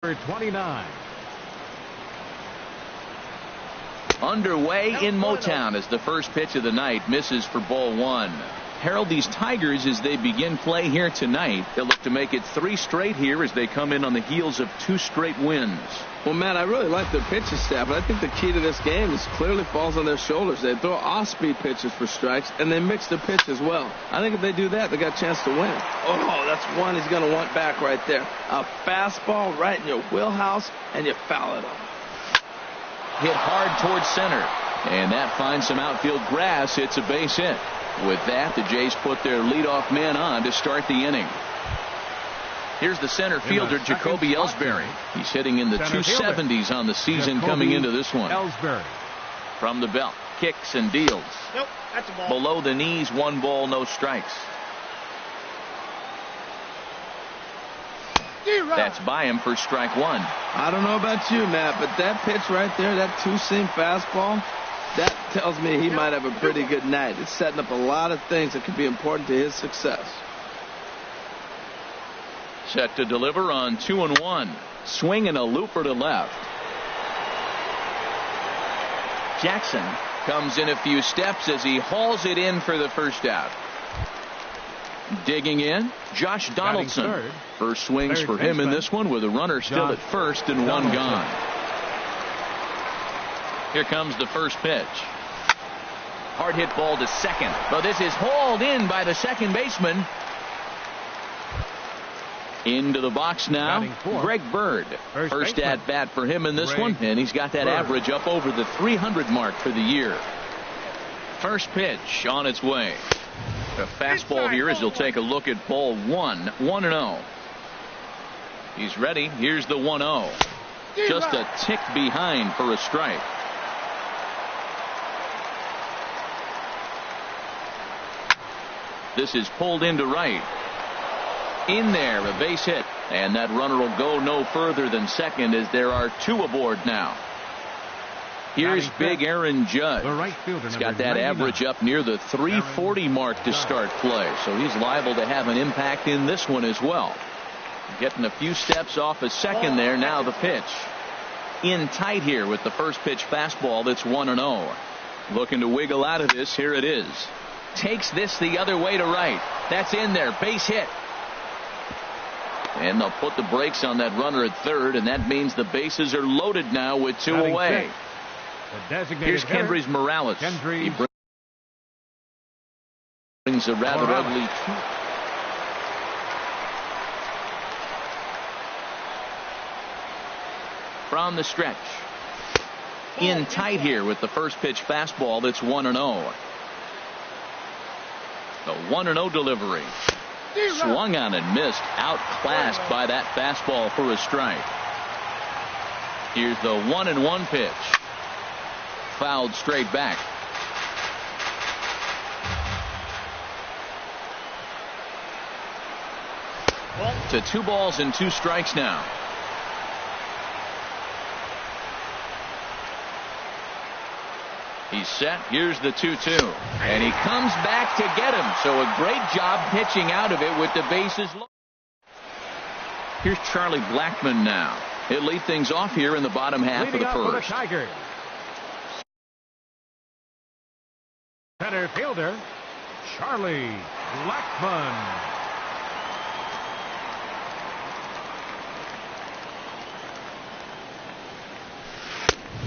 29. Underway in Motown as the first pitch of the night misses for ball one. Harold, these Tigers, as they begin play here tonight, they'll look to make it 3 straight here as they come in on the heels of 2 straight wins. Well, Matt, I really like their pitching staff, but I think the key to this game is clearly falls on their shoulders. They throw off-speed pitches for strikes, and they mix the pitch as well. I think if they do that, they got a chance to win. Oh, that's one he's going to want back right there. A fastball right in your wheelhouse, and you foul it off. Hit hard towards center, and that finds some outfield grass. It's a base hit. With that, the Jays put their leadoff man on to start the inning. Here's the center fielder, Jacoby Ellsbury. He's hitting in the 270s on the season coming into this one. Ellsbury. From the belt, kicks and deals. Nope, that's a ball. Below the knees, 1 ball, no strikes. That's by him for strike 1. I don't know about you, Matt, but that pitch right there, that 2-seam fastball, that tells me he might have a pretty good night. It's setting up a lot of things that could be important to his success. Set to deliver on 2-1. Swing and a looper to left. Jackson comes in a few steps as he hauls it in for the first out. Digging in, Josh Donaldson. First swings for him in this one with a runner still at first and 1 gone. Here comes the first pitch. Hard hit ball to second, but this is hauled in by the second baseman. Into the box now, Greg Bird. First at bat for him in this one, and he's got that average up over the 300 mark for the year. First pitch on its way. A fastball here as he'll take a look at ball 1, 1-0. He's ready. Here's the 1-0. Just a tick behind for a strike. This is pulled into right. In there, a base hit, and that runner will go no further than second as there are 2 aboard now. Here's big Aaron Judge. He's got that average up near the 340 mark to start play, so he's liable to have an impact in this one as well. Getting a few steps off a second there. Now the pitch. In tight here with the first pitch fastball. That's 1-0. Looking to wiggle out of this. Here it is. Takes this the other way to right. That's in there. Base hit. And they'll put the brakes on that runner at third, and that means the bases are loaded now with 2 away. Here's Kendrys Morales. He brings a rather ugly from the stretch. In tight here with the first pitch fastball. That's 1-0. The 1-0 delivery. Swung on and missed. Outclassed by that fastball for a strike. Here's the 1-1 pitch. Fouled straight back. To 2 balls and 2 strikes now. He's set. Here's the 2-2. And he comes back to get him. So a great job pitching out of it with the bases loaded. Here's Charlie Blackmon now. He'll lead things off here in the bottom half of the first. Center fielder, Charlie Blackmon.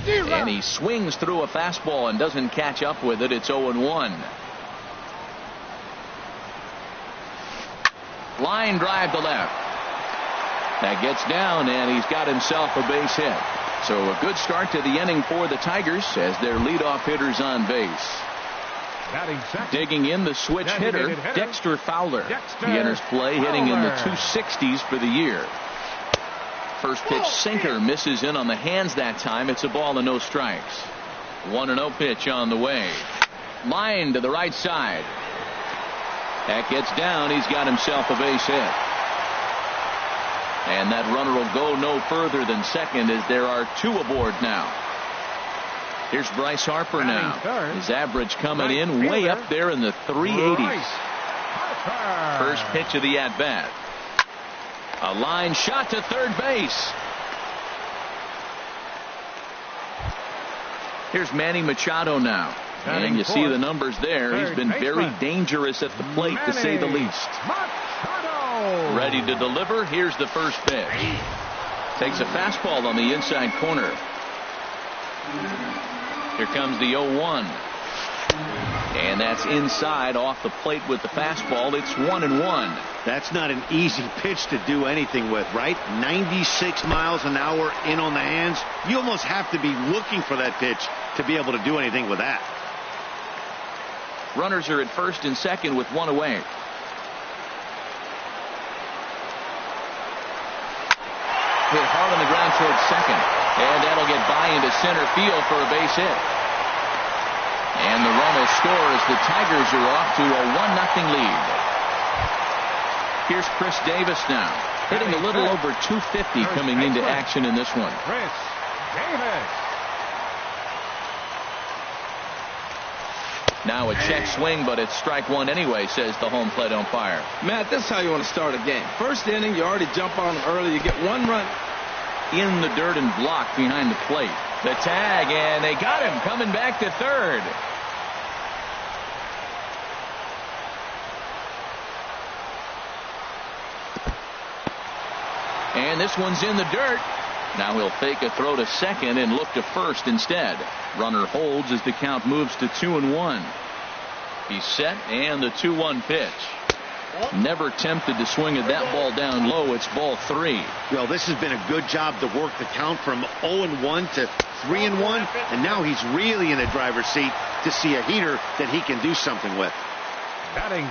And he swings through a fastball and doesn't catch up with it. It's 0-1. Line drive to left. That gets down, and he's got himself a base hit. So a good start to the inning for the Tigers as their leadoff hitter's on base. Digging in, the switch hitter, Dexter Fowler. He enters play hitting in the 260s for the year. First pitch sinker misses in on the hands that time. It's a ball and no strikes. 1-0 pitch on the way. Line to the right side. That gets down. He's got himself a base hit. And that runner will go no further than second as there are 2 aboard now. Here's Bryce Harper now. His average coming in way up there in the 380s. First pitch of the at-bat. A line shot to third base. Here's Manny Machado now. And you see the numbers there. He's been very dangerous at the plate, to say the least. Machado. Ready to deliver. Here's the first pitch. Takes a fastball on the inside corner. Here comes the 0-1. And that's inside off the plate with the fastball. It's 1-1. That's not an easy pitch to do anything with, right? 96 miles an hour in on the hands. You almost have to be looking for that pitch to be able to do anything with that. Runners are at first and second with one away. Hit hard on the ground towards second. And that'll get by into center field for a base hit. And the run will score as the Tigers are off to a 1-0 lead. Here's Chris Davis now, hitting a little over 250 coming into action in this one. Chris Davis. Now a check swing, but it's strike one anyway, says the home plate umpire. Matt, this is how you want to start a game. First inning, you already jump on them early. You get one run. In the dirt and blocked behind the plate. The tag, and they got him coming back to third. And this one's in the dirt. Now he'll fake a throw to second and look to first instead. Runner holds as the count moves to 2-1. He's set, and the 2-1 pitch. Never tempted to swing at that ball down low. It's ball 3. Well, this has been a good job to work the count from 0-1 to 3-1, and now he's really in the driver's seat to see a heater that he can do something with.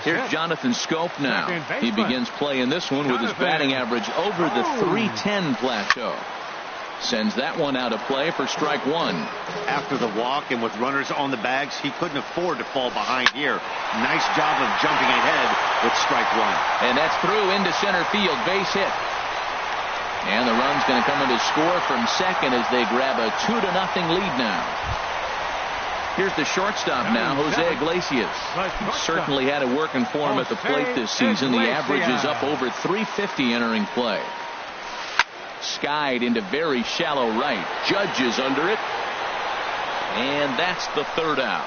Here's Jonathan Scope now. He begins playing this one with his batting average over the 310 plateau. Sends that one out of play for strike one. After the walk and with runners on the bags, he couldn't afford to fall behind here. Nice job of jumping ahead with strike one. And that's through into center field. Base hit. And the run's going to come in to score from second as they grab a 2-0 lead now. Here's the shortstop now, Jose Iglesias. Certainly had it working for him at the plate this season. The average is up over 350 entering play. Skied into very shallow right. Judge is under it. And that's the third out.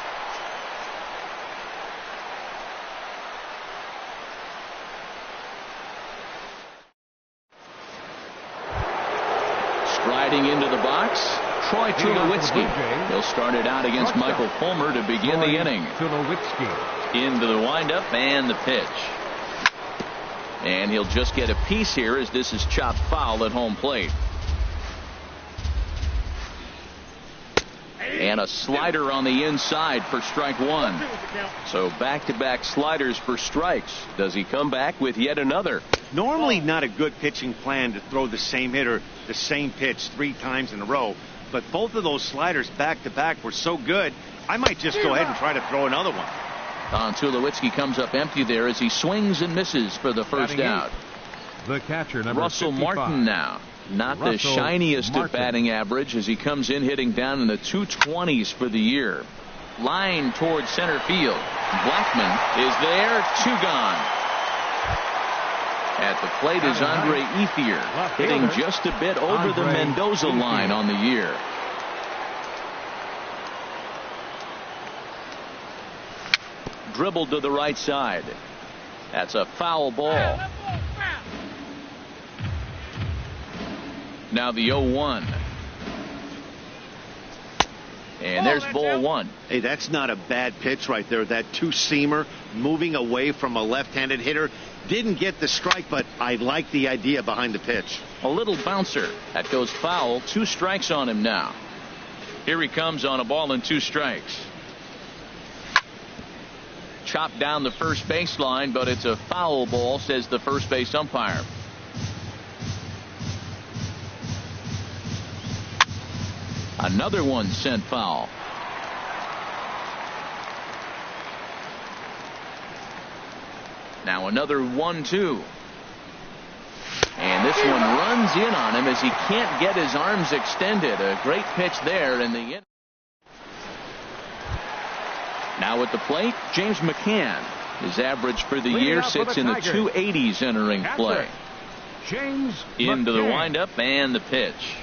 Striding into the box, Troy Tulowitzki. He'll start it out against Michael Fulmer to begin the inning. Into the windup and the pitch. And he'll just get a piece here as this is chopped foul at home plate. And a slider on the inside for strike one. So back-to-back sliders for strikes. Does he come back with yet another? Normally not a good pitching plan to throw the same hitter, the same pitch 3 times in a row. But both of those sliders back-to-back were so good, I might just go ahead and try to throw another one. Tulowitzki comes up empty there as he swings and misses for the first out. The catcher, number Russell 55. Martin now. Not the shiniest of batting average as he comes in hitting down in the 220s for the year. Line towards center field. Blackman is there. 2 gone. At the plate is Andre Ethier, hitting just a bit over the Mendoza line on the year. Dribbled to the right side. That's a foul ball. Now the 0-1. And there's ball 1. Hey, that's not a bad pitch right there. That 2-seamer moving away from a left-handed hitter. Didn't get the strike, but I like the idea behind the pitch. A little bouncer. That goes foul. 2 strikes on him now. Here he comes on a ball and 2 strikes. Chopped down the first baseline, but it's a foul ball, says the first base umpire. Another one sent foul. Now another 1-2. And this one runs in on him as he can't get his arms extended. A great pitch there in the end. Now at the plate, James McCann. His average for the year sits in the 280s entering play. James into McCann. the windup and the pitch.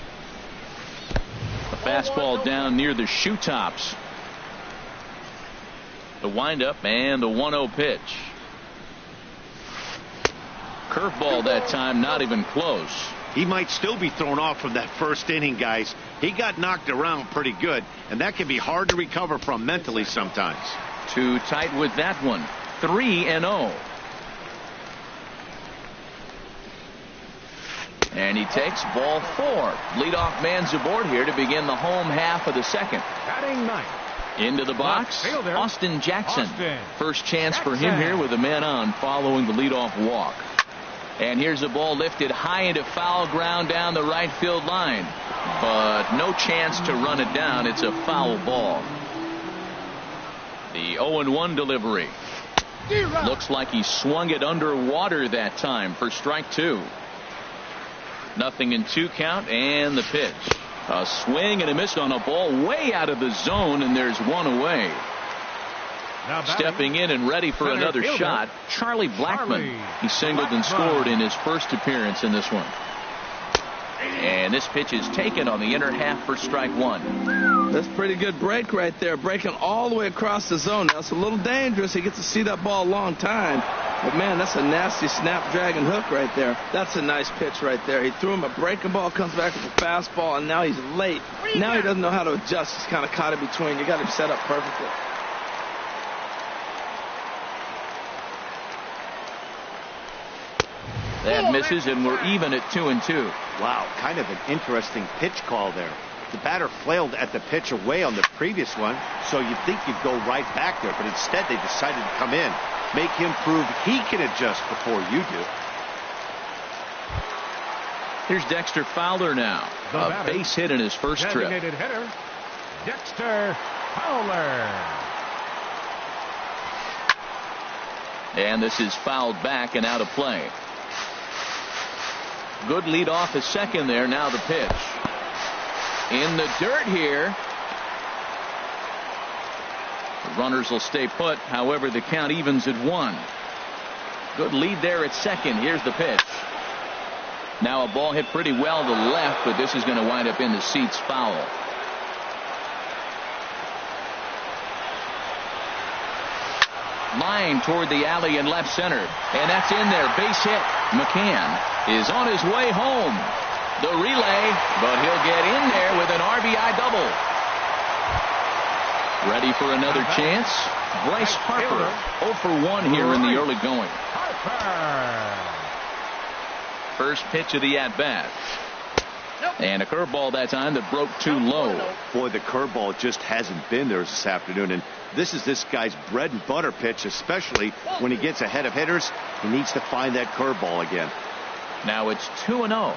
The fastball down near the shoe tops. The windup and the 1-0 pitch. Curveball that time, not even close. He might still be thrown off from that first inning, guys. He got knocked around pretty good, and that can be hard to recover from mentally sometimes. Too tight with that one. 3-0. And he takes ball 4. Leadoff man's aboard here to begin the home half of the second. Batting ninth. Into the box, fielder, Austin Jackson. Austin First chance for him here with a man on following the leadoff walk. And here's the ball lifted high into foul ground down the right field line. But no chance to run it down. It's a foul ball. The 0-1 delivery. Looks like he swung it underwater that time for strike 2. 0-2 count and the pitch. A swing and a miss on a ball way out of the zone, and there's one away. Stepping in and ready for another shot, Charlie Blackmon. He singled and scored in his first appearance in this one. And this pitch is taken on the inner half for strike 1. That's a pretty good break right there, breaking all the way across the zone. Now, it's a little dangerous. He gets to see that ball a long time. But, man, that's a nasty snapdragon hook right there. That's a nice pitch right there. He threw him a breaking ball, comes back with a fastball, and now he's late. Now he doesn't know how to adjust. He's kind of caught in between. You got him set up perfectly. That misses, and we're even at 2-2. Wow, kind of an interesting pitch call there. The batter flailed at the pitch away on the previous one, so you'd think you'd go right back there, but instead they decided to come in, make him prove he can adjust before you do. Here's Dexter Fowler now. A base hit in his first trip. Designated hitter, Dexter Fowler. And this is fouled back and out of play. Good lead off at second there. Now the pitch. In the dirt here. The runners will stay put. However, the count evens at 1. Good lead there at second. Here's the pitch. Now a ball hit pretty well to the left, but this is going to wind up in the seats foul. Line toward the alley in left center. And that's in there. Base hit. McCann is on his way home. The relay, but he'll get in there with an RBI double. Ready for another chance? Bryce Harper 0 for 1 here in the early going. First pitch of the at-bat. And a curveball that time that broke too low. Boy, the curveball just hasn't been there this afternoon, and this is this guy's bread and butter pitch, especially when he gets ahead of hitters. He needs to find that curveball again. Now it's 2-0.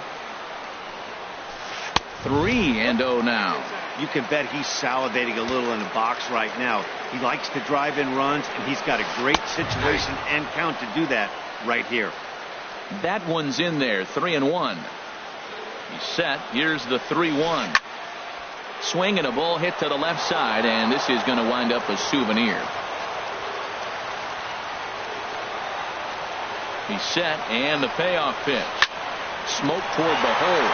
3-0 now. You can bet he's salivating a little in the box right now. He likes to drive in runs, and he's got a great situation and count to do that right here. That one's in there. 3-1. He's set. Here's the 3-1. Swing and a ball hit to the left side, and this is going to wind up a souvenir. He's set, and the payoff pitch. Smoke toward the hole.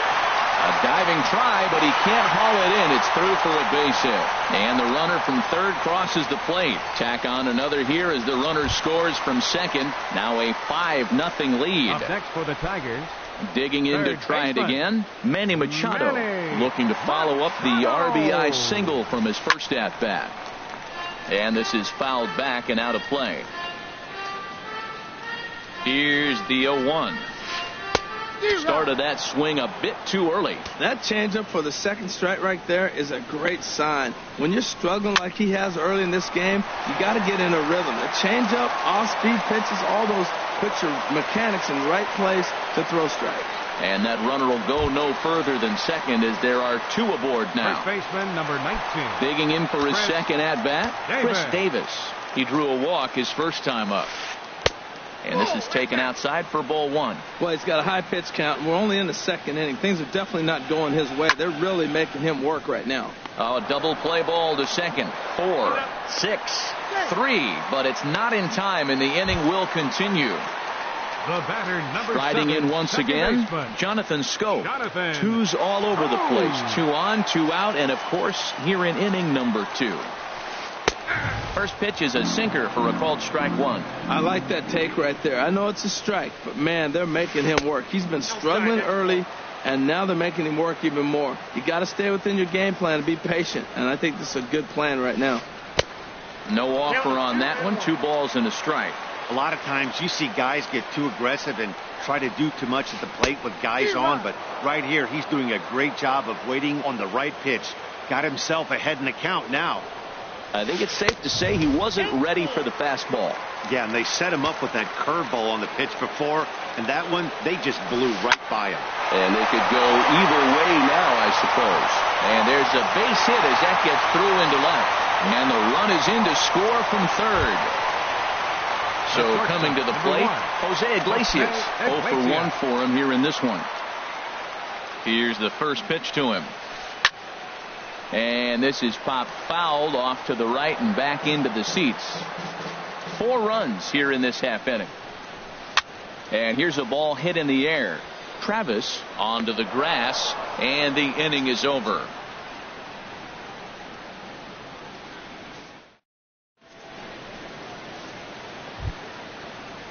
A diving try, but he can't haul it in. It's through for a base hit. And the runner from third crosses the plate. Tack on another here as the runner scores from second. Now a 5-0 lead. Up next for the Tigers. Digging in to try it again. Manny Machado looking to follow up the RBI single from his first at-bat. And this is fouled back and out of play. Here's the 0-1. Started that swing a bit too early. That changeup for the second strike right there is a great sign. When you're struggling like he has early in this game, you got to get in a rhythm. The changeup, off-speed pitches, all those put your mechanics in the right place to throw strikes. And that runner will go no further than second as there are 2 aboard now. First baseman number 19. Digging in for his second at-bat, Chris Davis. He drew a walk his first time up. And this is taken outside for ball 1. Well, he's got a high pitch count, and we're only in the second inning. Things are definitely not going his way. They're really making him work right now. Oh, a double play ball to second. 4, 6, 3, but it's not in time, and the inning will continue. The batter, number Riding 7, in once second again, baseman. Jonathan Scope. Jonathan. Twos all over the place. 2 on, 2 out, and of course, here in inning number 2. First pitch is a sinker for a called strike 1. I like that take right there. I know it's a strike, but man, they're making him work. He's been struggling early, and now they're making him work even more. You got to stay within your game plan and be patient, and I think this is a good plan right now. No offer on that one. 2 balls and a strike. A lot of times you see guys get too aggressive and try to do too much at the plate with guys on, but right here he's doing a great job of waiting on the right pitch. Got himself ahead in the count now. I think it's safe to say he wasn't ready for the fastball. Yeah, and they set him up with that curveball on the pitch before, and that one, they just blew right by him. And they could go either way now, I suppose. And there's a base hit as that gets through into left. And the run is in to score from third. So coming to the plate, Jose Iglesias. 0 for 1 for him here in this one. Here's the first pitch to him. And this is popped fouled off to the right and back into the seats. 4 runs here in this half inning. And here's a ball hit in the air. Travis onto the grass, and the inning is over.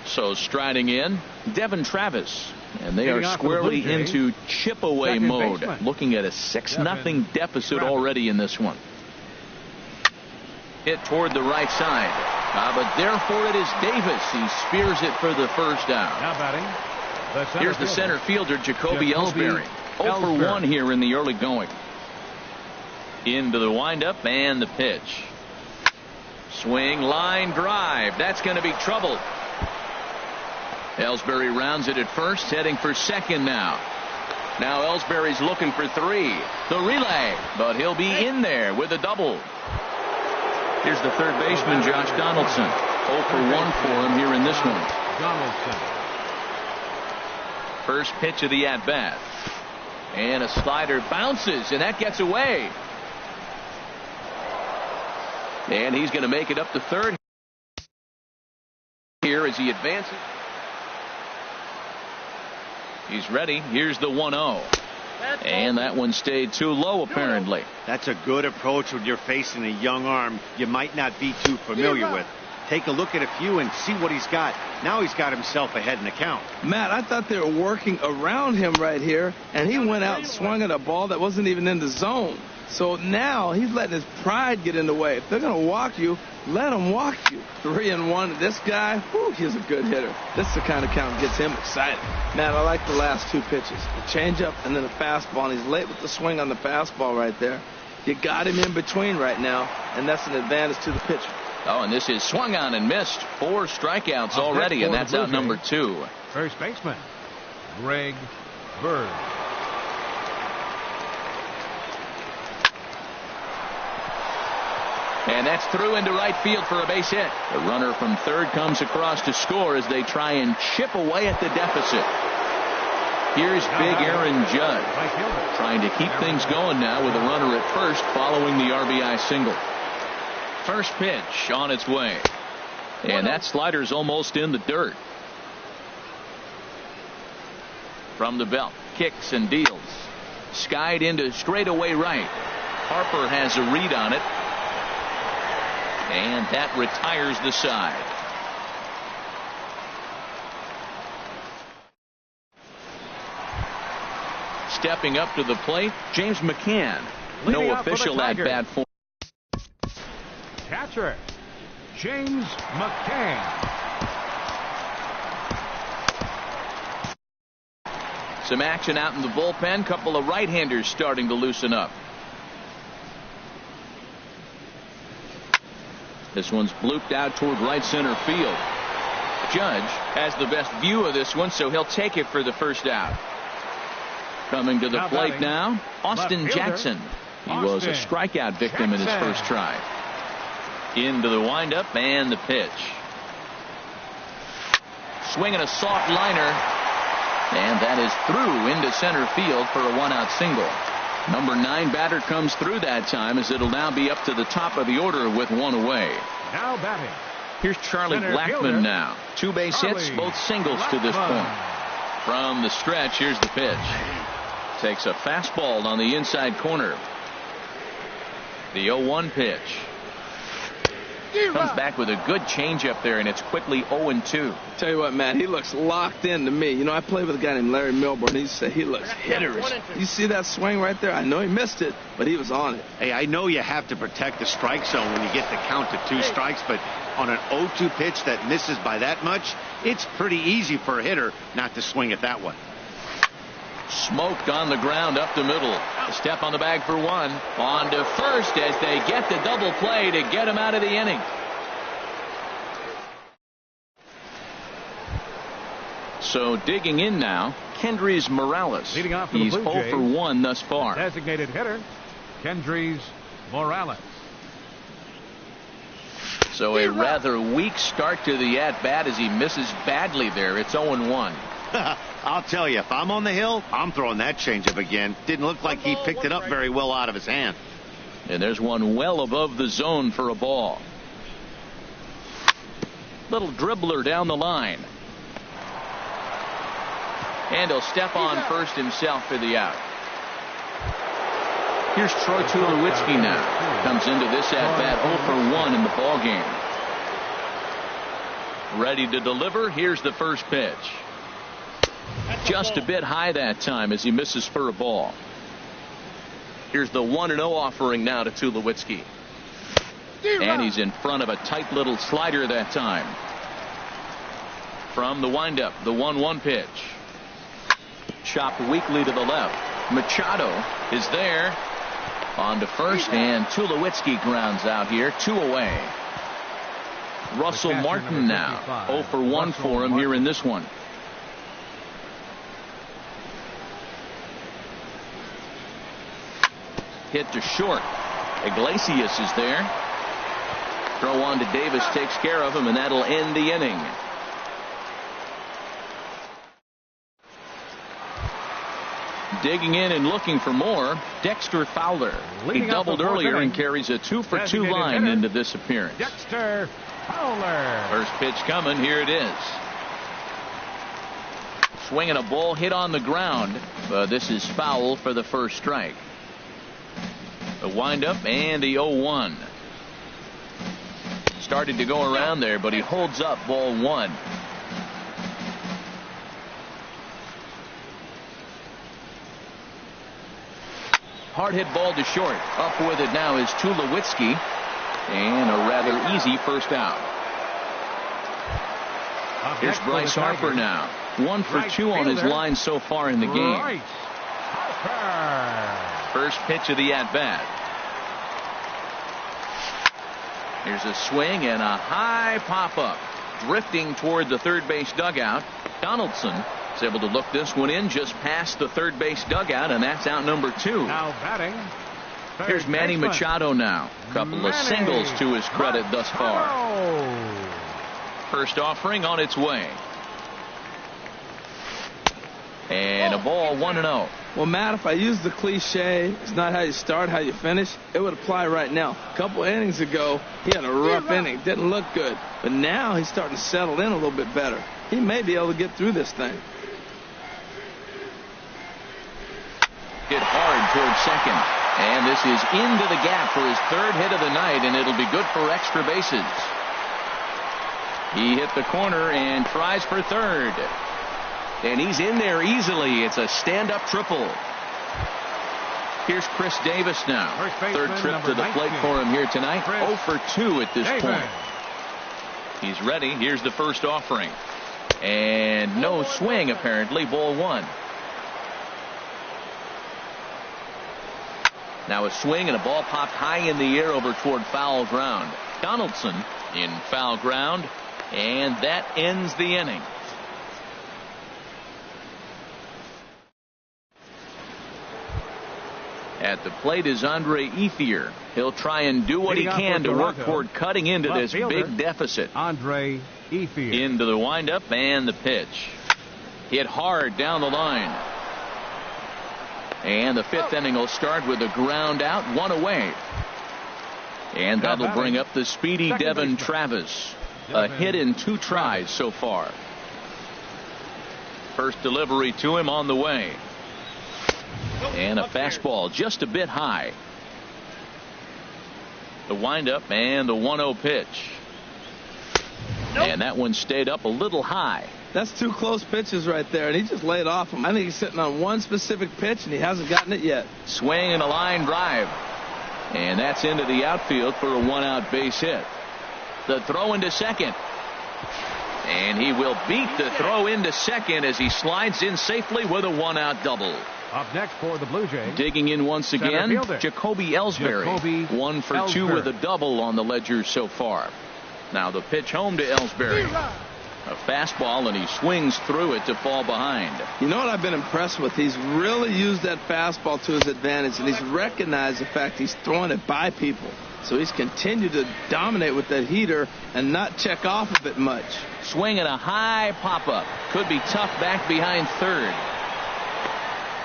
So striding in, Devin Travis. And they are squarely into chip-away mode. Looking at a 6-0 deficit already in this one. Hit toward the right side. But therefore it is Davis. He spears it for the first down. Now batting. Here's the center fielder, Jacoby Ellsbury. 0 for 1 here in the early going. Into the windup and the pitch. Swing, line, drive. That's going to be trouble. Ellsbury rounds it at first, heading for second now. Now Ellsbury's looking for 3. The relay, but he'll be in there with a double. Here's the third baseman, Josh Donaldson. 0 for 1 for him here in this one. Donaldson. First pitch of the at-bat. And a slider bounces, and that gets away. And he's going to make it up to third here as he advances. He's ready. Here's the 1-0. And that one stayed too low, apparently. That's a good approach when you're facing a young arm you might not be too familiar with. Take a look at a few and see what he's got. Now he's got himself ahead in the count. Matt, I thought they were working around him right here, and he went out and swung at a ball that wasn't even in the zone. So now he's letting his pride get in the way. If they're going to walk you, let them walk you. 3-1. This guy, whew, he's a good hitter. This is the kind of count that gets him excited. Matt, I like the last 2 pitches. The changeup and then the fastball, and he's late with the swing on the fastball right there. You got him in between right now, and that's an advantage to the pitcher. Oh, and this is swung on and missed. 4 strikeouts already, and that's out number 2. First baseman, Greg Bird. And that's through into right field for a base hit. The runner from third comes across to score as they try and chip away at the deficit. Here's big Aaron Judd trying to keep things going now with a runner at first following the RBI single. First pitch on its way. And that slider's almost in the dirt. From the belt, kicks and deals. Skied into straightaway right. Harper has a read on it. And that retires the side. Stepping up to the plate, James McCann. No official at bat for. Catcher, James McCann. Some action out in the bullpen. Couple of right-handers starting to loosen up. This one's blooped out toward right center field. Judge has the best view of this one, so he'll take it for the first out. Coming to the plate now, Austin Jackson. He was a strikeout victim in his first try. Into the windup and the pitch. Swinging a soft liner. And that is through into center field for a 1-out single. Number 9 batter comes through that time as it'll now be up to the top of the order with 1 away. Now batting, Here's Charlie Center Blackmon fielder, now. 2 base hits, Charlie both singles to this Blackmon. point. From the stretch, here's the pitch. Takes a fastball on the inside corner. The 0-1 pitch. Comes back with a good changeup there, and it's quickly 0-2. Tell you what, Matt, he looks locked in to me. You know, I played with a guy named Larry Milburn. He said he looks hitterish. You see that swing right there? I know he missed it, but he was on it. Hey, I know you have to protect the strike zone when you get the count to 2 strikes, but on an 0-2 pitch that misses by that much, it's pretty easy for a hitter not to swing at that one. Smoked on the ground up the middle. A step on the bag for 1. On to first as they get the double play to get him out of the inning. So digging in now, Kendrys Morales. Leading off for the He's Blue 0 Jays. for 1 thus far. Designated hitter, Kendrys Morales. So a rather weak start to the at-bat as he misses badly there. It's 0-1. I'll tell you, if I'm on the hill, I'm throwing that changeup again. Didn't look like he picked it up very well out of his hand. And there's one well above the zone for a ball. Little dribbler down the line. And he'll step on first himself for the out. Here's Troy Tulowitzki now. Comes into this at-bat 0 for 1 in the ballgame. Ready to deliver. Here's the first pitch. Just a bit high that time as he misses for a ball. Here's the 1-0 offering now to Tulowitzki. And he's in front of a tight little slider that time. From the windup, the 1-1 pitch. Chopped weakly to the left. Machado is there. On to first, and Tulowitzki grounds out here. 2 away. Russell Martin now. 0 for 1 for him here in this one. Hit to short. Iglesias is there. Throw on to Davis takes care of him, and that'll end the inning. Digging in and looking for more, Dexter Fowler. He doubled earlier and carries a 2 for 2 line into this appearance. Dexter Fowler. First pitch coming. Here it is. Swinging a ball hit on the ground. This is foul for the first strike. The windup and the 0-1. Started to go around there, but he holds up ball 1. Hard hit ball to short. Up with it now is Tulowitzki. And a rather easy first out. Here's Bryce Harper now. 1 for 2 on his line so far in the game. First pitch of the at-bat. Here's a swing and a high pop-up. Drifting toward the third base dugout. Donaldson is able to look this one in just past the third base dugout, and that's out number 2. Now batting. Here's Manny Machado now. Couple of singles to his credit thus far. First offering on its way. And a ball 1-0. Well, Matt, if I use the cliche, it's not how you start, how you finish, it would apply right now. A couple innings ago, he had a rough inning. Didn't look good. But now he's starting to settle in a little bit better. He may be able to get through this thing. Hit hard towards second. And this is into the gap for his 3rd hit of the night, and it'll be good for extra bases. He hit the corner and tries for 3rd. And he's in there easily. It's a stand-up triple. Here's Chris Davis now. 3rd trip to the plate for him here tonight. 0 for 2 at this point. He's ready. Here's the first offering. And no swing, apparently. Ball 1. Now a swing and a ball popped high in the air over toward foul ground. Donaldson in foul ground. And that ends the inning. At the plate is Andre Ethier. He'll try and do what he can to work toward cutting into this big deficit. Andre Ethier. Into the windup and the pitch. Hit hard down the line. And the 5th inning will start with a ground out, 1 away. And that'll bring up the speedy Devin Travis. a hit in 2 tries so far. First delivery to him on the way. And a fastball just a bit high. The windup and the 1-0 pitch. And that one stayed up a little high. That's 2 close pitches right there, and he just laid off him. I think he's sitting on one specific pitch, and he hasn't gotten it yet. Swing and a line drive. And that's into the outfield for a 1-out base hit. The throw into second. And he will beat the throw into second as he slides in safely with a 1-out double. Up next for the Blue Jays. Digging in once again, Jacoby Ellsbury. 1 for 2 with a double on the ledger so far. Now the pitch home to Ellsbury. A fastball, and he swings through it to fall behind. You know what I've been impressed with? He's really used that fastball to his advantage, and he's recognized the fact he's throwing it by people. So he's continued to dominate with that heater and not check off of it much. Swinging a high pop-up. Could be tough back behind third.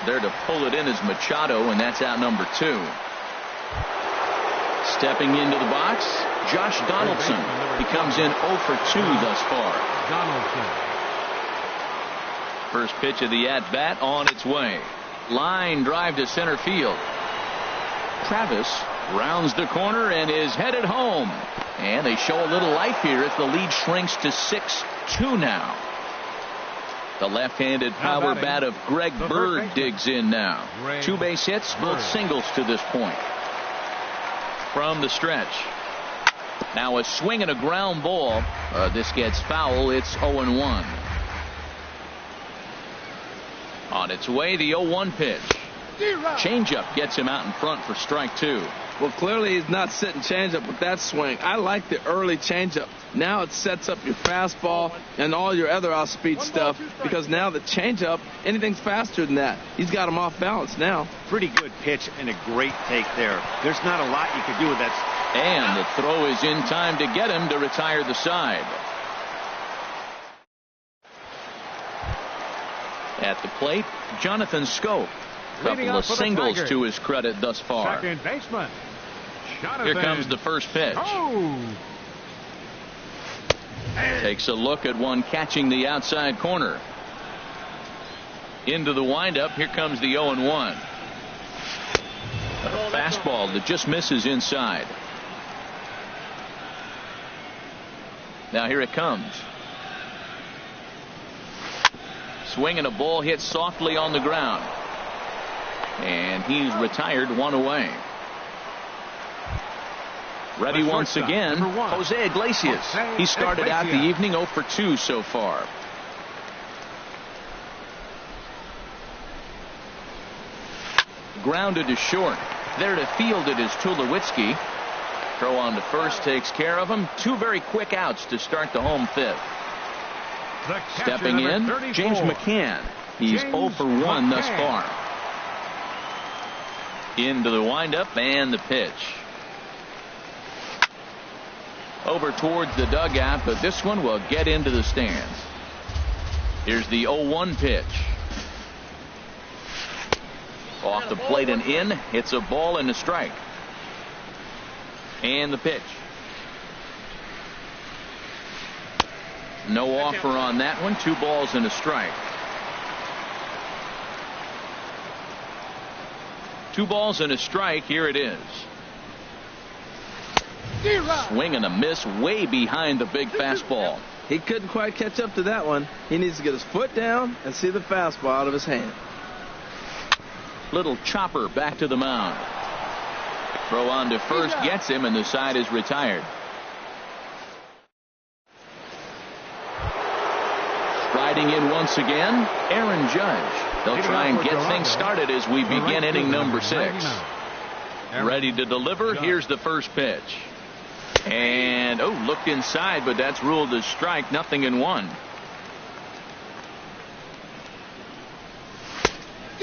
There to pull it in is Machado, and that's out number 2. Stepping into the box, Josh Donaldson. He comes in 0 for 2 thus far. Donaldson. First pitch of the at-bat on its way. Line drive to center field. Travis rounds the corner and is headed home. And they show a little life here as the lead shrinks to 6-2 now. The left-handed power bat of Greg Bird digs in now. 2 base hits, both singles to this point. From the stretch. Now a swing and a ground ball. This gets foul. It's 0-1. On its way, the 0-1 pitch. Changeup gets him out in front for strike 2. Well, clearly he's not sitting changeup with that swing. I like the early changeup. Now it sets up your fastball and all your other off-speed stuff, because now the changeup, anything's faster than that. He's got him off balance now. Pretty good pitch and a great take there. There's not a lot you can do with that. And the throw is in time to get him to retire the side. At the plate, Jonathan Scope. Couple of singles to his credit thus far. Second baseman. Jonathan. Here comes the first pitch. Oh. Takes a look at one catching the outside corner. Into the windup. Here comes the 0-1. A fastball that just misses inside. Now here it comes. Swinging a ball hit softly on the ground. And he's retired, 1 away. Ready once again, Jose Iglesias. He started out the evening 0 for 2 so far. Grounded to short. There to field it is Tulowitzki. Throw on to first takes care of him. 2 very quick outs to start the home 5th. Stepping in, James McCann. He's 0 for 1 thus far. Into the windup and the pitch. Over towards the dugout, but this one will get into the stands. Here's the 0-1 pitch. Off the plate and in. It's a ball and a strike. And the pitch. No offer on that one. 2 balls and a strike. 2 balls and a strike. Here it is. Swing and a miss way behind the big fastball. He couldn't quite catch up to that one. He needs to get his foot down and see the fastball out of his hand. Little chopper back to the mound. Throw on to first gets him, and the side is retired. Riding in once again, Aaron Judge. They'll try and get things started as we begin inning number 6. Ready to deliver. Here's the first pitch. And, looked inside, but that's ruled as strike. 0-1.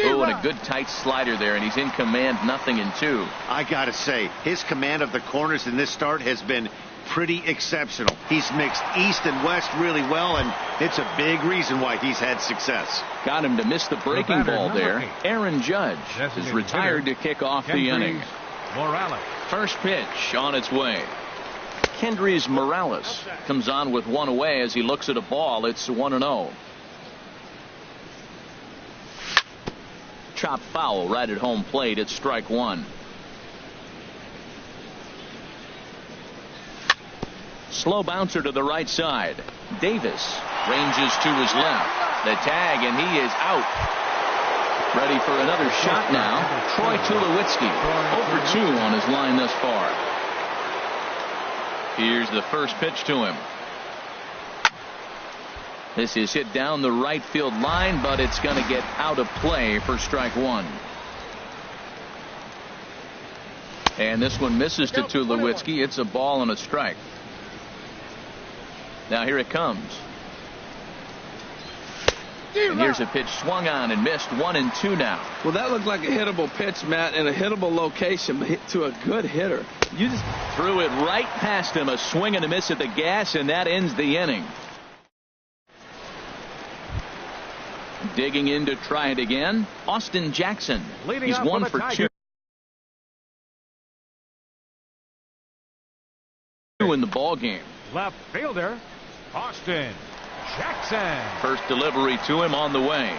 And a good tight slider there, and he's in command. 0-2. I got to say, his command of the corners in this start has been pretty exceptional. He's mixed east and west really well, and it's a big reason why he's had success. Got him to miss the breaking ball there. Aaron Judge is retired to kick off the inning. Morales. First pitch on its way. Kendrys Morales comes on with one away as he looks at a ball. It's 1-0. Chop foul right at home plate. It's strike one. Slow bouncer to the right side. Davis ranges to his left. The tag, and he is out. Ready for another shot now. Troy Tulowitzki, 0 for 2 on his line thus far. Here's the first pitch to him. This is hit down the right field line, but it's going to get out of play for strike one. And this one misses to Tulowitzki. It's a ball and a strike. Now here it comes. And here's a pitch swung on and missed. 1-2 now. Well, that looked like a hittable pitch, Matt, in a hittable location, but hit to a good hitter. You just threw it right past him. A swing and a miss at the gas, and that ends the inning. Digging in to try it again, Austin Jackson. He's 1 for 2 in the ball game. Left fielder, Austin Jackson. First delivery to him on the way.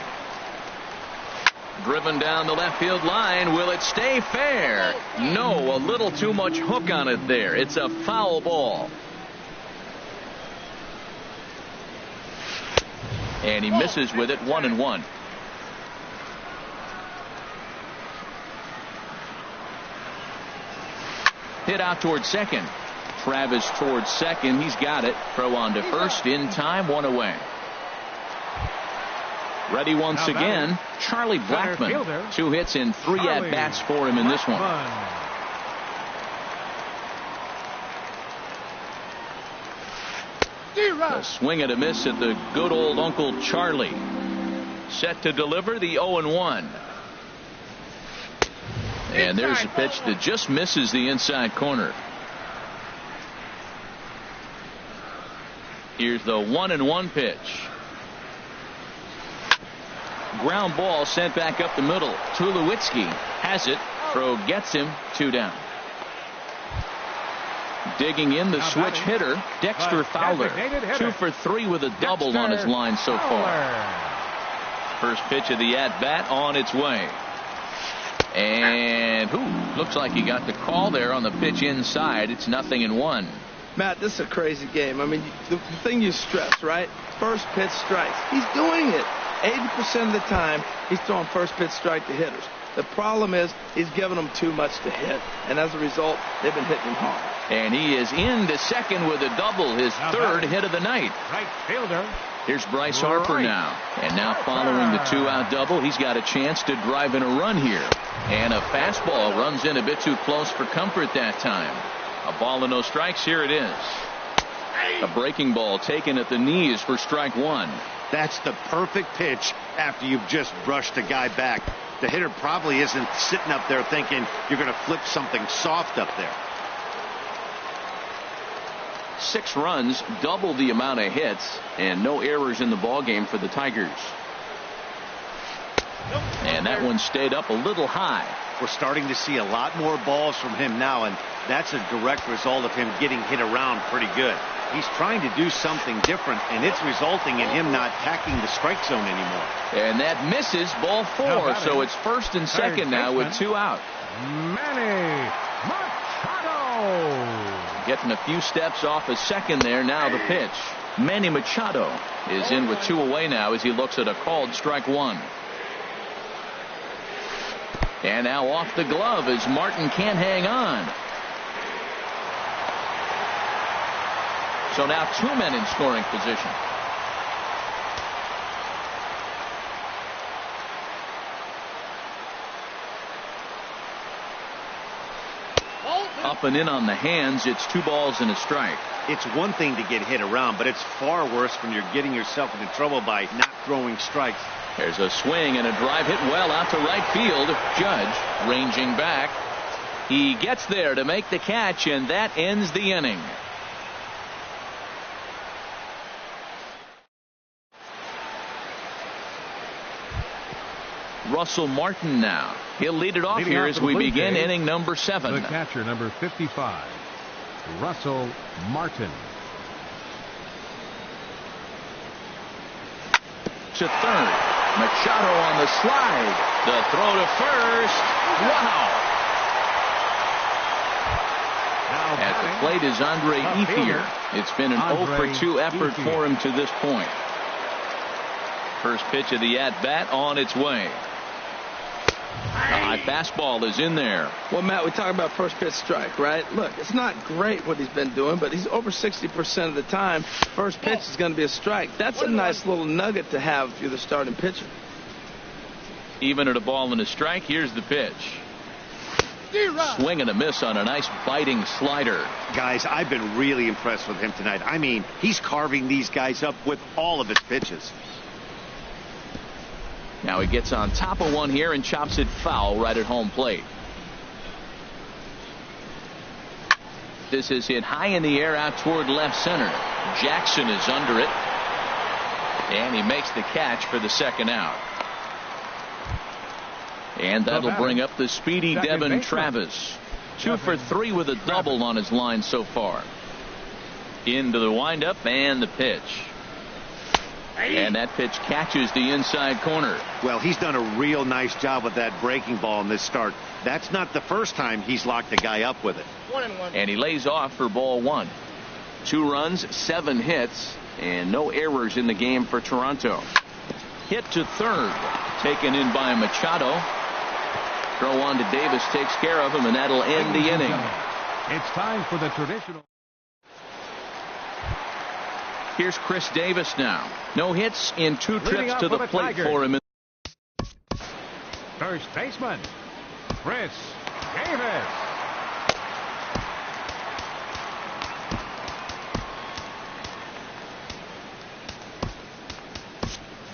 Driven down the left field line. Will it stay fair? No, a little too much hook on it there. It's a foul ball. And he misses with it. 1-1. Hit out towards second. Travis towards second. He's got it. Throw on to first in time. 1 away. Ready once again. Charlie Blackmon. 2 hits and 3 at-bats for him in this one. A swing and a miss at the good old Uncle Charlie. Set to deliver the 0-1. And there's a pitch that just misses the inside corner. Here's the 1-1 pitch. Ground ball sent back up the middle. Tulowitzki has it. Throw gets him. 2 down. Digging in the switch hitter, Dexter Fowler. 2 for 3 with a double on his line so far. First pitch of the at-bat on its way. And looks like he got the call there on the pitch inside. It's 0-1. Matt, this is a crazy game. I mean, the thing you stress, right? First pitch strikes. He's doing it. 80% of the time, he's throwing first pitch strike to hitters. The problem is he's giving them too much to hit, and as a result, they've been hitting him hard. And he is into second with a double, his third hit of the night. Right fielder. Here's Bryce Harper now. And now following the 2-out double, he's got a chance to drive in a run here. And a fastball runs in a bit too close for comfort that time. A ball and no strikes. Here it is. A breaking ball taken at the knees for strike one. That's the perfect pitch after you've just brushed a guy back. The hitter probably isn't sitting up there thinking you're going to flip something soft up there. 6 runs, double the amount of hits, and no errors in the ballgame for the Tigers. And that one stayed up a little high. We're starting to see a lot more balls from him now, and that's a direct result of him getting hit around pretty good. He's trying to do something different, and it's resulting in him not attacking the strike zone anymore. And that misses, ball 4, so it's first and second now with 2 out. Manny Machado. Getting a few steps off his second there. Now the pitch. Manny Machado is in with 2 away now as he looks at a called strike one. And now off the glove as Martin can't hang on. So now 2 men in scoring position. Up and in on the hands. It's 2 balls and a strike. It's one thing to get hit around, but it's far worse when you're getting yourself into trouble by not throwing strikes. There's a swing and a drive hit well out to right field. Judge ranging back. He gets there to make the catch, and that ends the inning. Russell Martin now. He'll lead it off here as we begin inning number 7. The catcher, number 55. Russell Martin. To third. Machado on the slide. The throw to first. Wow. At the plate is Andre Ethier. It's been an 0-for-2 effort for him to this point. First pitch of the at-bat on its way. The high fastball is in there. Well, Matt, we talk about first pitch strike, right? Look, it's not great what he's been doing, but he's over 60% of the time. First pitch is going to be a strike. That's a nice little nugget to have if you're the starting pitcher. Even at a ball and a strike, here's the pitch. Swing and a miss on a nice biting slider. Guys, I've been really impressed with him tonight. I mean, he's carving these guys up with all of his pitches. Now he gets on top of one here and chops it foul right at home plate. This is hit high in the air out toward left center. Jackson is under it. And he makes the catch for the second out. And that'll bring up the speedy Devin Travis. 2 for 3 with a double on his line so far. Into the windup and the pitch. And that pitch catches the inside corner. Well, he's done a real nice job with that breaking ball in this start. That's not the first time he's locked a guy up with it. 1-1. And he lays off for ball 1. 2 runs, 7 hits, and no errors in the game for Toronto. Hit to third. Taken in by Machado. Throw on to Davis takes care of him, and that'll end the inning. It's time for the traditional. Here's Chris Davis now. No hits in 2 trips to the plate for him. First baseman, Chris Davis.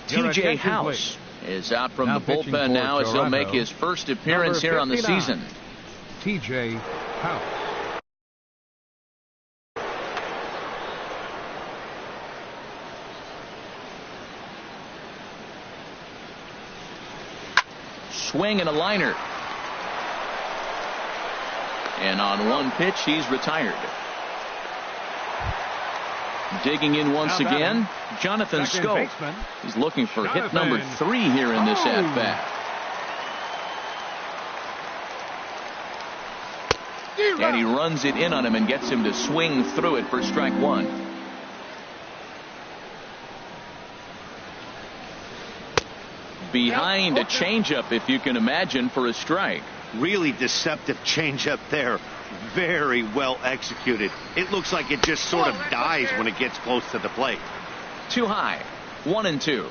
T.J. House is out from the bullpen now as he'll make his first appearance here on the season. T.J. House. Swing and a liner. And on one pitch, he's retired. Digging in once again, Jonathan Scope. He's looking for hit number 3 here in this at-bat. And he runs it in on him and gets him to swing through it for strike 1. Behind a changeup, if you can imagine, for a strike. Really deceptive changeup there. Very well executed. It looks like it just sort of dies when it gets close to the plate. Too high. 1-2.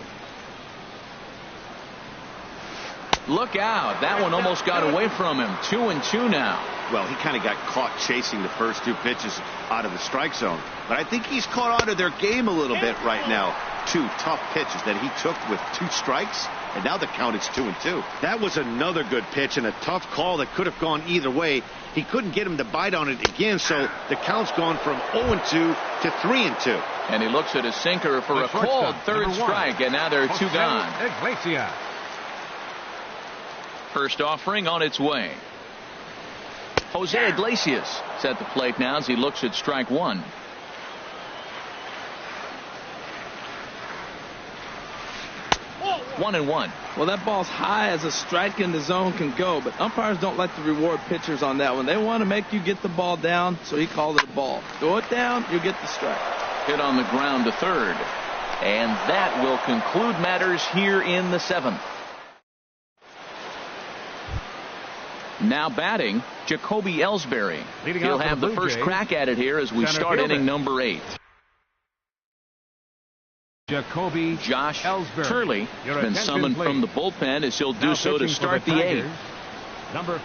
Look out. That one almost got away from him. 2-2 now. Well, he kind of got caught chasing the first 2 pitches out of the strike zone. But I think he's caught out of their game a little bit right now. 2 tough pitches that he took with 2 strikes. And now the count is 2-2. That was another good pitch and a tough call that could have gone either way. He couldn't get him to bite on it again, so the count's gone from 0-2 to 3-2. And he looks at a sinker for a called third strike, and now there are 2 gone. Iglesias. First offering on its way. Jose Iglesias is at the plate now as he looks at strike 1. One and one. Well, that ball's high as a strike in the zone can go, but umpires don't like to reward pitchers on that one. They want to make you get the ball down, so he called it a ball. Go it down, you get the strike. Hit on the ground to third. And that will conclude matters here in the 7th. Now batting, Jacoby Ellsbury. He'll have the first crack at it here as we start inning number 8. Jacoby Josh Ellsbury. Turley has been summoned from the bullpen as he'll do so to start the 8th. Number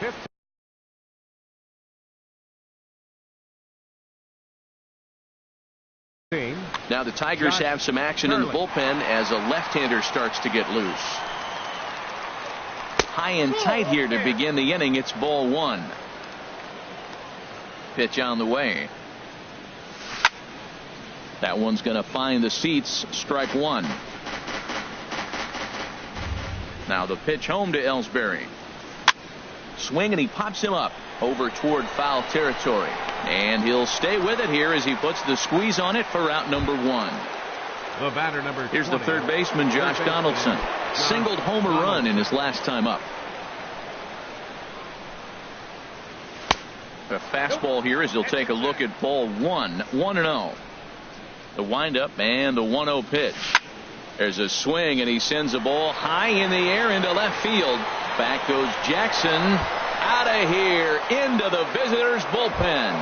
15. Now the Tigers have some action in the bullpen as a left-hander starts to get loose. High and tight here to begin the inning. It's ball 1. Pitch on the way. That one's going to find the seats. Strike 1. Now the pitch home to Ellsbury. swing, and he pops him up over toward foul territory. And he'll stay with it here as he puts the squeeze on it for out number 1. The batter, number 20. Here's the third baseman, Josh Donaldson. Singled homer run in his last time up. A fastball here as he'll take a look at ball 1. 1-0. The windup and the 1-0 pitch. There's a swing, and he sends a ball high in the air into left field. Back goes Jackson. Out of here into the visitors' bullpen.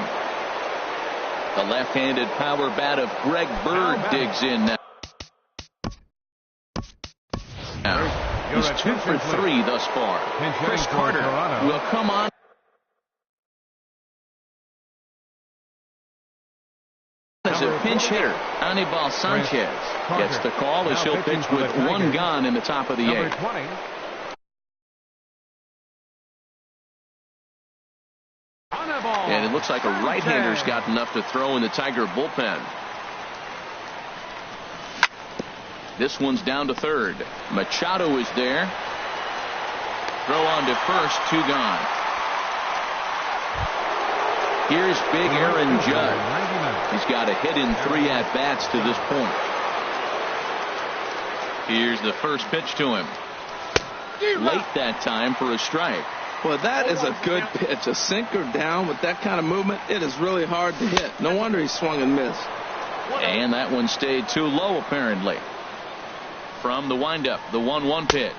The left-handed power bat of Greg Bird digs in now. He's 2 for 3 thus far. Chris Carter will come on. As a pinch hitter, Anibal Sanchez gets the call as he'll pitch with 1 gone in the top of the 8th. And it looks like a right-hander's got enough to throw in the Tiger bullpen. This one's down to third. Machado is there. Throw on to first, 2 gone. Here's big Aaron Judd. He's got a hit in 3 at-bats to this point. Here's the first pitch to him. Late that time for a strike. Well, that is a good pitch. A sinker down with that kind of movement, it is really hard to hit. No wonder he swung and missed. And that one stayed too low, apparently. From the windup, the 1-1 pitch.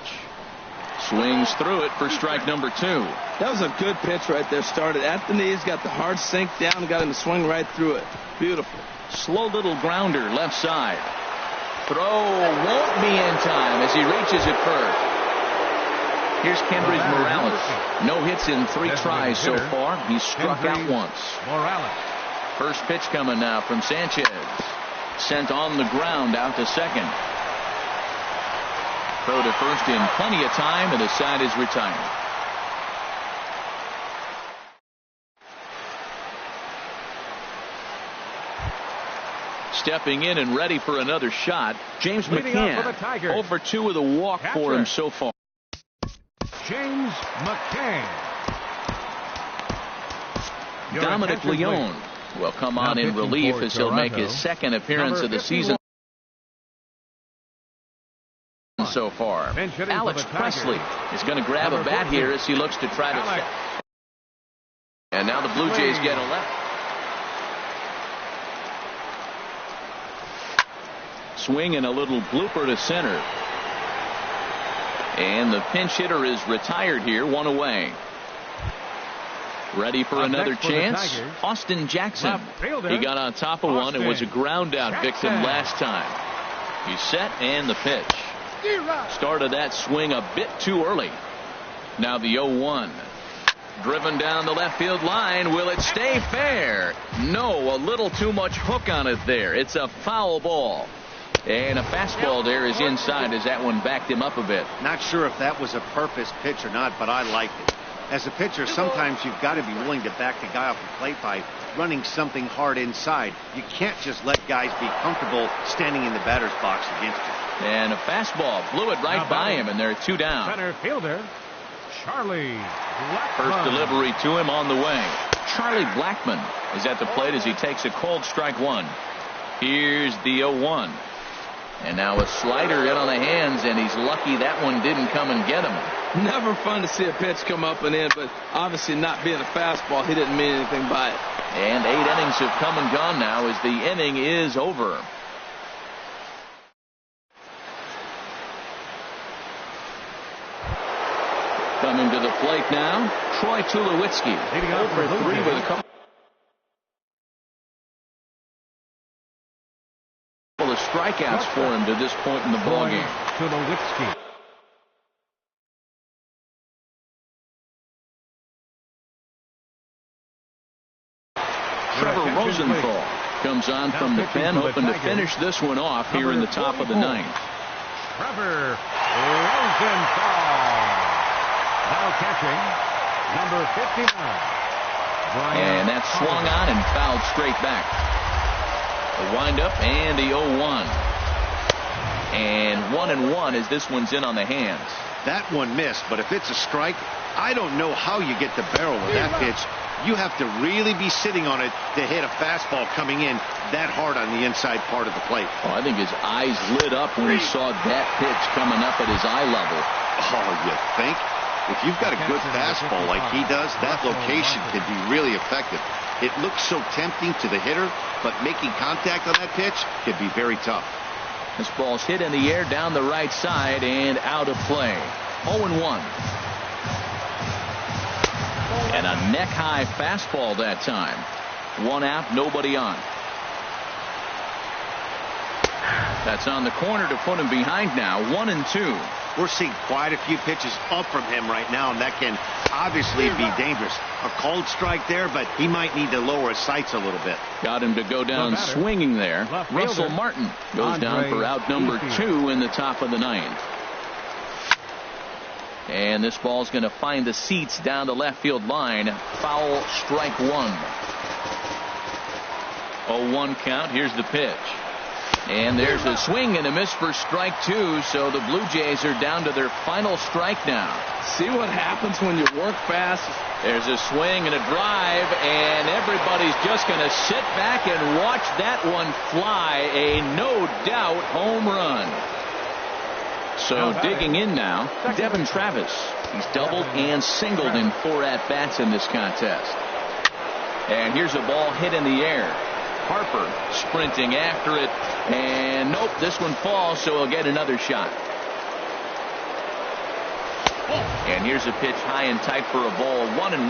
Swings through it for strike number 2. That was a good pitch right there. Started at the knees, got the hard sink down, got him to swing right through it. Beautiful. Slow little grounder left side. Throw won't be in time as he reaches it first. Here's Kendrick Morales. No hits in 3 tries so far. He's struck out once. First pitch coming now from Sanchez. Sent on the ground out to second. Throw to first in plenty of time, and the side is retired. Stepping in and ready for another shot, James McCann. 0 for 2 with a walk for him so far. James McCann. Dominic Leone will come on in relief as he'll make his second appearance of the season so far. Alex Presley is going to grab a bat here as he looks to try to. And now the Blue Jays get a left. Swing and a little blooper to center. And the pinch hitter is retired here, 1 away. Ready for another chance? Austin Jackson. He got on top of one and was a ground out victim last time. He's set and the pitch. Started that swing a bit too early. Now the 0-1. Driven down the left field line. Will it stay fair? No, a little too much hook on it there. It's a foul ball. And a fastball there is inside as that one backed him up a bit. Not sure if that was a purpose pitch or not, but I liked it. As a pitcher, sometimes you've got to be willing to back the guy off the plate by running something hard inside. You can't just let guys be comfortable standing in the batter's box against you. And a fastball blew it right by him, and there are 2 down. Center fielder, Charlie Blackmon. First delivery to him on the way. Charlie Blackmon is at the plate as he takes a cold strike 1. Here's the 0-1. And now a slider in on the hands, and he's lucky that one didn't come and get him. Never fun to see a pitch come up and in, but obviously not being a fastball, he didn't mean anything by it. And 8 innings have come and gone now as the inning is over. Coming to the plate now, Troy Tulowitzki. 0 for 3 with a couple of strikeouts for him to this point in the ballgame. Tulowitzki. Trevor Rosenthal comes on from the pen, hoping to finish this one off here in the top of the 9th. Trevor Rosenthal. Now catching, number 59. And that's swung on and fouled straight back. The windup and the 0-1. And 1-1 as this one's in on the hands. That one missed, but if it's a strike, I don't know how you get the barrel of that pitch. You have to really be sitting on it to hit a fastball coming in that hard on the inside part of the plate. Oh, I think his eyes lit up when he saw that pitch coming up at his eye level. Oh, you think? If you've got a good fastball like he does, that location can be really effective. It looks so tempting to the hitter, but making contact on that pitch can be very tough. This ball's hit in the air down the right side and out of play. 0-1. And a neck-high fastball that time. One out, nobody on. That's on the corner to put him behind now. 1-2. We're seeing quite a few pitches up from him right now, and that can obviously be dangerous. A cold strike there, but he might need to lower his sights a little bit. Got him to go down swinging there. Russell Martin goes down for out number 2 in the top of the 9th. And this ball's going to find the seats down the left field line. Foul, strike 1. 0-1 count. Here's the pitch. And there's a swing and a miss for strike 2, so the Blue Jays are down to their final strike now. See what happens when you work fast? There's a swing and a drive, and everybody's just going to sit back and watch that one fly. A no-doubt home run. So digging in now, Devin Travis. He's doubled and singled in 4 at-bats in this contest. And here's a ball hit in the air. Harper sprinting after it, and nope, this one falls, so he'll get another shot. And here's a pitch high and tight for a ball. 1-1.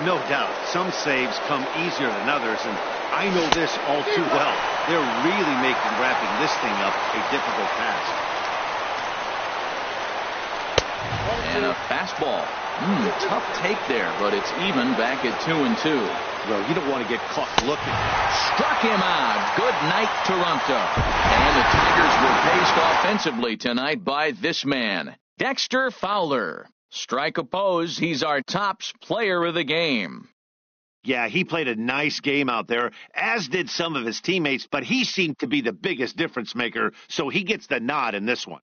No doubt, some saves come easier than others, and I know this all too well. They're really making wrapping this thing up a difficult task. And a fastball. Tough take there, but it's even back at 2-2. Well, you don't want to get caught looking. Struck him out. Good night, Toronto. And the Tigers were paced offensively tonight by this man, Dexter Fowler. Strike opposed. He's our tops player of the game. Yeah, he played a nice game out there, as did some of his teammates, but he seemed to be the biggest difference maker, so he gets the nod in this one.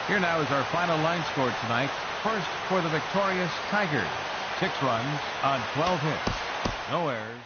Here now is our final line score tonight. First for the victorious Tigers. 6 runs on 12 hits. No errors.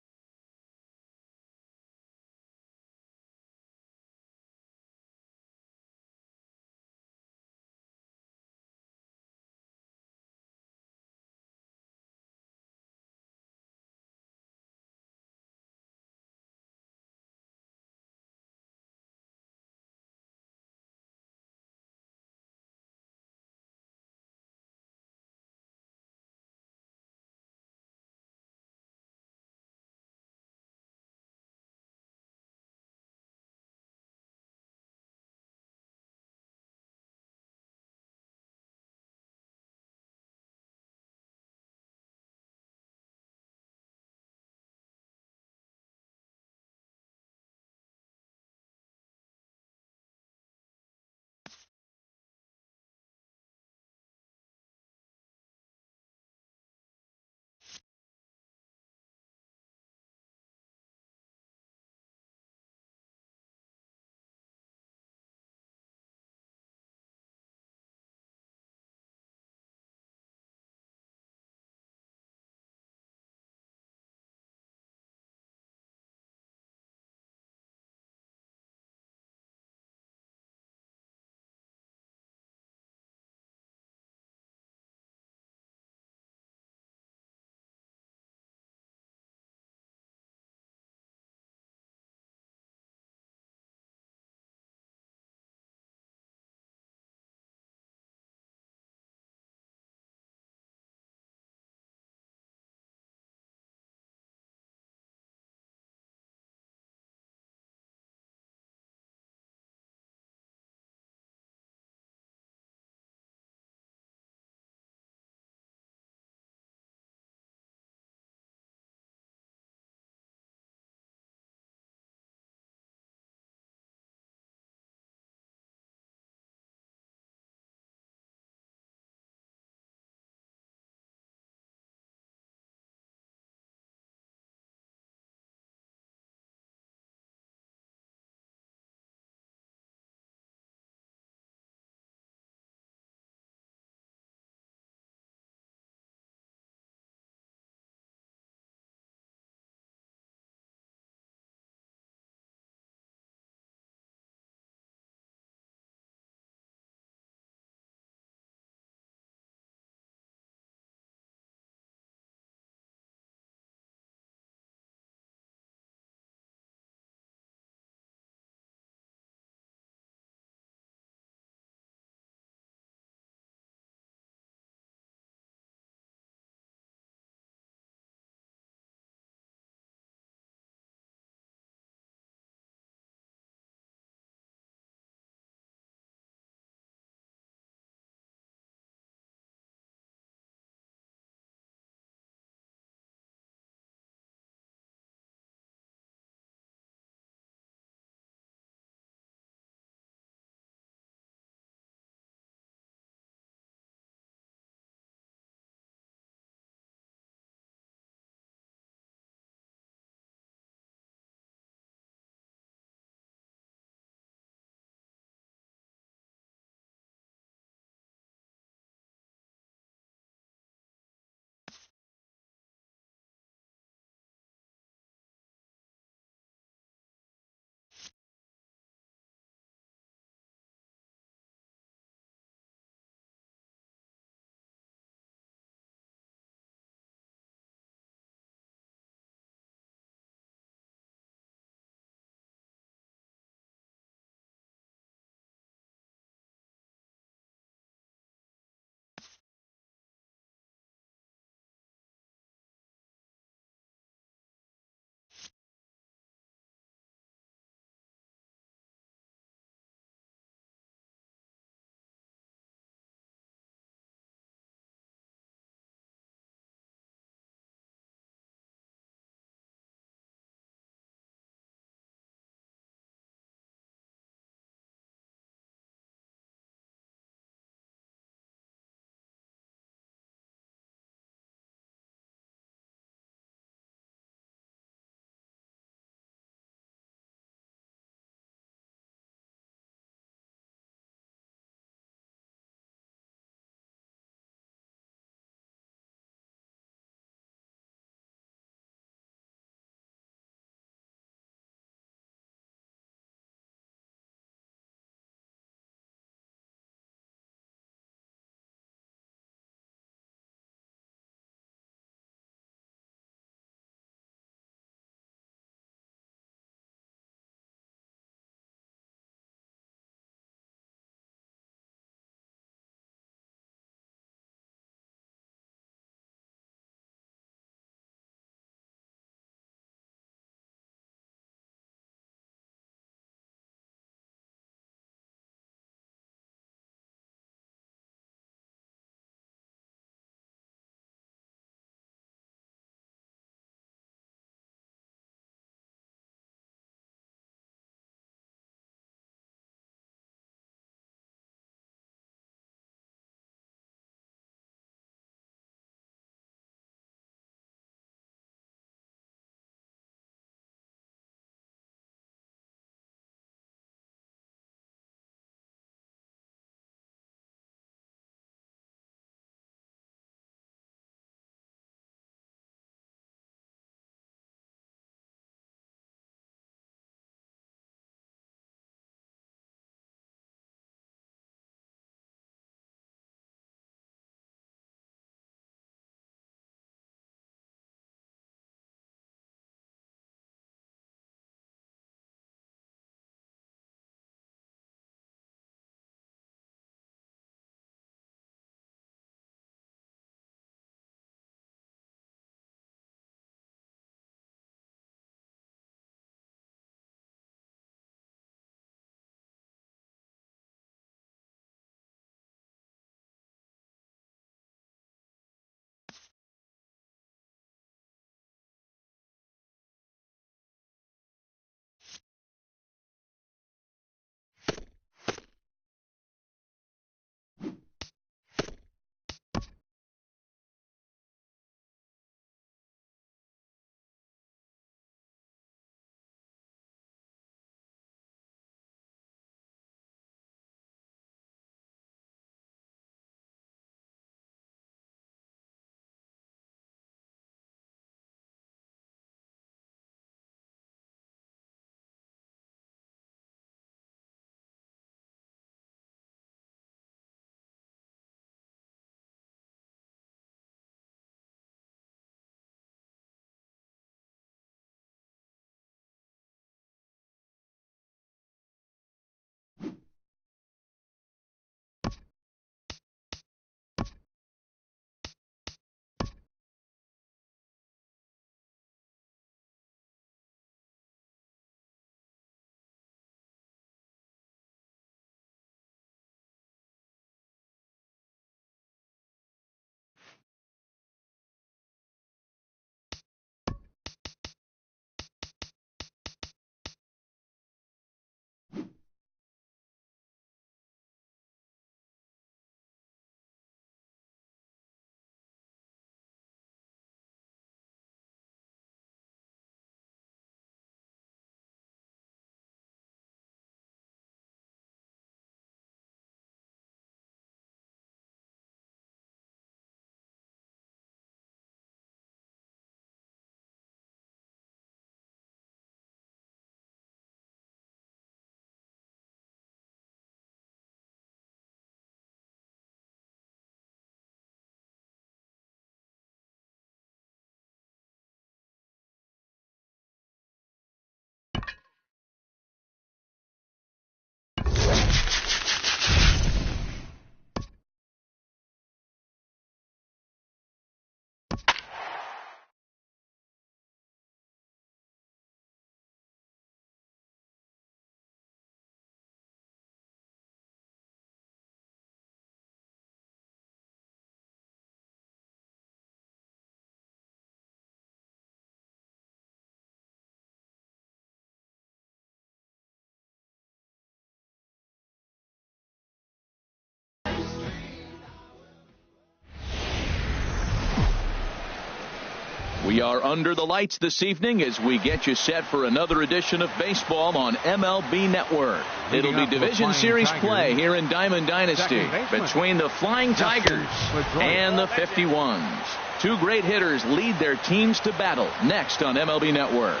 We are under the lights this evening as we get you set for another edition of baseball on MLB Network. It'll be Division Series play here in Diamond Dynasty between the Flying Tigers and the 51s. Two great hitters lead their teams to battle next on MLB Network.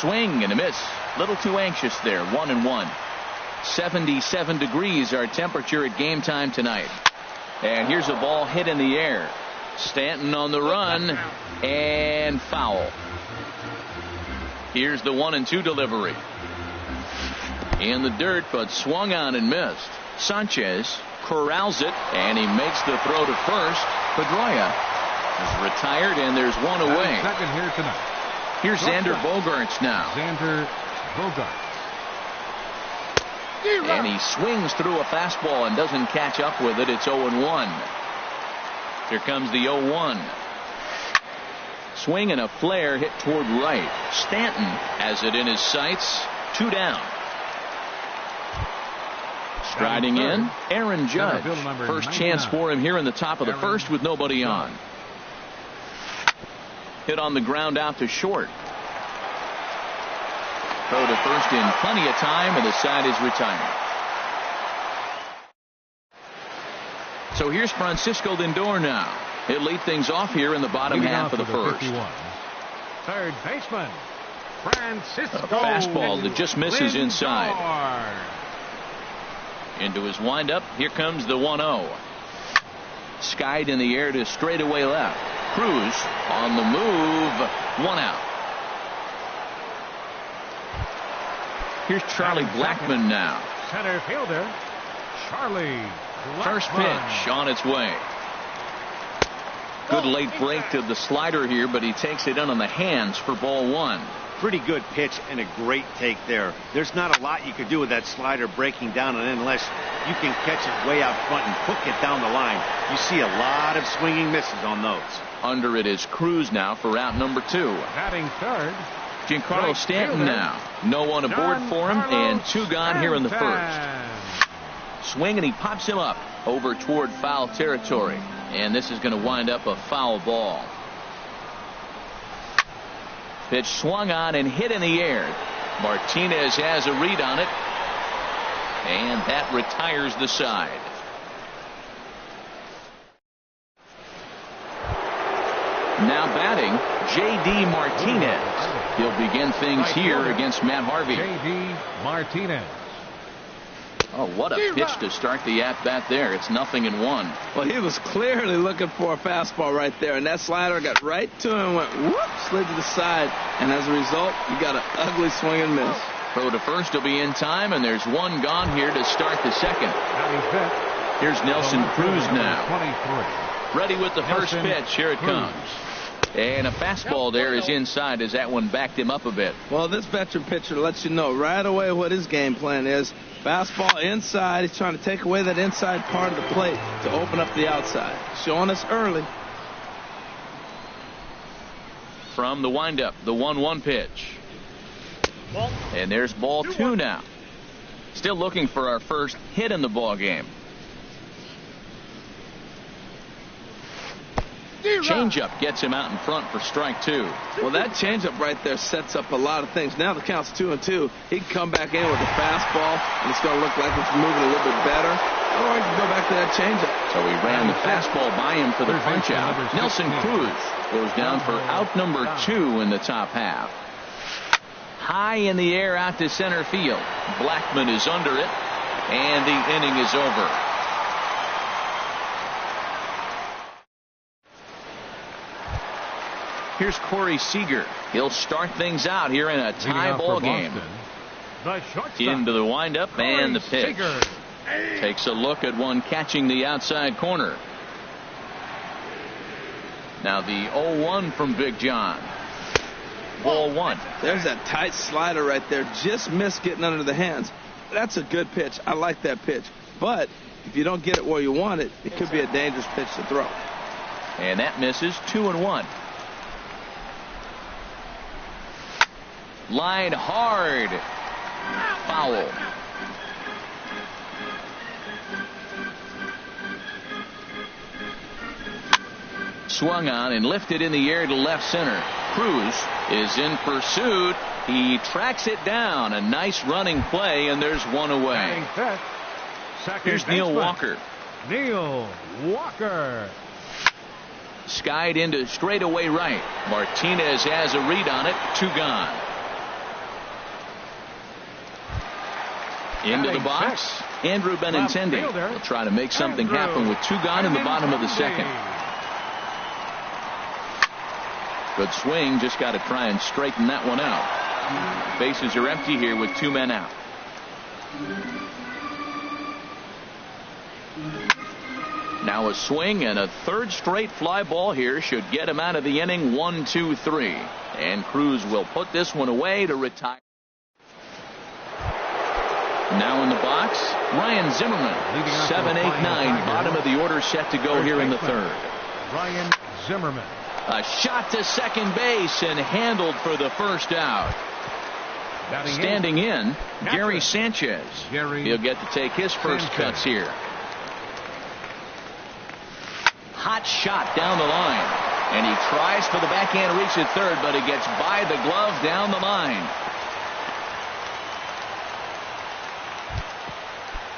Swing and a miss. Little too anxious there. 1-1. 77 degrees our temperature at game time tonight. And here's a ball hit in the air. Stanton on the run, and foul. Here's the 1-2 delivery. In the dirt, but swung on and missed. Sanchez corrals it, and he makes the throw to first. Pedroia is retired, and there's one away. Second here tonight. Here's Xander Bogaerts now. Xander Bogaerts. And he swings through a fastball and doesn't catch up with it. It's 0-1. Here comes the 0-1. Swing and a flare hit toward right. Stanton has it in his sights. 2 down. Striding in, Aaron Judge. First chance for him here in the top of the first with nobody on. Hit on the ground out to short. Throw to first in plenty of time, and the side is retired. So here's Francisco Lindor now. He'll lead things off here in the bottom half of the first. 51. Third baseman, Francisco. A fastball that just misses Lindor. Inside. Into his windup. Here comes the 1-0. Skied in the air to straightaway left. Cruz on the move. 1 out. Here's Charlie Blackmon now. Center fielder, Charlie Blackmon. First pitch on its way. Good late break to the slider here, but he takes it in on the hands for ball 1. Pretty good pitch and a great take there. There's not a lot you could do with that slider breaking down and in unless you can catch it way out front and hook it down the line. You see a lot of swinging misses on those. Under it is Cruz now for out number 2. Batting third, Giancarlo Stanton now. No one aboard for him, and 2 gone here in the first. Swing, and he pops him up over toward foul territory. And this is going to wind up a foul ball. Pitch swung on and hit in the air. Martinez has a read on it. And that retires the side. Now batting, J.D. Martinez. He'll begin things here against Matt Harvey. J.D. Martinez. Oh, what a pitch to start the at-bat there. It's 0-1. Well, he was clearly looking for a fastball right there, and that slider got right to him and went whoop, slid to the side, and as a result, you got an ugly swing and miss. Throw to first will be in time, and there's 1 gone here to start the second. Here's Nelson Cruz now. 23. Ready with the first pitch. Here it comes. And a fastball there is inside as that one backed him up a bit. Well, this veteran pitcher lets you know right away what his game plan is. Fastball inside. He's trying to take away that inside part of the plate to open up the outside. Showing us early. From the windup, the 1-1 pitch. And there's ball 2 now. Still looking for our first hit in the ball game. Changeup gets him out in front for strike 2. Well, that changeup right there sets up a lot of things. Now the count's 2-2. He can come back in with a fastball, and it's going to look like it's moving a little bit better. Or he can go back to that changeup. So he ran the fastball by him for the punch out. Nelson Cruz goes down for out number 2 in the top half. High in the air out to center field. Blackmon is under it, and the inning is over. Here's Corey Seager. He'll start things out here in a tie ball game. Into the windup and the pitch. Takes a look at one catching the outside corner. Now the 0-1 from Big John. Ball 1. There's that tight slider right there. Just missed getting under the hands. That's a good pitch. I like that pitch. But if you don't get it where you want it, it could be a dangerous pitch to throw. And that misses. 2-1. Line hard. Foul. Swung on and lifted in the air to left center. Cruz is in pursuit. He tracks it down. A nice running play, and there's one away. Here's Neil Walker. Neil Walker. Skied into straightaway right. Martinez has a read on it. 2 gone. Into the box. Andrew Benintendi will try to make something happen with 2 gone in the bottom of the second. Good swing. Just got to try and straighten that one out. Bases are empty here with 2 men out. Now a swing and a 3rd straight fly ball here should get him out of the inning. 1-2-3. And Cruz will put this one away to retire. Now in the box, Ryan Zimmerman. 7, 8, 9. Bottom of the order set to go here in the 3rd. Ryan Zimmerman. A shot to second base and handled for the first out. Standing in, Gary Sanchez. He'll get to take his first cuts here. Hot shot down the line. And he tries for the backhand reach at third, but it gets by the glove down the line.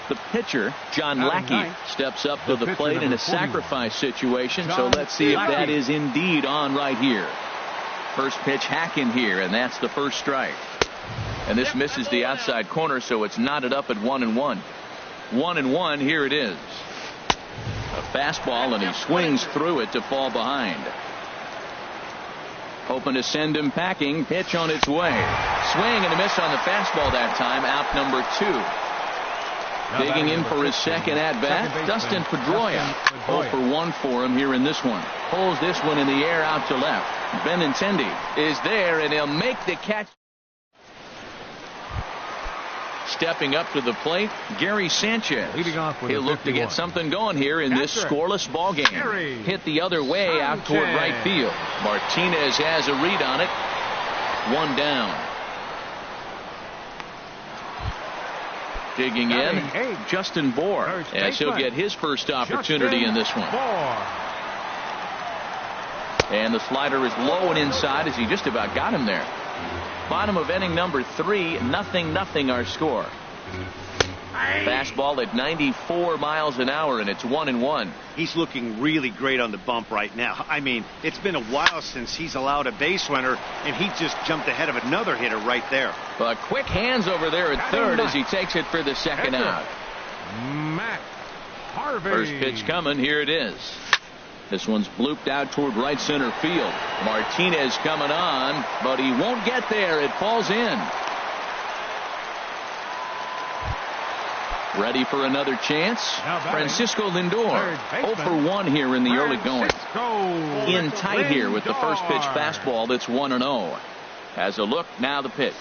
The pitcher, John Lackey, steps up to the plate in a sacrifice situation. So let's see if that is indeed on right here. First pitch hacking here, and that's the first strike. And this misses the outside corner, so it's knotted up at 1-1. 1-1, here it is. A fastball, and he swings through it to fall behind. Hoping to send him packing. Pitch on its way. Swing and a miss on the fastball that time. Out number 2. Digging in for his second at-bat, Dustin Pedroia. 0 for 1 for him here in this one. Pulls this one in the air out to left. Benintendi is there, and he'll make the catch. Stepping up to the plate, Gary Sanchez. He'll look to get something going here in this scoreless ball game. Hit the other way out toward right field. Martinez has a read on it. 1 down. Digging in, Justin Bohr, as he'll get his first opportunity in this one. And the slider is low and inside as he just about got him there. Bottom of inning number 3, 0-0 our score. Fastball at 94 miles an hour, and it's 1-1. He's looking really great on the bump right now. I mean, it's been a while since he's allowed a base runner, and he just jumped ahead of another hitter right there. But quick hands over there at third as he takes it for the second out. Matt Harvey. First pitch coming. Here it is. This one's blooped out toward right center field. Martinez coming on, but he won't get there. It falls in. Ready for another chance. Francisco Lindor. 0 for 1 here in the early going. In tight here with the first pitch fastball that's 1-0. Has a look. Now the pitch.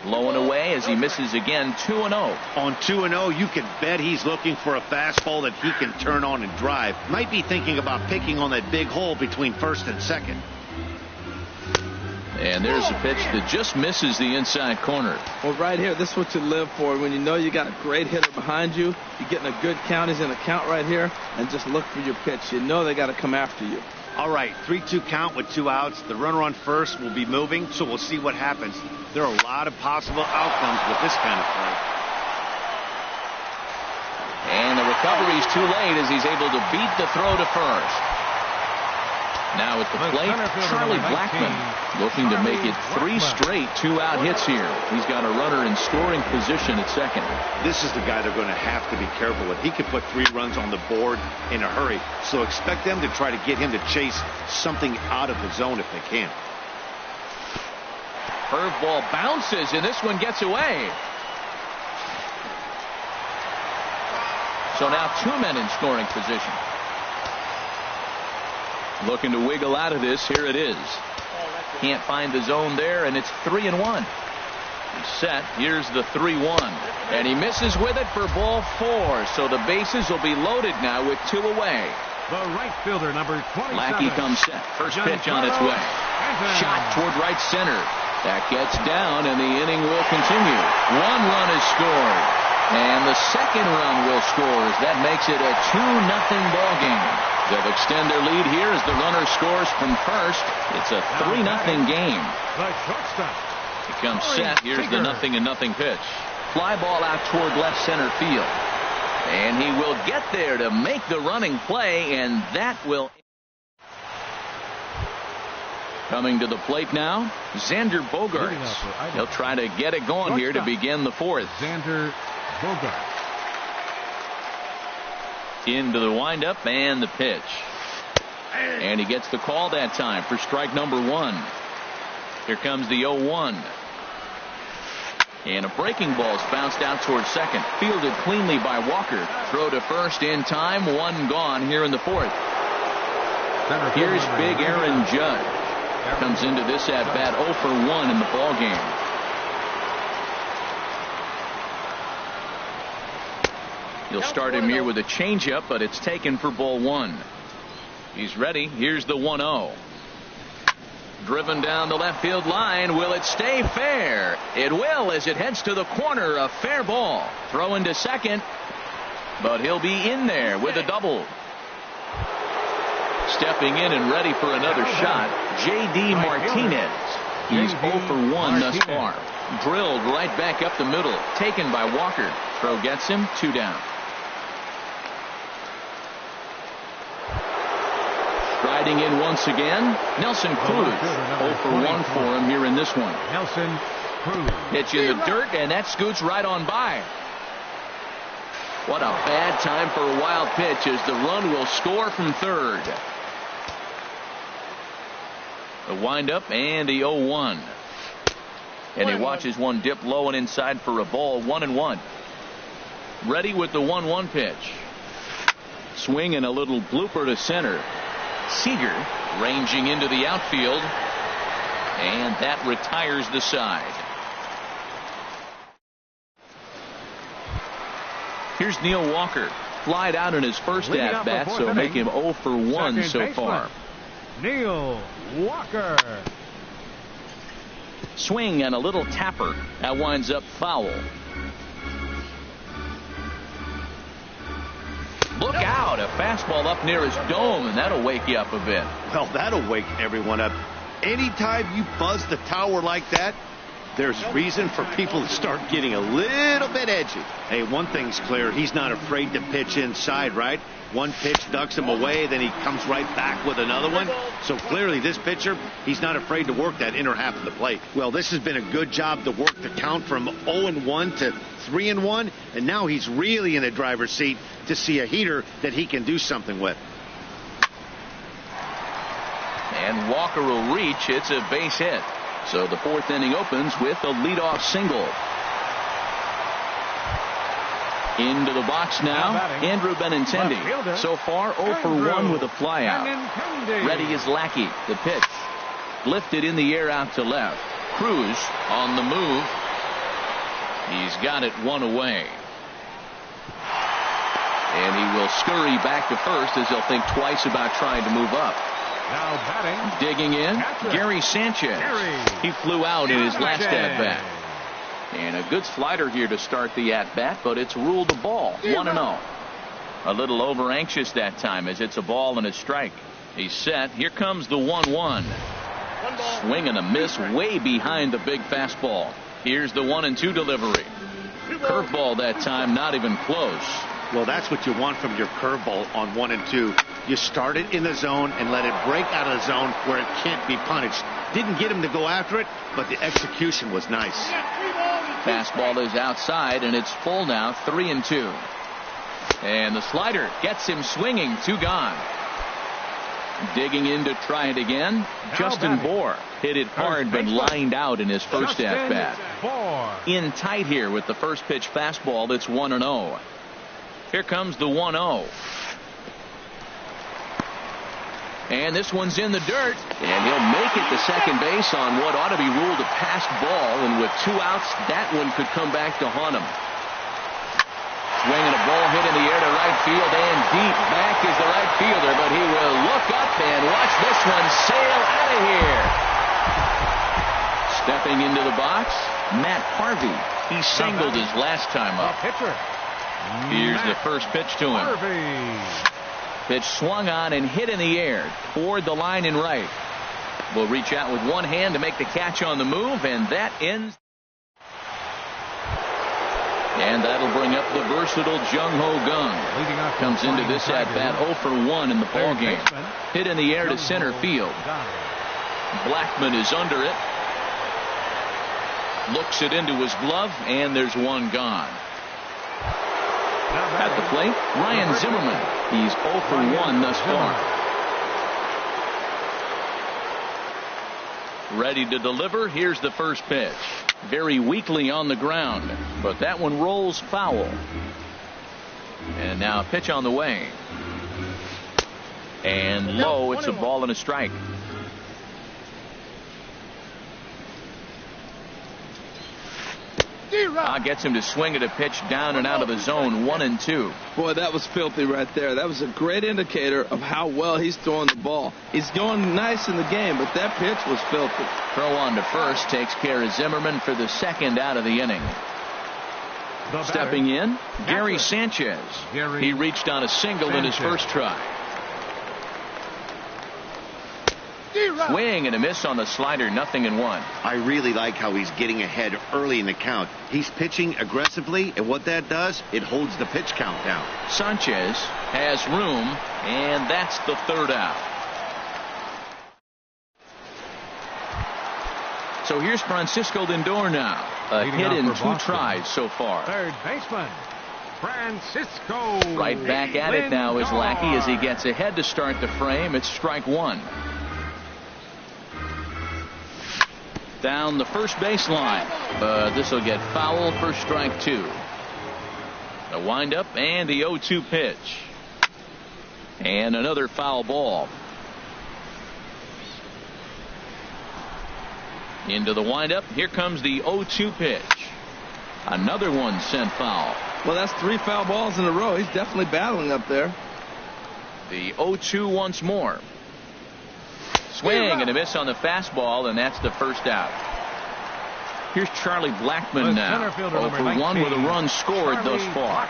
Low and away as he misses again. 2-0. On 2-0, you can bet he's looking for a fastball that he can turn on and drive. Might be thinking about picking on that big hole between first and second. And there's a pitch that just misses the inside corner. Well, right here, this is what you live for. When you know you got a great hitter behind you, you're getting a good count. He's in a count right here, and just look for your pitch. You know they got to come after you. All right, 3-2 count with 2 outs. The runner on first will be moving, so we'll see what happens. There are a lot of possible outcomes with this kind of play. And the recovery's too late as he's able to beat the throw to first. Now at the plate, Charlie Blackmon looking to make it 3 straight 2-out hits here. He's got a runner in scoring position at second. This is the guy they're going to have to be careful with. He could put 3 runs on the board in a hurry, so expect them to try to get him to chase something out of the zone if they can. Curveball bounces, and this one gets away. So now 2 men in scoring position. Looking to wiggle out of this. Here it is. Can't find the zone there, and it's 3-1. He's set. Here's the 3-1. And he misses with it for ball 4. So the bases will be loaded now with 2 away. The right fielder, number 27. Lackey comes set. First pitch on its way. Shot toward right center. That gets down, and the inning will continue. 1 run is scored. And the second run will score as that makes it a 2-0 ball game. They'll extend their lead here as the runner scores from first. It's a 3-0 game. The shortstop. He comes set. Here's the 0-0 pitch. Fly ball out toward left center field. And he will get there to make the running play, and that will... Coming to the plate now, Xander Bogaerts. He'll try to get it going here to begin the fourth. Xander Bogaerts. Into the windup and the pitch. And he gets the call that time for strike number one. Here comes the 0-1. And a breaking ball's bounced out towards second. Fielded cleanly by Walker. Throw to first in time. One gone here in the fourth. Here's big Aaron Judge. Comes into this at bat 0 for 1 in the ball game. He'll start him here with a changeup, but it's taken for ball one. He's ready. Here's the 1-0. Driven down the left field line. Will it stay fair? It will as it heads to the corner. A fair ball. Throw into second, but he'll be in there with a double. Stepping in and ready for another shot, J.D. Martinez. He's 0 for 1 thus far. Drilled right back up the middle. Taken by Walker. Throw gets him 2 down. Striding in once again, Nelson Cruz. 0 for 1 for him here in this one. Nelson Cruz. Pitch in the dirt, and that scoots right on by. What a bad time for a wild pitch as the run will score from third. The windup and the 0-1. And he watches one dip low and inside for a ball. 1-1. Ready with the 1-1 pitch. Swing and a little blooper to center. Seager ranging into the outfield. And that retires the side. Here's Neil Walker. Flied out in his first at bat, so make him 0 for 1 so far. Neil Walker. Swing and a little tapper. That winds up foul. Look out. A fastball up near his dome, and that'll wake you up a bit. Well, that'll wake everyone up. Anytime you buzz the tower like that, there's reason for people to start getting a little bit edgy. Hey, one thing's clear. He's not afraid to pitch inside, right? One pitch ducks him away, then he comes right back with another one. So clearly this pitcher, he's not afraid to work that inner half of the plate. Well, this has been a good job to work the count from 0-1 to 3-1, and now he's really in the driver's seat to see a heater that he can do something with. And Walker will reach. It's a base hit. So the fourth inning opens with a leadoff single. Into the box now, Andrew Benintendi. So far 0 for 1 with a flyout. Ready is Lackey. The pitch lifted in the air out to left. Cruz on the move. He's got it 1 away. And he will scurry back to first as he'll think twice about trying to move up. Now batting. Digging in, Gary Sanchez. He flew out in his last at-bat. And a good slider here to start the at-bat, but it's ruled a ball. 1-0. A little over-anxious that time as it's a ball and a strike. He's set. Here comes the 1-1. Swing and a miss way behind the big fastball. Here's the 1-2 delivery. Curveball that time, not even close. Well, that's what you want from your curveball on 1 and 2. You start it in the zone and let it break out of the zone where it can't be punished. Didn't get him to go after it, but the execution was nice. Fastball is outside, and it's full now, 3-2. And the slider gets him swinging, 2 gone. Digging in to try it again. Justin Bohr hit it hard, but lined out in his first at-bat. In tight here with the first pitch fastball. That's 1-0. Here comes the 1-0. And this one's in the dirt, and he'll make it to second base on what ought to be ruled a passed ball, and with 2 outs, that one could come back to haunt him. Swinging a ball hit in the air to right field, and deep back is the right fielder, but he will look up and watch this one sail out of here. Stepping into the box, Matt Harvey. He singled his last time up. Here's the first pitch to him. Pitch swung on and hit in the air toward the line and right. Will reach out with one hand to make the catch on the move, and that ends. And that'll bring up the versatile Jung-Ho Kang. Comes into this at-bat 0 for 1 in the ballgame. Hit in the air to center field. Blackman is under it. Looks it into his glove, and there's one gone. At the plate, Ryan Zimmerman. He's 0 for 1 thus far. Ready to deliver. Here's the first pitch. Very weakly on the ground, but that one rolls foul. And now a pitch on the way. And low, it's a ball and a strike. Gets him to swing at a pitch down and out of the zone, 1-2. Boy, that was filthy right there. That was a great indicator of how well he's throwing the ball. He's going nice in the game, but that pitch was filthy. Throw on to first takes care of Zimmerman for the second out of the inning. Stepping in, Gary Sanchez. He reached on a single in his first try. Swing and a miss on the slider, 0-1. I really like how he's getting ahead early in the count. He's pitching aggressively, and what that does, it holds the pitch count down. Sanchez has room, and that's the third out. So here's Francisco Lindor now. A hit in 2 tries so far. Third baseman, Francisco. Right back at it now is Lackey as he gets ahead to start the frame. It's strike 1. Down the first baseline, but this will get foul for strike 2. The windup and the 0-2 pitch. And another foul ball. Into the windup. Here comes the 0-2 pitch. Another one sent foul. Well, that's 3 foul balls in a row. He's definitely battling up there. The 0-2 once more. Swing and a miss on the fastball, and that's the first out. Here's Charlie Blackman now. 0 for 1 with a run scored thus far.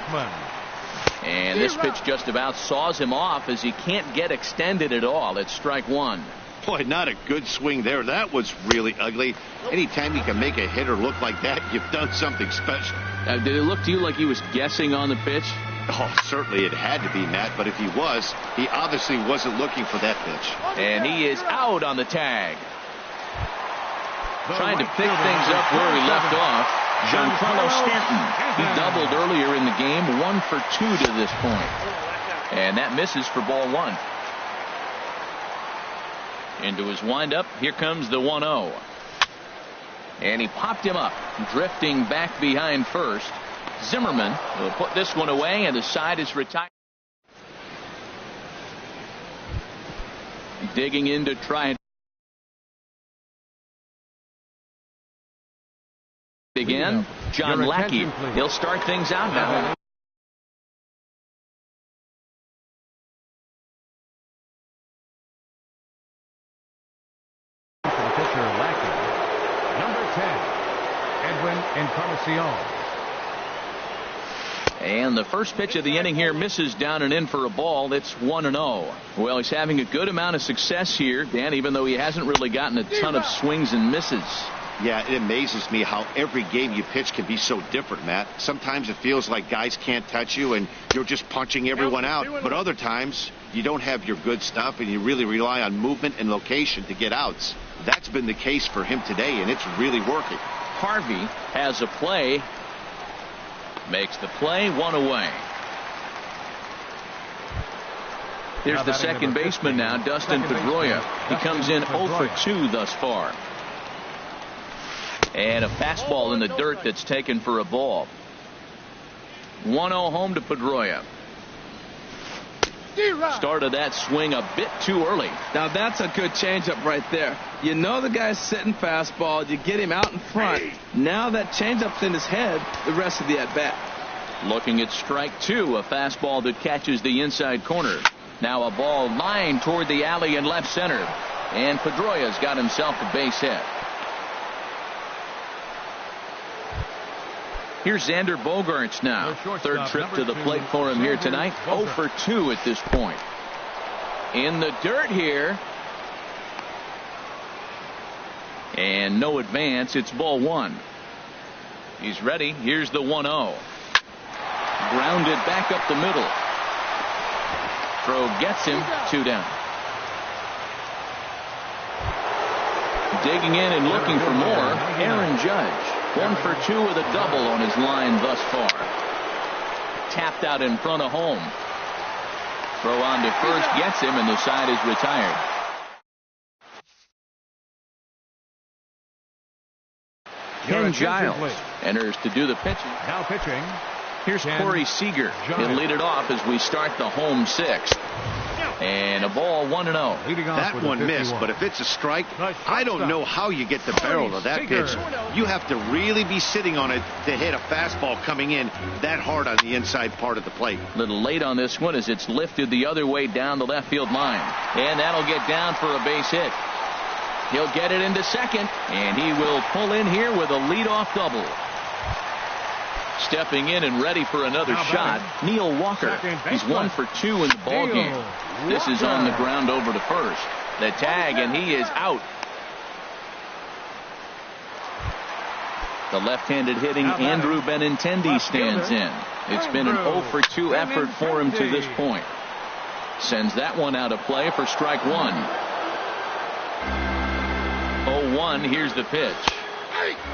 And this pitch just about saws him off as he can't get extended at all. It's strike 1. Boy, not a good swing there. That was really ugly. Anytime you can make a hitter look like that, you've done something special. Did it look to you like he was guessing on the pitch? Oh, certainly it had to be, Matt, but if he was, he obviously wasn't looking for that pitch. And he is out on the tag. Trying to pick things up where he left off, Giancarlo Stanton. He doubled earlier in the game, 1 for 2 to this point. And that misses for ball 1. Into his windup, here comes the 1-0. And he popped him up, drifting back behind first. Zimmerman will put this one away, and the side is retired. Digging in to try it again. John Lackey. He'll start things out now. Pitcher Lackey. Number 10, Edwin Encarnacion. And the first pitch of the inning here misses down and in for a ball. It's 1-0. Well, he's having a good amount of success here, Dan, even though he hasn't really gotten a ton of swings and misses. Yeah, it amazes me how every game you pitch can be so different, Matt. Sometimes it feels like guys can't touch you and you're just punching everyone out. But other times you don't have your good stuff and you really rely on movement and location to get outs. That's been the case for him today, and it's really working. Harvey has a play. Makes the play, 1 away. Here's the second baseman now, Dustin Pedroia. He comes in 0 for 2 thus far. And a fastball in the dirt that's taken for a ball. 1-0 home to Pedroia. Started that swing a bit too early. Now that's a good changeup right there. You know the guy's sitting fastball. You get him out in front. Now that changeup's in his head the rest of the at-bat. Looking at strike 2, a fastball that catches the inside corner. Now a ball lined toward the alley in left center. And Pedroia's got himself a base hit. Here's Xander Bogaerts now. Third trip to the plate for him here tonight. 0 for 2 at this point. in the dirt here. And no advance. It's ball one. He's ready. Here's the 1-0. Grounded back up the middle. Throw gets him. 2 down. Digging in and looking for more, Aaron Judge. 1 for 2 with a double on his line thus far. Tapped out in front of home. Throw on to first gets him, and the side is retired. Ken Giles enters to do the pitching. Now pitching. Here's Corey Seager. He'll lead it off as we start the home 6th. And a ball 1-0. That one missed, but if it's a strike, I don't know how you get the barrel of that pitch. You have to really be sitting on it to hit a fastball coming in that hard on the inside part of the plate. A little late on this one as it's lifted the other way down the left field line. And that'll get down for a base hit. He'll get it into second, and he will pull in here with a leadoff double. Stepping in and ready for another shot, Neil Walker. He's 1 for 2 in the ball game. This is on the ground over to first. The tag, and he is out. The left-handed hitting Andrew Benintendi stands in. It's been an 0 for 2 effort for him to this point. Sends that one out of play for strike 1. 0-1. Here's the pitch.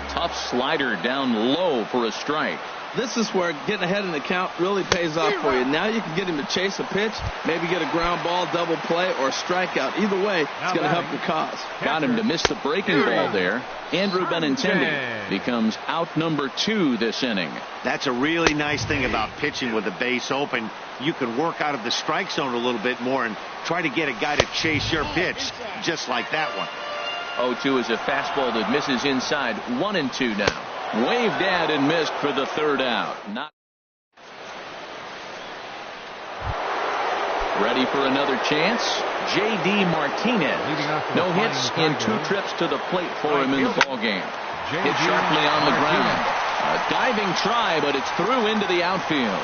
Tough slider down low for a strike. This is where getting ahead in the count really pays off for you. Now you can get him to chase a pitch, maybe get a ground ball, double play, or a strikeout. Either way, it's going to help your cause. Got him to miss the breaking ball there. Andrew Benintendi becomes out number 2 this inning. That's a really nice thing about pitching with the base open. You can work out of the strike zone a little bit more and try to get a guy to chase your pitch, just like that one. 0-2 is a fastball that misses inside. 1-2 now. Waved at and missed for the third out. Not ready for another chance. J.D. Martinez. No hits in 2 trips to the plate for him in the ball game. Hit sharply on the ground. A diving try, but it's through into the outfield.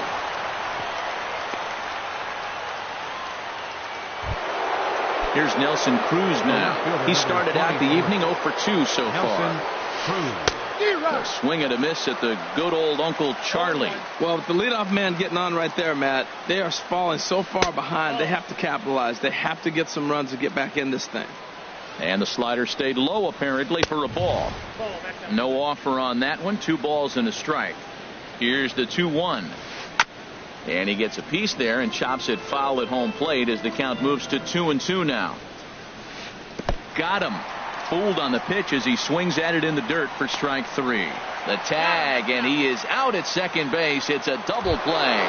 Here's Nelson Cruz now. He started out the evening 0 for 2 so far. A swing and a miss at the good old Uncle Charlie. Well, with the leadoff man getting on right there, Matt, they are falling so far behind. They have to capitalize. They have to get some runs to get back in this thing. And the slider stayed low apparently for a ball. No offer on that one. 2 balls and a strike. Here's the 2-1. And he gets a piece there and chops it foul at home plate as the count moves to 2-2 now. Got him. Fooled on the pitch as he swings at it in the dirt for strike 3. The tag, and he is out at second base. It's a double play.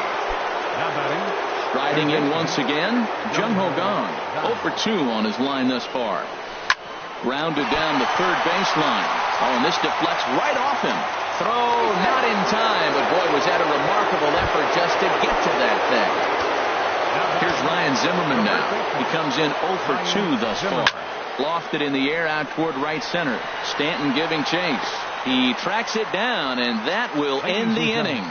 Striding in once again, Jung Ho Kang. 0 for 2 on his line thus far. Grounded down the third baseline. Oh, and this deflects right off him. Throw not in time, but boy, was that a remarkable effort just to get to that thing. Here's Ryan Zimmerman now. He comes in 0 for 2 thus far. Lofted in the air out toward right center. Stanton giving chase. He tracks it down, and that will end the inning.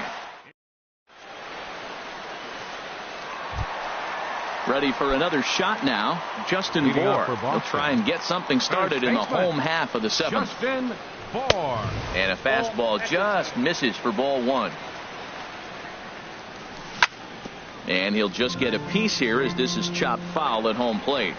Ready for another shot now. Justin Bour will try and get something started in the home half of the 7th. Justin Bour. And a fastball just misses for ball 1. And he'll just get a piece here as this is chopped foul at home plate.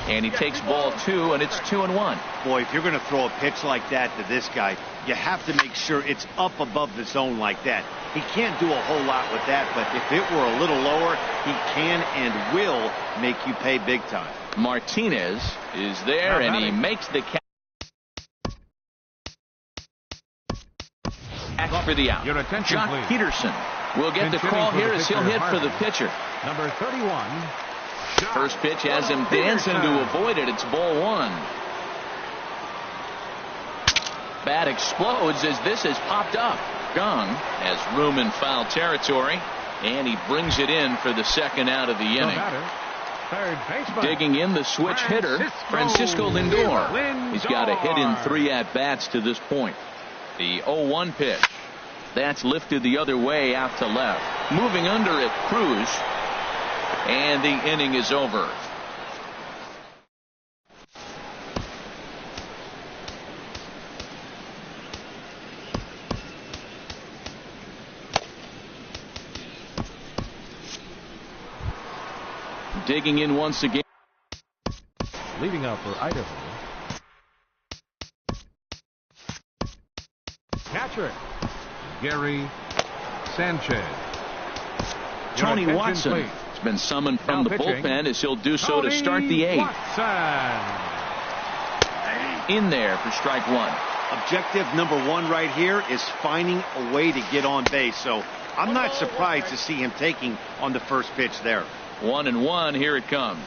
And he takes ball 2, and it's 2-1. Boy, if you're going to throw a pitch like that to this guy, you have to make sure it's up above the zone like that. He can't do a whole lot with that, but if it were a little lower, he can and will make you pay big time. Martinez is there, and he makes the catch for the out. Jock Peterson will get the call here as he'll hit for the pitcher. Number 31. First pitch has him dancing to avoid it. It's ball 1. Bat explodes as this has popped up. Kang has room in foul territory, and he brings it in for the second out of the inning. Digging in the switch hitter, Francisco Lindor. He's got a hit in 3 at-bats to this point. The 0-1 pitch. That's lifted the other way out to left. Moving under it, Cruz. and the inning is over. Digging in once again. Leading out for Idaho, catcher Gary Sanchez. Tony Watson has been summoned from the bullpen as he'll do so to start the eighth. In there for strike one. Objective number one right here is finding a way to get on base. So I'm not surprised to see him taking on the first pitch there. 1-1. Here it comes.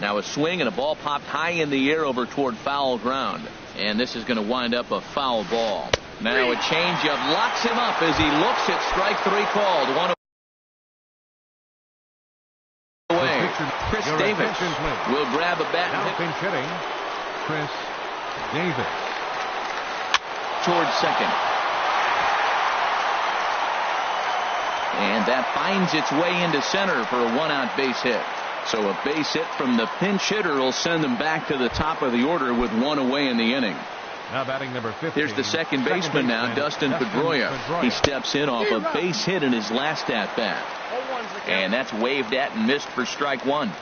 Now a swing and a ball popped high in the air over toward foul ground. And this is going to wind up a foul ball. Now a changeup locks him up as he looks at strike three called. One away. Chris Davis will grab a bat and hit. Pinch hitting, Chris Davis. Towards second. And that finds its way into center for a one-out base hit. So a base hit from the pinch hitter will send them back to the top of the order with one away in the inning. Now batting number 15. Here's the second baseman now, Dustin Pedroia. He steps in off a base hit in his last at-bat. And that's waved at and missed for strike one.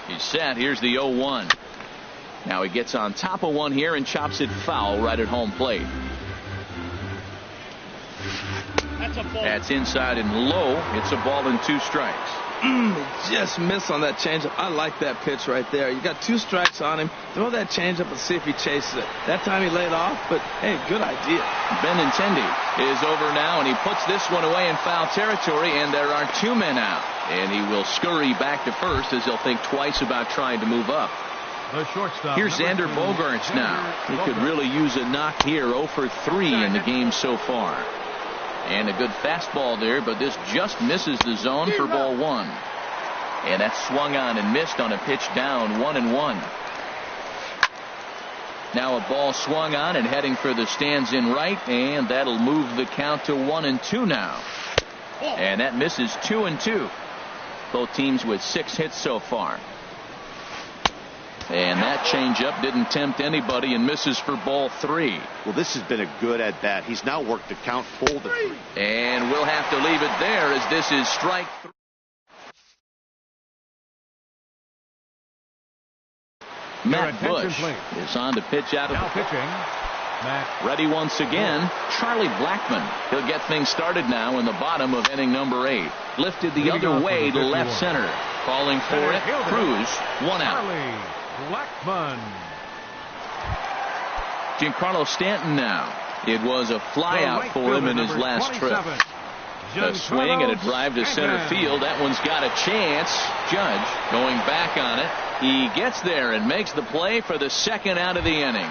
He's set. Here's the 0-1. Now he gets on top of one here and chops it foul right at home plate. That's inside and low. It's a ball and two strikes. Just missed on that changeup. I like that pitch right there. You got two strikes on him. Throw that changeup and see if he chases it. That time he laid off, but hey, good idea. Benintendi is over now, and he puts this one away in foul territory, and there are two men out. And he will scurry back to first as he'll think twice about trying to move up. The shortstop. Here's Xander Bogaerts now. He could really use a knock here. 0 for 3 in the game so far. And a good fastball there, but this just misses the zone for ball one. And that's swung on and missed on a pitch down 1-1. Now a ball swung on and heading for the stands in right, and that'll move the count to 1-2 now. And that misses 2-2. Both teams with 6 hits so far. And that changeup didn't tempt anybody and misses for ball 3. Well, this has been a good at bat. He's now worked the count full to 3. And we'll have to leave it there as this is strike 3. Matt Bush is on to pitch out of now the pitching. ready once again. Charlie Blackmon. He'll get things started now in the bottom of inning number 8. Lifted the other way to left center. Calling for it. Cruz, 1 out. Charlie Blackmon. Giancarlo Stanton now. It was a flyout for him in his last trip. A swing and a drive to center field. That one's got a chance. Judge going back on it. He gets there and makes the play for the second out of the inning.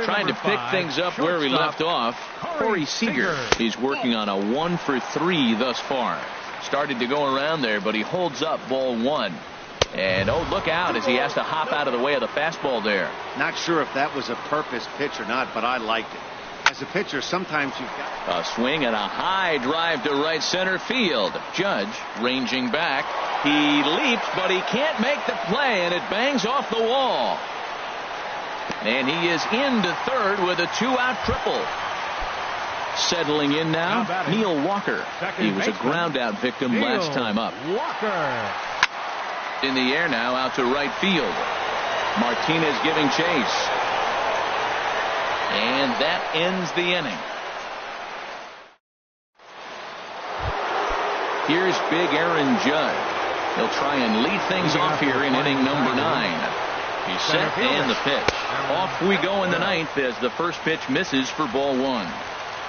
Trying to pick things up where he left off. Corey Seager. He's working on a 1 for 3 thus far. Started to go around there, but he holds up ball 1. And oh, look out as he has to hop out of the way of the fastball there. Not sure if that was a purpose pitch or not, but I liked it. As a pitcher, sometimes you've got a swing and a high drive to right center field. Judge ranging back. He leaps, but he can't make the play, and it bangs off the wall. And he is into third with a 2-out triple. Settling in now, Neil Walker. He was a ground-out victim last time up. Walker. In the air now, out to right field. Martinez giving chase. And that ends the inning. Here's big Aaron Judge. He'll try and lead things off here in inning number 9. He's set and the pitch. Off we go in the 9th as the first pitch misses for ball 1.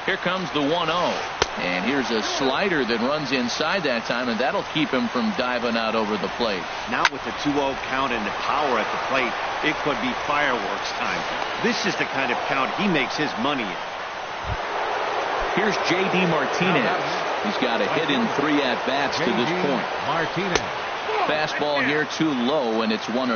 Here comes the 1-0. And here's a slider that runs inside that time, and that'll keep him from diving out over the plate. Now with the 2-0 count and the power at the plate, it could be fireworks time. This is the kind of count he makes his money in. Here's J.D. Martinez. He's got a hit in 3 at-bats to this point. Martinez. Fastball here too low, and it's 1-0.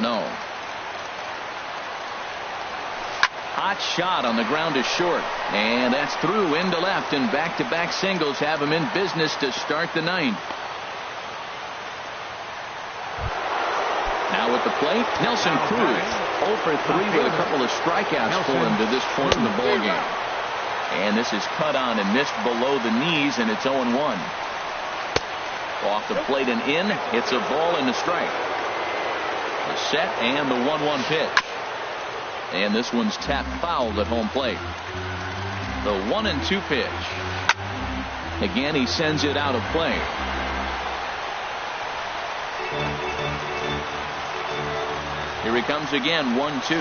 Hot shot on the ground to short, and that's through into left, and back-to-back singles have him in business to start the 9th. Now at the plate, Nelson Cruz. 0 for 3 with a couple of strikeouts for him to this point in the ballgame. And this is cut on and missed below the knees, and it's 0-1. Off the plate and in. It's a ball and a strike. The set and the 1-1 pitch. And this one's tapped fouled at home plate. The 1-2 pitch. Again, he sends it out of play. Here he comes again, 1-2.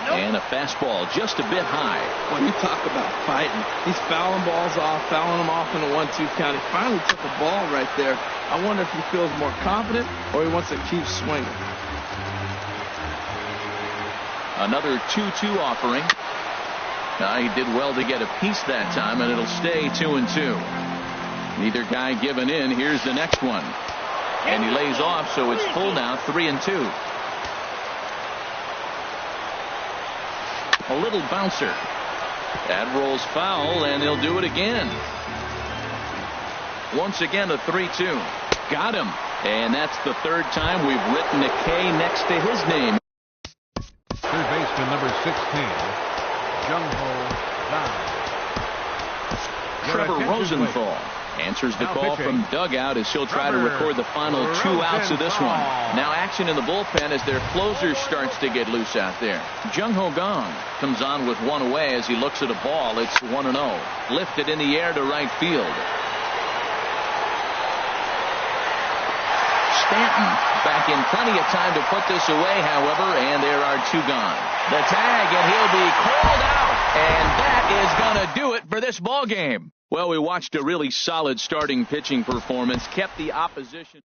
And a fastball just a bit high. When you talk about fighting, he's fouling balls off, fouling them off in the 1-2 count. He finally took a ball right there. I wonder if he feels more confident or he wants to keep swinging. Another 2-2 offering. He did well to get a piece that time, and it'll stay 2-2. Neither guy giving in. Here's the next one. And he lays off, so it's full now, 3-2. A little bouncer. That rolls foul, and he'll do it again. Once again, a 3-2. Got him. And that's the third time we've written a K next to his name. Third baseman number 16, Jung-Ho Kang. Trevor Rosenthal answers the call from dugout as he'll try to record the final 2 outs of this one. Now action in the bullpen as their closer starts to get loose out there. Jung-Ho Kang comes on with 1 away as he looks at a ball. It's 1-0. Lifted in the air to right field. Stanton back in plenty of time to put this away, however, and there are 2 gone. The tag, and he'll be called out, and that is going to do it for this ball game. Well, we watched a really solid starting pitching performance, kept the opposition.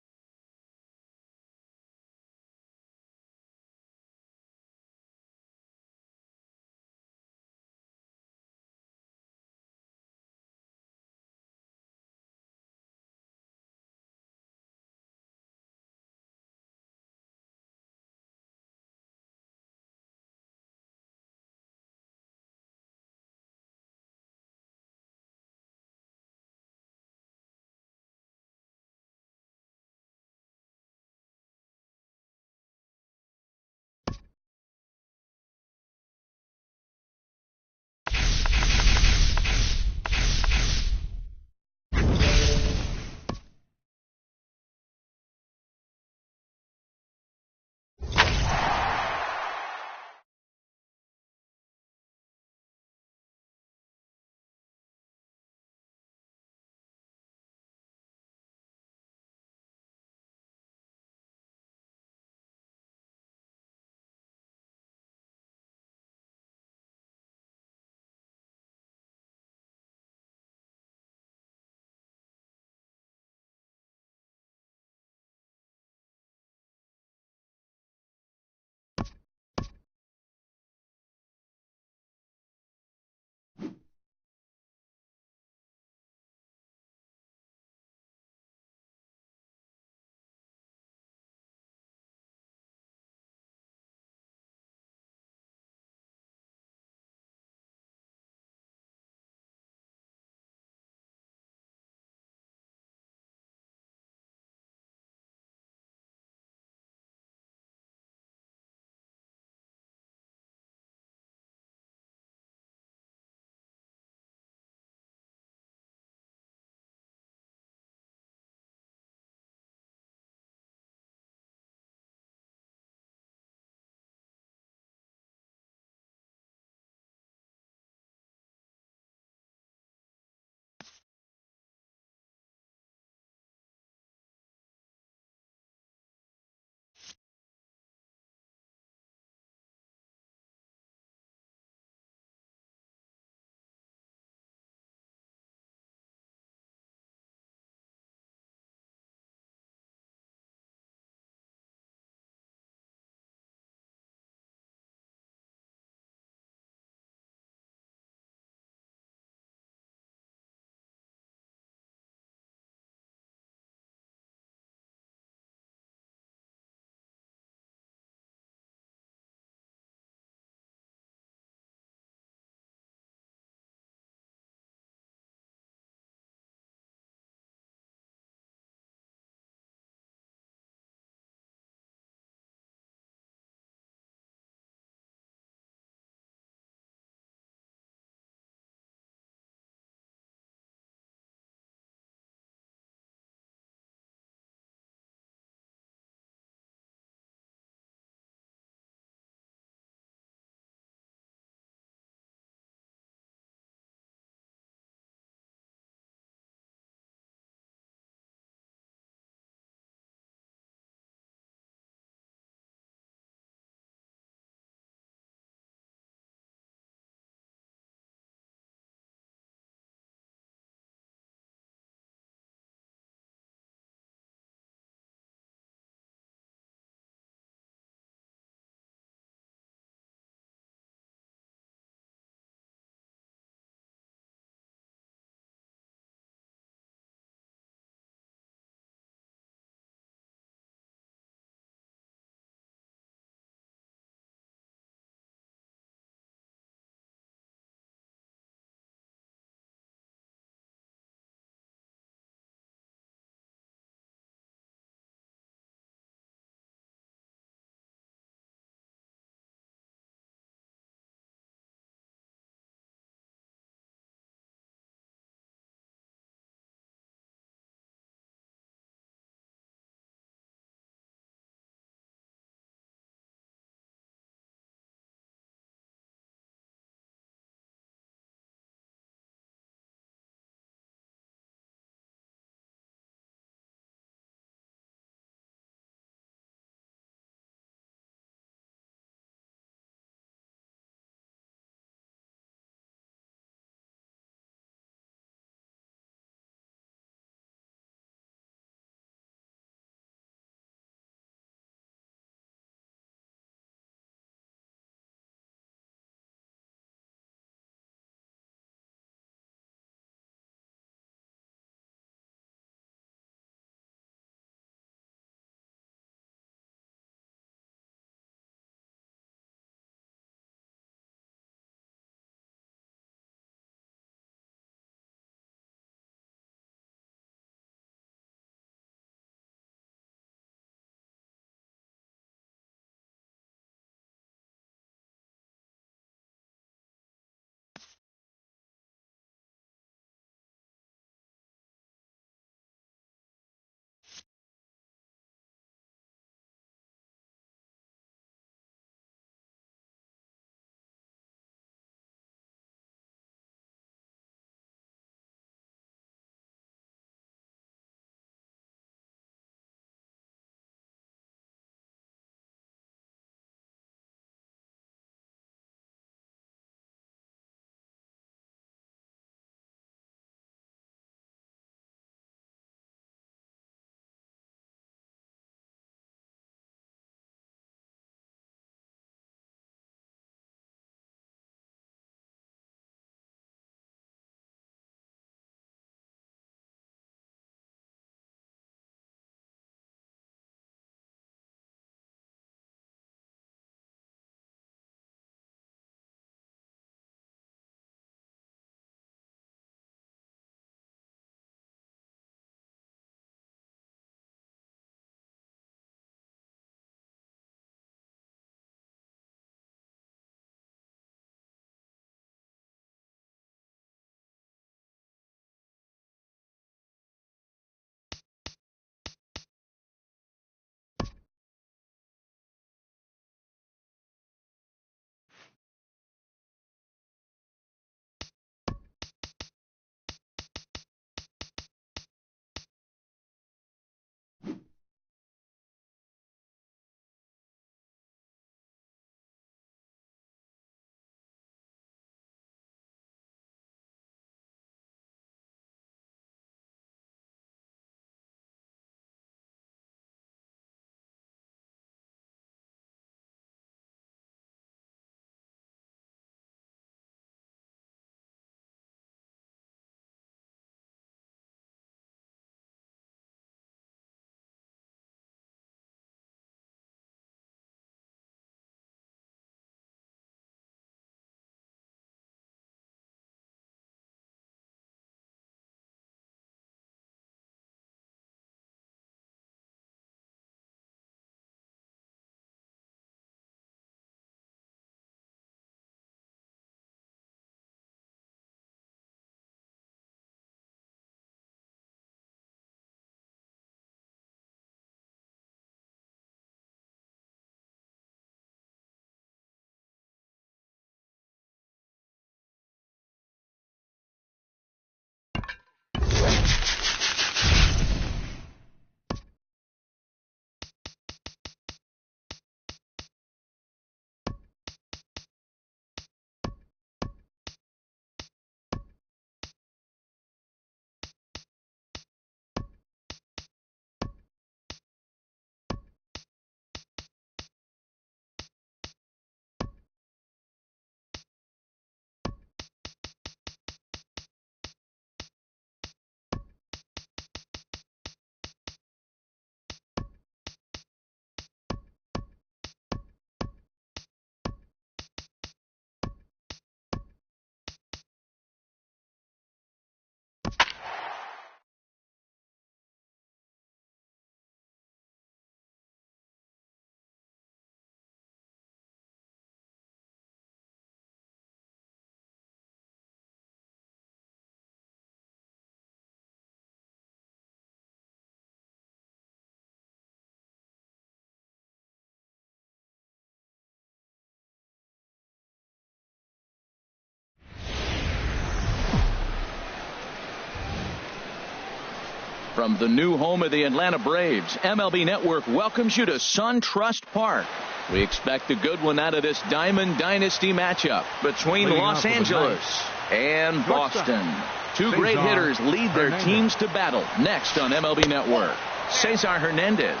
From the new home of the Atlanta Braves, MLB Network welcomes you to SunTrust Park. We expect a good one out of this Diamond Dynasty matchup between Los Angeles and Boston. Two great hitters lead their teams to battle next on MLB Network. Cesar Hernandez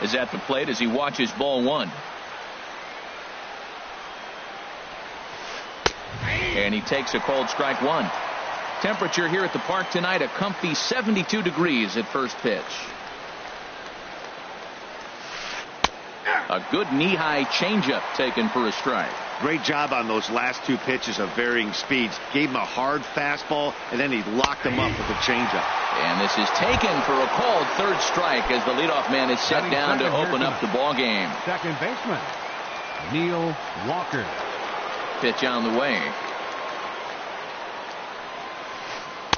is at the plate as he watches ball one. And he takes a cold strike one. Temperature here at the park tonight, a comfy 72 degrees at first pitch. A good knee-high changeup taken for a strike. Great job on those last two pitches of varying speeds. Gave him a hard fastball, and then he locked him up with a changeup. And this is taken for a called third strike as the leadoff man is set down to open up the ball game. Second baseman, Neil Walker. Pitch on the way.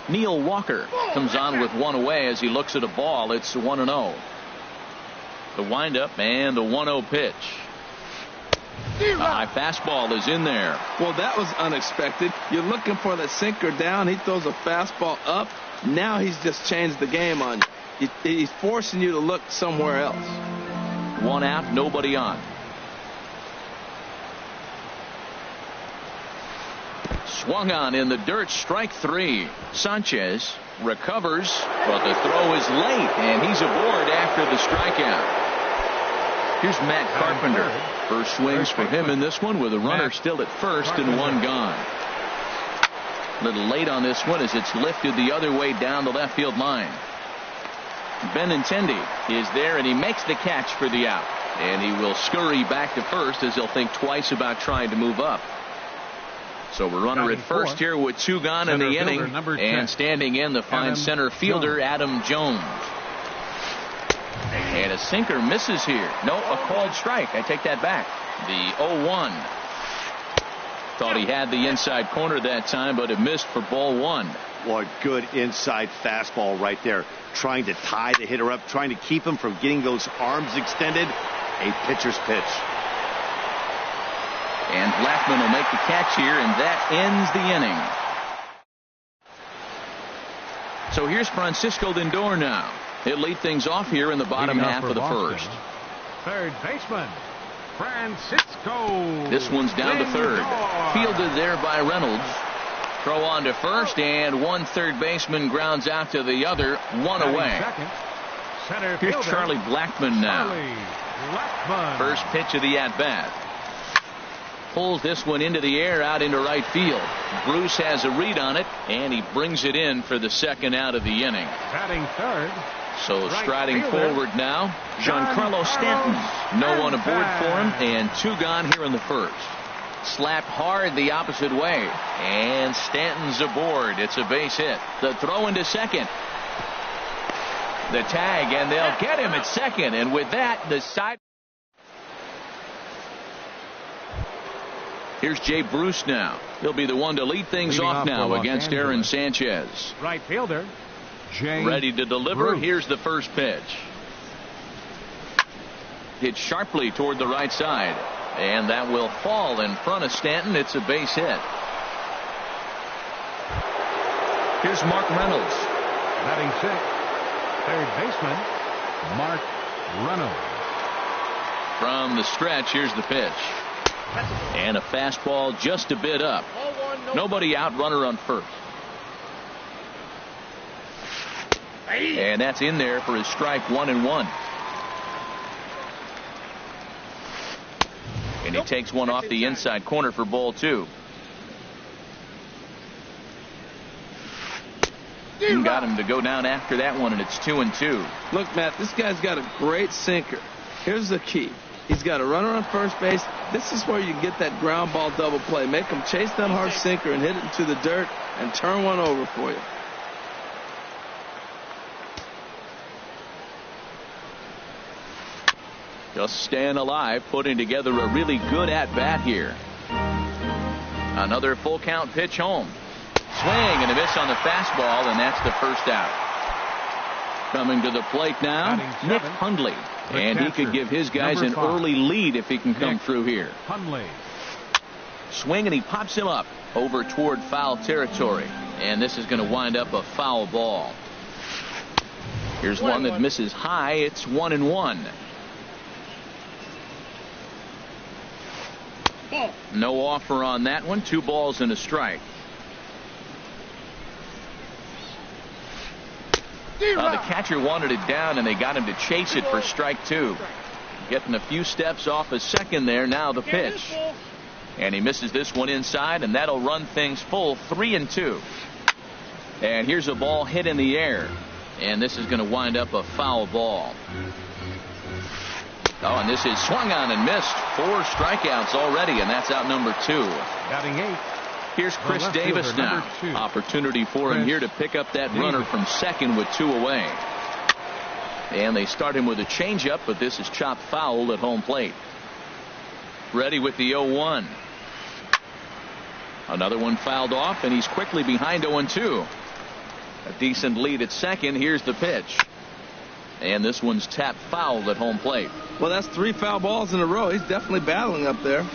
Neil Walker comes on with one away as he looks at a ball. It's 1-0. The windup and the 1-0 pitch. A high fastball is in there. Well, that was unexpected. You're looking for the sinker down. He throws a fastball up. Now he's just changed the game on you. He's forcing you to look somewhere else. One out, nobody on. Swung on in the dirt, strike three. Sanchez recovers, but the throw is late, and he's aboard after the strikeout. Here's Matt Carpenter. First swings for him in this one with a runner still at first and one gone. A little late on this one as it's lifted the other way down the left field line. Benintendi is there, and he makes the catch for the out. And he will scurry back to first as he'll think twice about trying to move up. So we're runner at first here with two gone in the inning, and standing in the fine center fielder Adam Jones. And a sinker misses here. No, a called strike. I take that back. The 0-1. Thought he had the inside corner that time, but it missed for ball one. What good inside fastball right there. Trying to tie the hitter up, trying to keep him from getting those arms extended. A pitcher's pitch. And Blackman will make the catch here, and that ends the inning. So here's Francisco Lindor now. He'll lead things off here in the bottom half of the first. Third baseman, Francisco. This one's down to third. Fielded there by Reynolds. Throw on to first, and one third baseman grounds out to the other, one away. Here's Charlie Blackman now. First pitch of the at-bat. Pulls this one into the air out into right field. Bruce has a read on it, and he brings it in for the second out of the inning. Batting third. So striding forward now, Giancarlo Stanton. No one aboard for him, and two gone here in the first. Slapped hard the opposite way, and Stanton's aboard. It's a base hit. The throw into second. The tag, and they'll get him at second, and with that, the side. Here's Jay Bruce now. He'll be the one to lead things off now against Aaron Sanchez. Right fielder, Jay ready to deliver. Bruce. Here's the first pitch. Hit sharply toward the right side, and that will fall in front of Stanton. It's a base hit. Here's Mark Reynolds. Batting sixth, third baseman, Mark Reynolds. From the stretch, here's the pitch. And a fastball just a bit up. Nobody out, runner on first. And that's in there for his strike 1-1. And he takes one off the inside corner for ball two. Got him to go down after that one, and it's 2-2. Look, Matt, this guy's got a great sinker. Here's the key. He's got a runner on first base. This is where you get that ground ball double play. Make him chase that hard sinker and hit it into the dirt and turn one over for you. Just staying alive, putting together a really good at-bat here. Another full count pitch home. Swing and a miss on the fastball, and that's the first out. Coming to the plate now, Nick Hundley. And he could give his guys an early lead if he can come through here. Hundley. Swing, and he pops him up over toward foul territory. And this is going to wind up a foul ball. Here's one that misses high. It's 1-1. No offer on that one. 2 balls and a strike. The catcher wanted it down, and they got him to chase it for strike 2. Getting a few steps off a second there. Now the pitch. And he misses this one inside, and that'll run things full 3-2. And here's a ball hit in the air. And this is going to wind up a foul ball. Oh, and this is swung on and missed. 4 strikeouts already, and that's out number 2. Batting 8. Here's Chris Davis now. Opportunity for him here to pick up that runner from second with 2 away. And they start him with a changeup, but this is chopped foul at home plate. Ready with the 0-1. Another one fouled off, and he's quickly behind 0-2. A decent lead at second. Here's the pitch. And this one's tapped foul at home plate. Well, that's 3 foul balls in a row. He's definitely battling up there.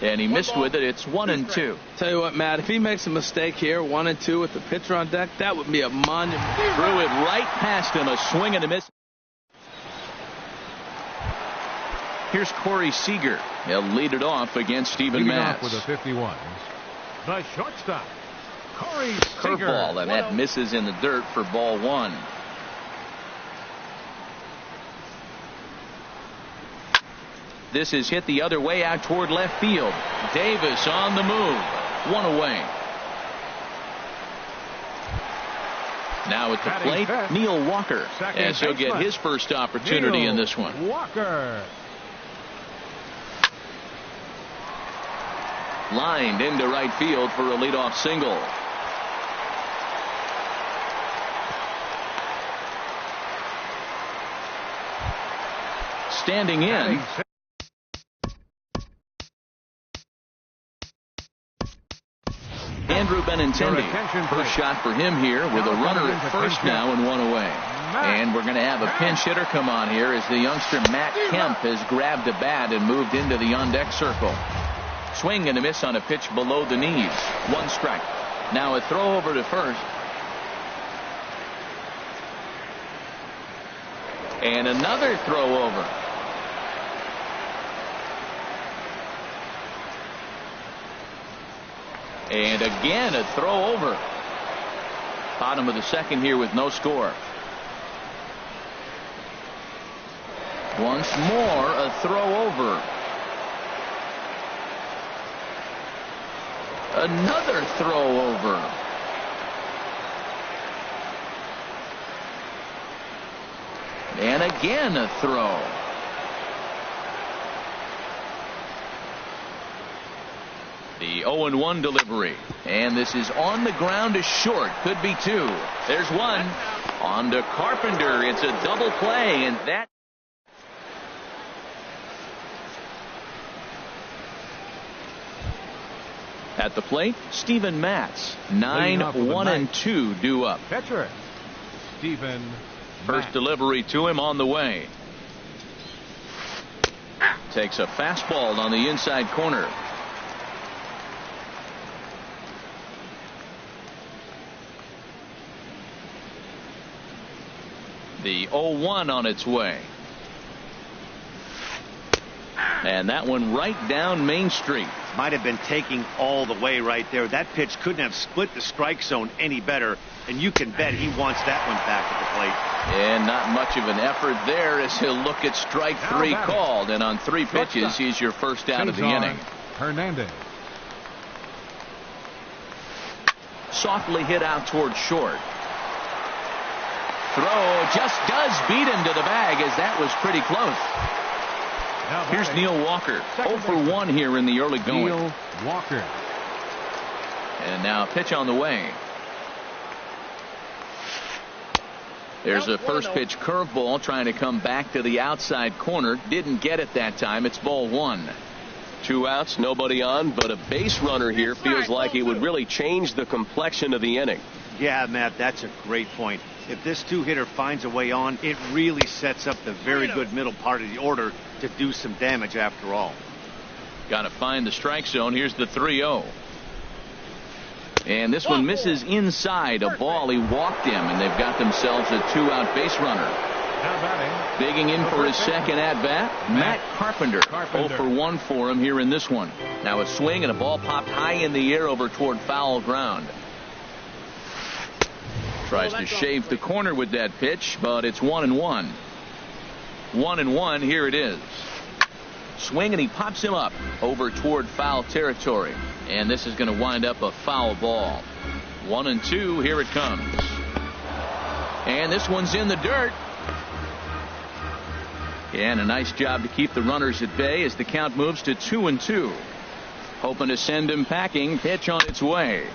And he missed with it. It's 1-2. Tell you what, Matt, if he makes a mistake here, 1-2 with the pitcher on deck, that would be a monument. Threw it right past him. A swing and a miss. Here's Corey Seager. He'll lead it off against Steven Matz. With the 51. The shortstop, Corey Seager. Curveball, and that misses in the dirt for ball 1. This is hit the other way out toward left field. Davis on the move. 1 away. Now at the plate, Neil Walker, as he'll get his first opportunity in this one. Walker. Lined into right field for a leadoff single. Standing in. Andrew Benintendi. First shot for him here with a runner at first now and 1 away. And we're going to have a pinch hitter come on here as the youngster Matt Kemp has grabbed a bat and moved into the on-deck circle. Swing and a miss on a pitch below the knees. 1 strike. Now a throw over to first. And another throw over. And again a throw over. Bottom of the second here with no score. Once more a throw over. Another throw over. And again a throw. The 0-1 delivery. And this is on the ground to short. Could be 2. There's 1. On to Carpenter. It's a double play, and that. At the plate, Steven Matz. 9-1-2 due up. Catcher, Steven First Matz. delivery to him on the way. Takes a fastball on the inside corner. The 0-1 on its way. And that one right down Main Street. Might have been taking all the way right there. That pitch couldn't have split the strike zone any better. And you can bet he wants that one back at the plate. And not much of an effort there as he'll look at strike 3 called. And on 3 pitches, he's your first out of the inning. Hernandez. Softly hit out toward short. Throw just does beat him to the bag as that was pretty close. Here's Neil Walker. 0 for 1 here in the early going. Neil Walker. And now pitch on the way. There's a first pitch curveball trying to come back to the outside corner. Didn't get it that time. It's ball 1. 2 outs, nobody on, but a base runner here feels like it would really change the complexion of the inning. Yeah, Matt, that's a great point. If this 2-hitter finds a way on, it really sets up the very good middle part of the order to do some damage after all. Got to find the strike zone. Here's the 3-0. And this one misses inside a ball. He walked him, and they've got themselves a two-out base runner. Digging in for his second at-bat, Matt Carpenter. 0 for 1 for him here in this one. Now a swing and a ball popped high in the air over toward foul ground. Tries to shave the corner with that pitch, but it's 1-1. 1-1, here it is. Swing, and he pops him up over toward foul territory. And this is going to wind up a foul ball. 1-2, here it comes. And this one's in the dirt. And a nice job to keep the runners at bay as the count moves to 2-2. Hoping to send him packing. Pitch on its way.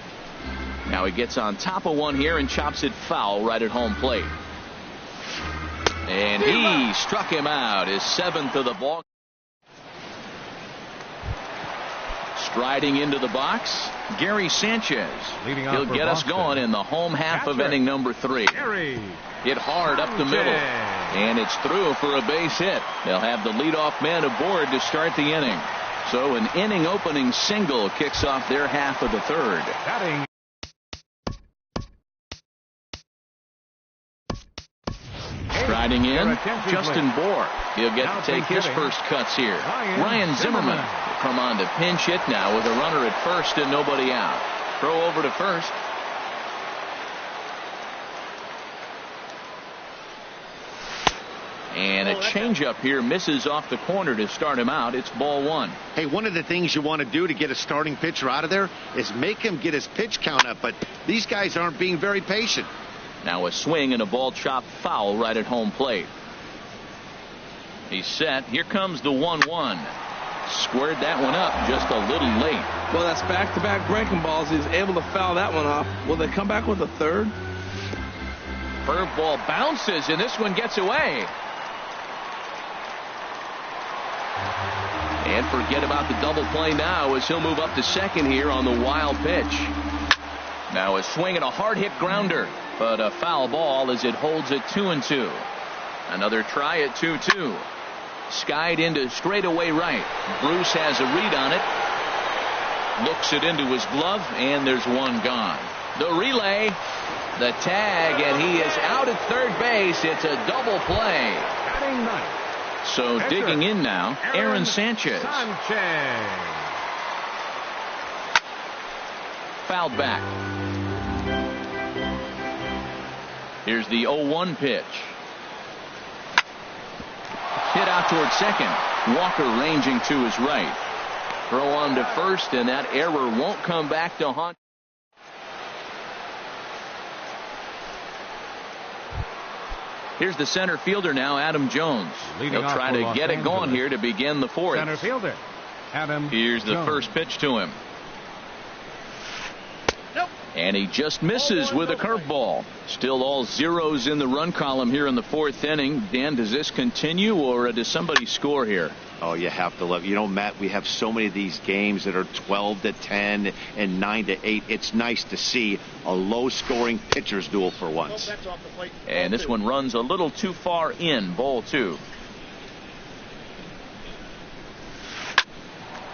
Now he gets on top of one here and chops it foul right at home plate. And he struck him out, his 7th of the ball. Striding into the box, Gary Sanchez. He'll get us going in the home half of inning number 3. Hit hard up the middle, and it's through for a base hit. They'll have the leadoff man aboard to start the inning. So an inning opening single kicks off their half of the 3rd. Striding in, Justin Bohr. He'll get to take his first cuts here. Ryan Zimmerman will come on to pinch hit now with a runner at first and nobody out. Throw over to first. And a changeup here misses off the corner to start him out. It's ball 1. Hey, one of the things you want to do to get a starting pitcher out of there is make him get his pitch count up, but these guys aren't being very patient. Now a swing and a ball chopped foul right at home plate. He's set. Here comes the 1-1. Squared that one up just a little late. Well, that's back-to-back breaking balls. He's able to foul that one off. Will they come back with a third? Curveball bounces, and this one gets away. And forget about the double play now as he'll move up to second here on the wild pitch. Now a swing and a hard hit grounder, but a foul ball as it holds at 2-2. Another try at 2-2. Skied into straightaway right. Bruce has a read on it. Looks it into his glove, and there's one gone. The relay, the tag, and he is out at third base. It's a double play. So digging in now, Aaron Sanchez. Fouled back. Here's the 0-1 pitch. Hit out toward second. Walker ranging to his right. Throw on to first, and that error won't come back to haunt. Here's the center fielder now, Adam Jones. He'll try to get it going here to begin the 4th. Center fielder, Adam Here's the Jones. first pitch to him. And he just misses with a curveball. Still all zeros in the run column here in the 4th inning. Dan, does this continue, or does somebody score here? Oh, you have to love. You know, Matt, we have so many of these games that are 12-10 and 9-8. It's nice to see a low-scoring pitcher's duel for once. And this one runs a little too far in. Ball 2.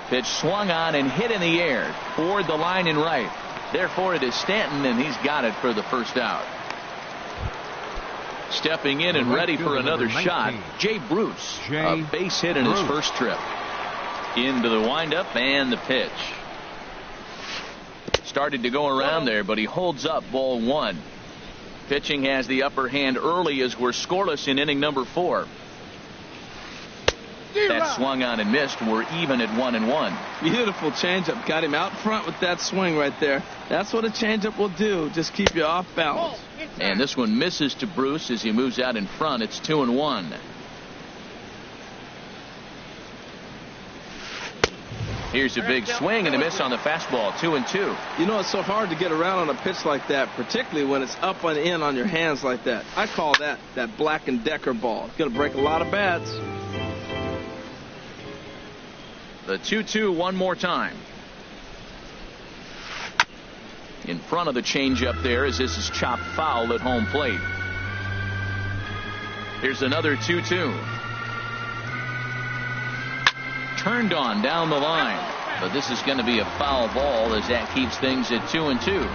Pitch swung on and hit in the air toward the line and right. Therefore, it is Stanton, and he's got it for the first out. Stepping in and ready for another shot, Jay Bruce. A base hit in his first trip. Into the windup and the pitch. Started to go around there, but he holds up ball 1. Pitching has the upper hand early as we're scoreless in inning number 4. That swung on and missed. We're even at 1-1. Beautiful changeup. Got him out front with that swing right there. That's what a changeup will do. Just keep you off balance. And this one misses to Bruce as he moves out in front. It's 2-1. Here's a big swing and a miss on the fastball. 2-2. You know, it's so hard to get around on a pitch like that, particularly when it's up and in on your hands like that. I call that Black & Decker ball. It's going to break a lot of bats. The 2-2 one more time. In front of the changeup there as this is chopped foul at home plate. Here's another 2-2. Turned on down the line. But this is going to be a foul ball as that keeps things at 2-2.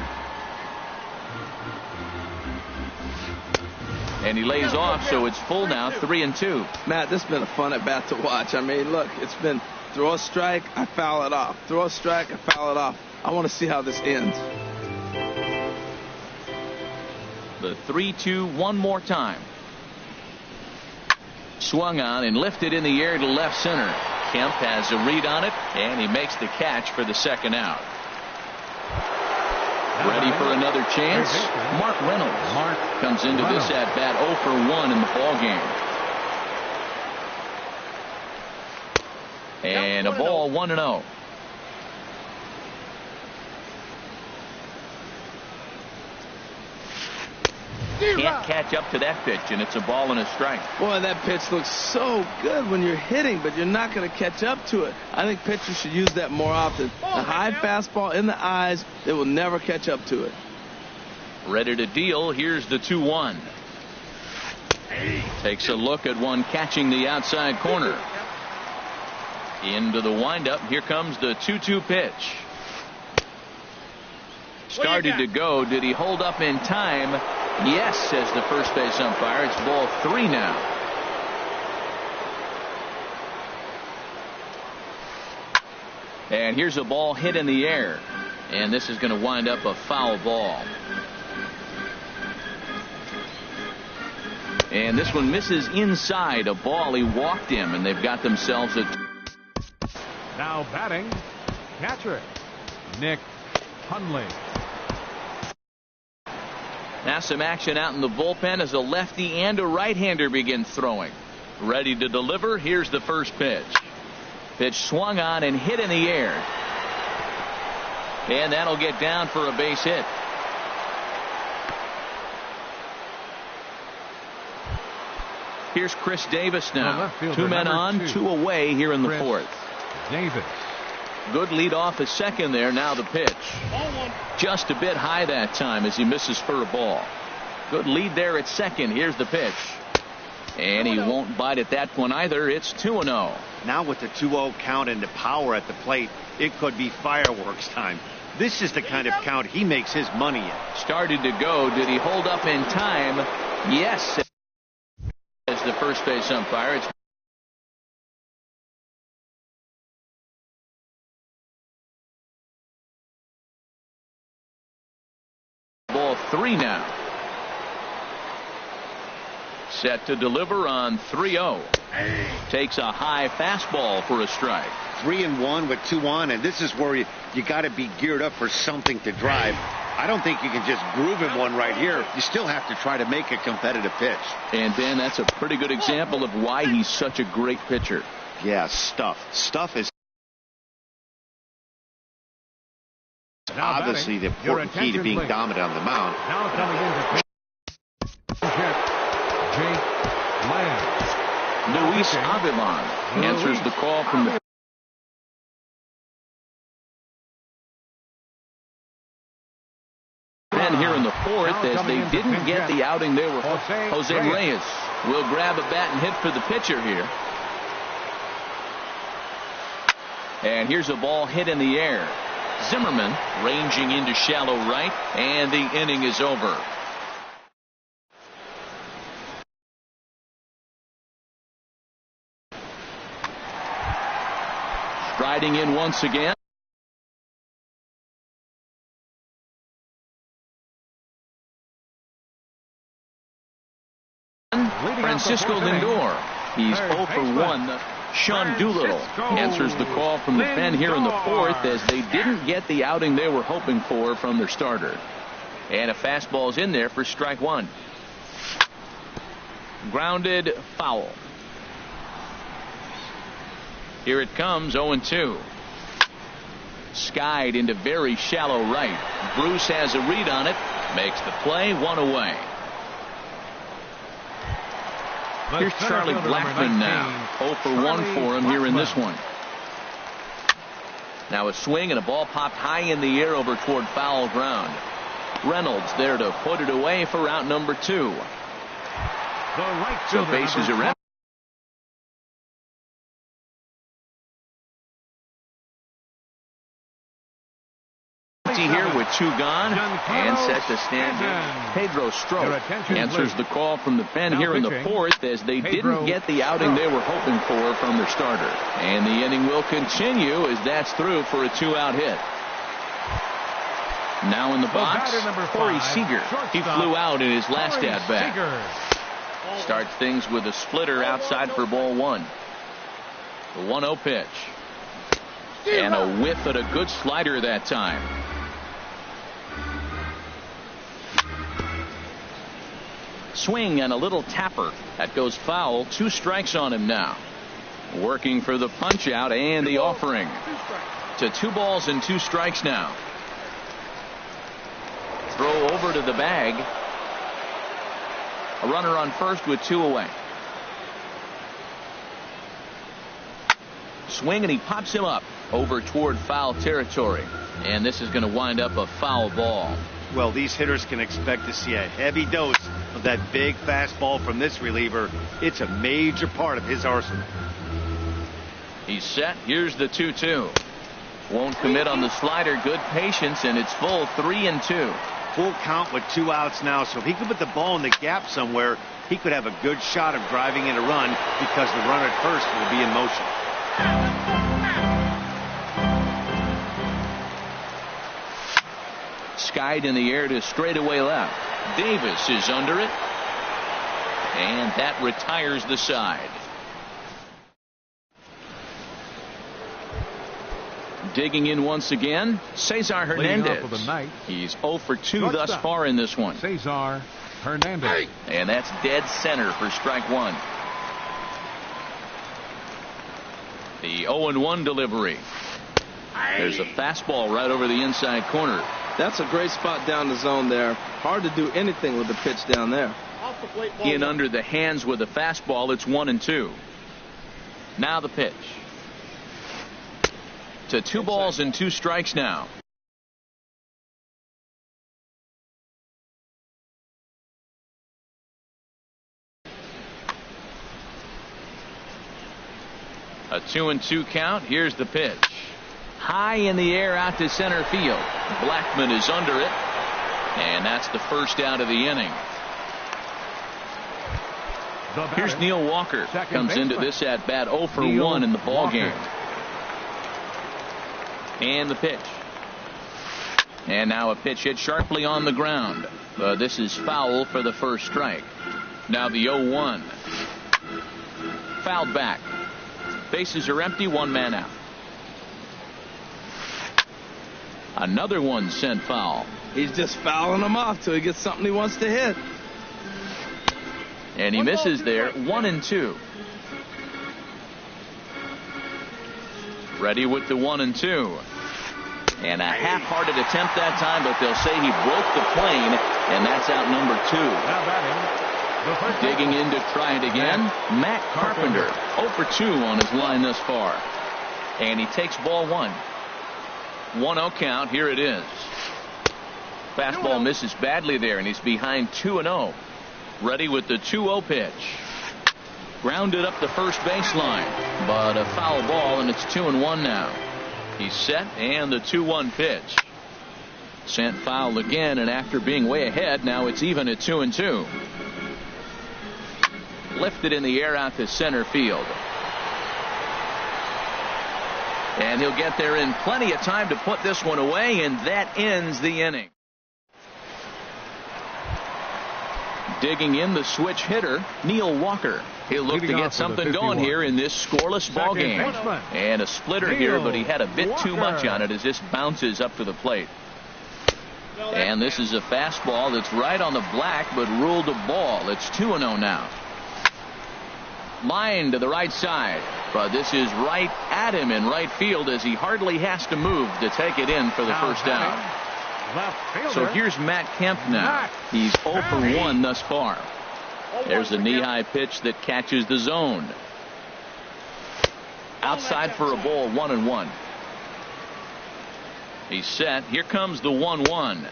And he lays off, so it's full now, 3-2. Matt, this has been a fun at bat to watch. I mean, look, it's been throw a strike, I foul it off. Throw a strike, I foul it off. I want to see how this ends. The 3-2 one more time. Swung on and lifted in the air to left center. Kemp has a read on it, and he makes the catch for the second out. Ready for another chance? Mark Reynolds comes into this at-bat 0 for 1 in the ball game. And a ball 1-0. Can't catch up to that pitch, and it's a ball and a strike. Boy, that pitch looks so good when you're hitting, but you're not going to catch up to it. I think pitchers should use that more often. A high fastball in the eyes, they will never catch up to it. Ready to deal. Here's the 2-1. Takes a look at one catching the outside corner. Into the windup. Here comes the 2-2 pitch. Started to go. Did he hold up in time? Yes, says the first base umpire. It's ball 3 now. And here's a ball hit in the air. And this is going to wind up a foul ball. And this one misses inside. A ball. He walked him, and they've got themselves a... Now batting, catcher, Nick Hundley. Now some action out in the bullpen as a lefty and a right-hander begin throwing. Ready to deliver. Here's the first pitch. Pitch swung on and hit in the air. And that'll get down for a base hit. Here's Chris Davis now. 2 men on, 2 away here in the 4th. Davis. Good lead off at second there. Now the pitch. Just a bit high that time as he misses for a ball. Good lead there at second. Here's the pitch. And he won't bite at that one either. It's 2-0. Now with the 2-0 count and the power at the plate, it could be fireworks time. This is the kind of count he makes his money in. Started to go. Did he hold up in time? Yes. As the first base umpire. It's ball 3 now. Set to deliver on 3-0. Takes a high fastball for a strike. 3-1 with 2 on, and this is where you got to be geared up for something to drive. I don't think you can just groove him one right here. You still have to try to make a competitive pitch. And Ben, that's a pretty good example of why he's such a great pitcher. Yeah, stuff is obviously the important key to being dominant on the mound. Now coming in to Jake Lamb. Luis Avilan answers the call from the pen here in the 4th as they didn't get the outing they were. Jose Reyes will grab a bat and hit for the pitcher here. And here's a ball hit in the air. Zimmerman ranging into shallow right, and the inning is over. Striding in once again. Francisco Lindor. He's 0 for 1. Sean Doolittle answers the call from the pen here in the 4th as they didn't get the outing they were hoping for from their starter. And a fastball's in there for strike 1. Grounded foul. Here it comes, 0-2. Skied into very shallow right. Bruce has a read on it. Makes the play, 1 away. Here's Charlie Blackmon now. 0 for 1 for him here in this one. Now a swing and a ball popped high in the air over toward foul ground. Reynolds there to put it away for out number 2. So bases are empty. inning here with 2 gone and set to stand in. Pedro Strop answers the call from the pen here in the 4th as they didn't get the outing they were hoping for from their starter. And the inning will continue as that's through for a 2-out hit. Now in the box, Corey Seager. He flew out in his last at-bat. Starts things with a splitter outside for ball 1. The 1-0 pitch. And a whiff at a good slider that time. Swing and a little tapper. That goes foul. 2 strikes on him now. Working for the punch out and the offering. To 2 balls and 2 strikes now. Throw over to the bag. A runner on first with 2 away. Swing and he pops him up over toward foul territory. And this is going to wind up a foul ball. Well, these hitters can expect to see a heavy dose of that big fastball from this reliever. It's a major part of his arsenal. He's set. Here's the 2-2. Won't commit on the slider. Good patience, and it's full 3-2. Full count with 2 outs now, so if he could put the ball in the gap somewhere, he could have a good shot of driving in a run because the runner at first will be in motion. Skied in the air to straightaway left. Davis is under it, and that retires the side. Digging in once again, Cesar Hernandez. He's 0 for 2 thus far in this one. Cesar Hernandez. And that's dead center for strike 1. The 0-1 delivery. There's a fastball right over the inside corner. That's a great spot down the zone there. Hard to do anything with the pitch down there. In under the hands with a fastball, it's 1-2. Now the pitch. To 2 balls and 2 strikes now. A 2-2 count. Here's the pitch. High in the air out to center field. Blackman is under it. And that's the first out of the inning. Here's Neil Walker. Comes into this at bat 0 for 1 in the ball game. And the pitch. And now a pitch hit sharply on the ground. This is foul for the first strike. Now the 0-1. Fouled back. Bases are empty. 1 man out. Another one sent foul. He's just fouling them off till he gets something he wants to hit. And he misses there. 1-2. Ready with the 1-2. And a half-hearted attempt that time, but they'll say he broke the plane, and that's out number 2. Digging in to try it again, Matt Carpenter. 0 for 2 on his line thus far. And he takes ball 1. 1-0 count. Here it is. Fastball misses badly there, and he's behind 2-0. Ready with the 2-0 pitch. Grounded up the first baseline, but a foul ball, and it's 2-1 now. He's set, and the 2-1 pitch. Sent foul again, and after being way ahead, now it's even at 2-2. Lifted in the air out to center field. And he'll get there in plenty of time to put this one away, and that ends the inning. Digging in the switch hitter, Neil Walker. He'll look to get something going here in this scoreless ball game. And a splitter here, but he had a bit too much on it as this bounces up to the plate. And this is a fastball that's right on the black, but ruled a ball. It's 2-0 now. Line to the right side, but this is right at him in right field as he hardly has to move to take it in for the first down. So here's Matt Kemp now. He's 0 for 1 thus far. There's a knee-high pitch that catches the zone. Outside for a ball, 1-1. He's set. Here comes the 1-1.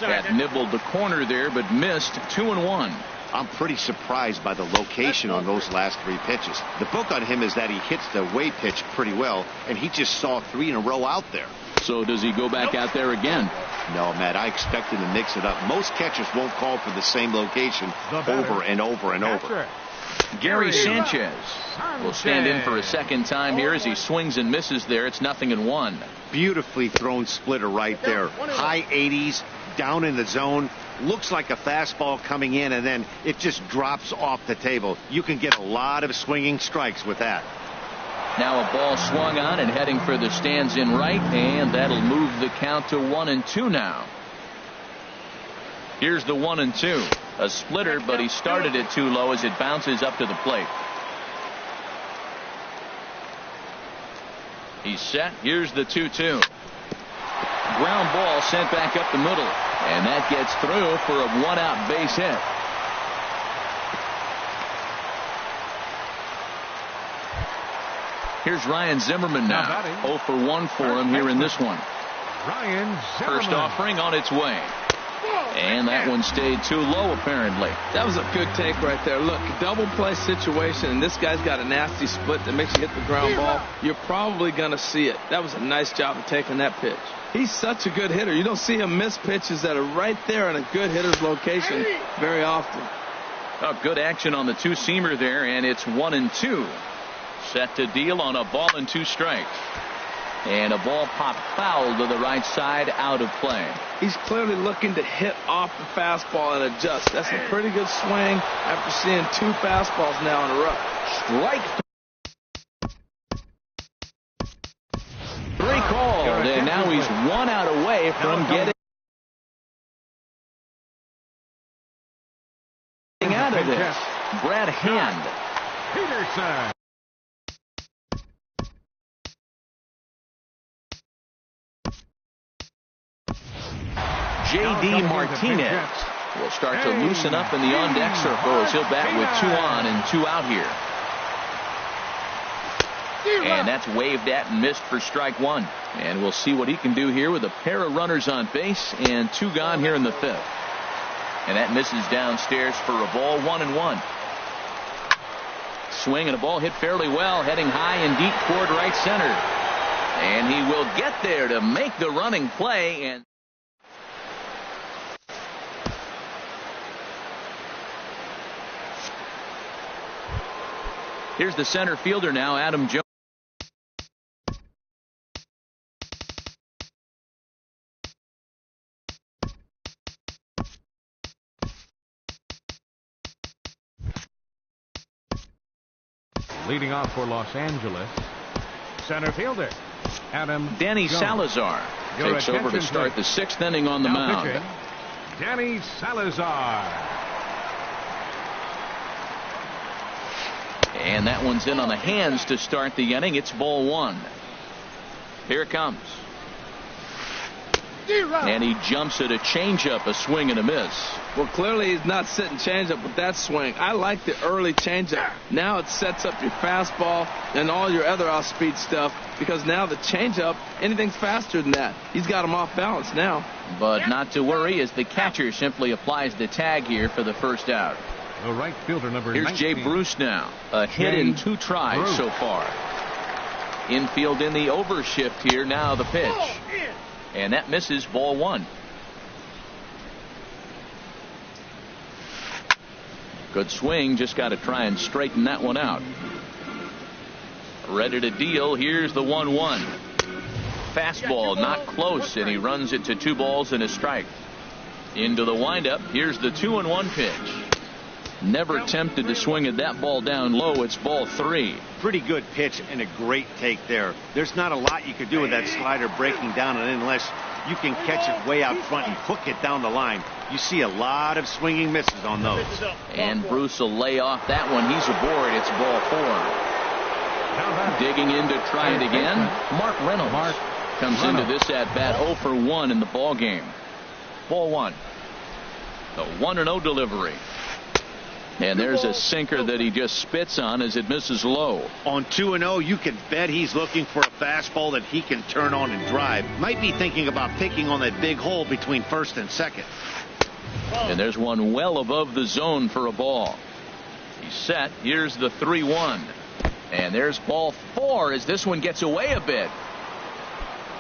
That nibbled the corner there, but missed. 2-1. I'm pretty surprised by the location on those last 3 pitches. The book on him is that he hits the way pitch pretty well, and he just saw 3 in a row out there. So does he go back out there again? No, Matt, I expect him to mix it up. Most catchers won't call for the same location over and over and over. Gary Sanchez will stand in for a second time here as he swings and misses there. It's 0-1. Beautifully thrown splitter right there. High 80s, down in the zone. Looks like a fastball coming in, and then it just drops off the table. You can get a lot of swinging strikes with that. Now a ball swung on and heading for the stands in right, and that'll move the count to 1-2 now. Here's the 1-2. A splitter, but he started it too low as it bounces up to the plate. He's set. Here's the 2-2. Ground ball sent back up the middle, and that gets through for a 1-out base hit. Here's Ryan Zimmerman now. 0 for 1 for him here in this one. Ryan Zimmerman. First offering on its way. And that one stayed too low, apparently. That was a good take right there. Look, double play situation, and this guy's got a nasty split that makes you hit the ground ball. You're probably going to see it. That was a nice job of taking that pitch. He's such a good hitter. You don't see him miss pitches that are right there in a good hitter's location very often. Oh, good action on the two-seamer there, and it's 1-2. Set to deal on a ball and 2 strikes. And a ball popped foul to the right side, out of play. He's clearly looking to hit off the fastball and adjust. That's a pretty good swing after seeing 2 fastballs now in a row. Strike 3 called, and now he's 1 out away from getting out of this. Brad Hand. Peterson. J.D. Martinez will start to loosen up in the on-deck circle as he'll bat with 2 on and 2 out here. And that's waved at and missed for strike 1. And we'll see what he can do here with a pair of runners on base and 2 gone here in the 5th. And that misses downstairs for a ball, 1-1. Swing and a ball hit fairly well, heading high and deep toward right center. And he will get there to make the running play. And here's the center fielder now, Adam Jones. Leading off for Los Angeles, center fielder Adam Danny Jones. Salazar takes over to start the 6th inning on the mound. Pitching, Danny Salazar. And that one's in on the hands to start the inning. It's ball 1. Here it comes. And he jumps at a changeup, a swing and a miss. Well, clearly he's not sitting changeup with that swing. I like the early changeup. Now it sets up your fastball and all your other off-speed stuff, because now the changeup, anything's faster than that. He's got him off balance now. But not to worry, as the catcher simply applies the tag here for the first out. The right fielder, number Here's 19. Jay Bruce now. A hit in 2 tries so far. Infield in the overshift here. Now the pitch. And that misses, ball 1. Good swing. Just got to try and straighten that one out. Ready to deal. Here's the 1-1. Fastball not close, and he runs it to 2 balls and a strike. Into the windup. Here's the 2-1 pitch. Never tempted to swing at that ball down low. It's ball 3. Pretty good pitch and a great take there. There's not a lot you could do with that slider breaking down, and unless you can catch it way out front and hook it down the line, you see a lot of swinging misses on those. And Bruce will lay off that one. He's aboard. It's ball 4. Digging in to try it again. Mark Reynolds comes into this at bat 0 for 1 in the ball game. Ball 1. The 1-0 delivery. And there's a sinker that he just spits on as it misses low. On 2-0, you can bet he's looking for a fastball that he can turn on and drive. Might be thinking about picking on that big hole between first and second. And there's one well above the zone for a ball. He's set. Here's the 3-1. And there's ball 4 as this one gets away a bit.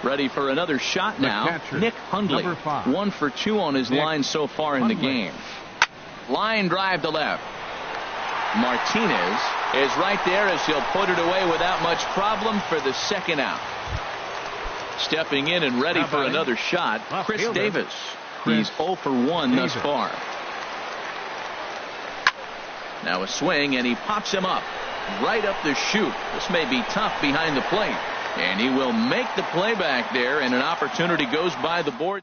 Ready for another shot now. Nick Hundley. 1 for 2 on his line so far in the game. Line drive to left. Martinez is right there as he'll put it away without much problem for the second out. Stepping in and ready for another shot, Chris Davis. He's 0 for 1 thus far. Now a swing, and he pops him up right up the chute. This may be tough behind the plate, and he will make the play back there, and an opportunity goes by the board.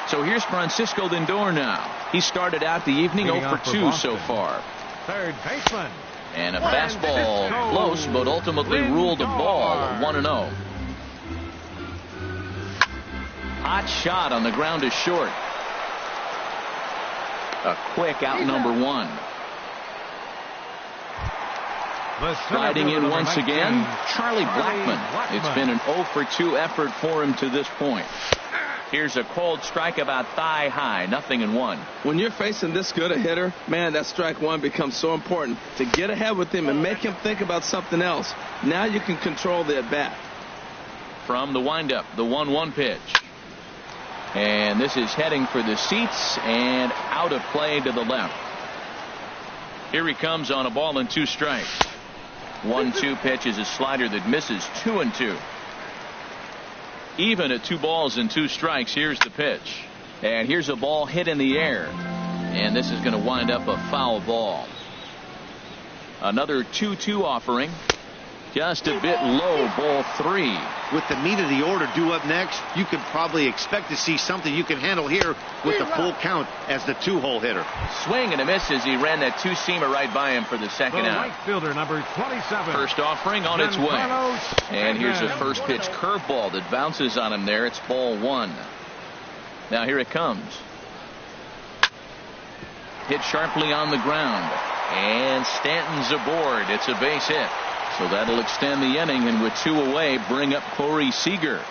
So here's Francisco Lindor now. He started out the evening 0 for 2 so far. Third baseman. And a fastball close, but ultimately ruled a ball, 1-0. Hot shot on the ground is short. A quick out number 1. Riding in once again, Charlie Blackmon. It's been an 0 for 2 effort for him to this point. Here's a cold strike about thigh high, 0-1. When you're facing this good a hitter, man, that strike 1 becomes so important to get ahead with him and make him think about something else. Now you can control the at-bat. From the windup, the 1-1 pitch. And this is heading for the seats and out of play to the left. Here he comes on a ball and 2 strikes. 1-2 pitch is a slider that misses, 2-2. Even at 2 balls and 2 strikes. Here's the pitch, and here's a ball hit in the air, and this is going to wind up a foul ball. Another 2-2 offering, just a bit low, ball 3. With the meat of the order due up next, you could probably expect to see something you can handle here with the full count as the 2-hole hitter. Swing and a miss as he ran that 2-seamer right by him for the second out. Right fielder, number 27. First offering on its way. And here's a first pitch curveball that bounces on him there. It's ball 1. Now here it comes. Hit sharply on the ground. And Stanton's aboard. It's a base hit. So that'll extend the inning, and with 2 away, bring up Corey Seager.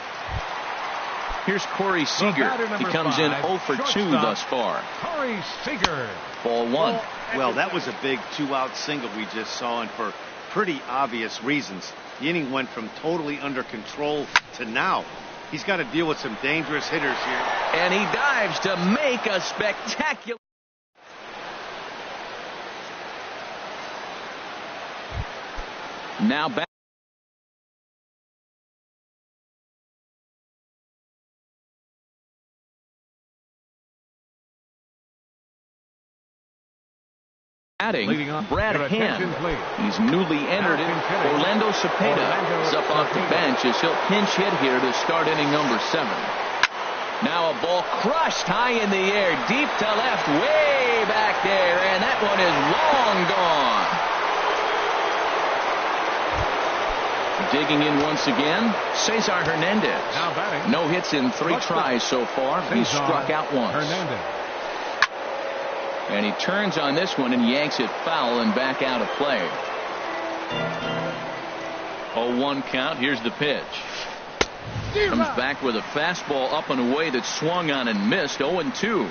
Here's Corey Seager. He comes in 0 for 2 thus far. Corey Seager. Ball 1. Well, that was a big 2-out single we just saw, and for pretty obvious reasons. The inning went from totally under control to now. He's got to deal with some dangerous hitters here. And he dives to make a spectacular. Now back. Adding Brad Hand. He's newly entered in. Orlando Cepeda is up off the bench as he'll pinch hit here to start inning number 7. Now a ball crushed high in the air, deep to left, way back there, and that one is long gone. Digging in once again, Cesar Hernandez. No hits in 3 tries so far. He's struck out once. And he turns on this one and yanks it foul and back out of play. 0-1 count. Here's the pitch. Comes back with a fastball up and away that swung on and missed. 0-2.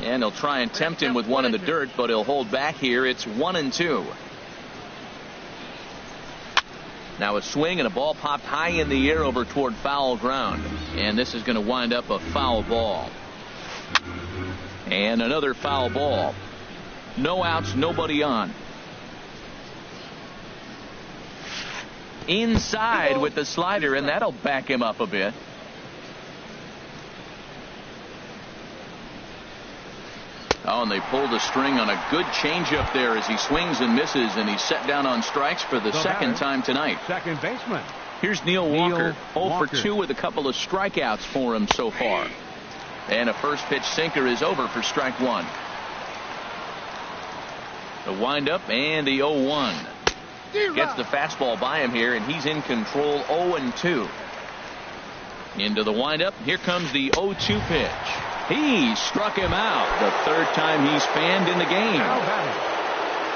And he'll try and tempt him with one in the dirt, but he'll hold back here. It's 1-2. Now a swing and a ball popped high in the air over toward foul ground. And this is going to wind up a foul ball. And another foul ball. No outs, nobody on. Inside with the slider, and that'll back him up a bit. Oh, and they pulled the string on a good changeup there as he swings and misses, and he's set down on strikes for the second time tonight. Second baseman. Here's Neil Walker. 0 for 2 with a couple of strikeouts for him so far. And a first pitch sinker is over for strike 1. The windup and the 0-1. Gets the fastball by him here, and he's in control. 0-2. Into the windup. Here comes the 0-2 pitch. He struck him out. The 3rd time he's fanned in the game.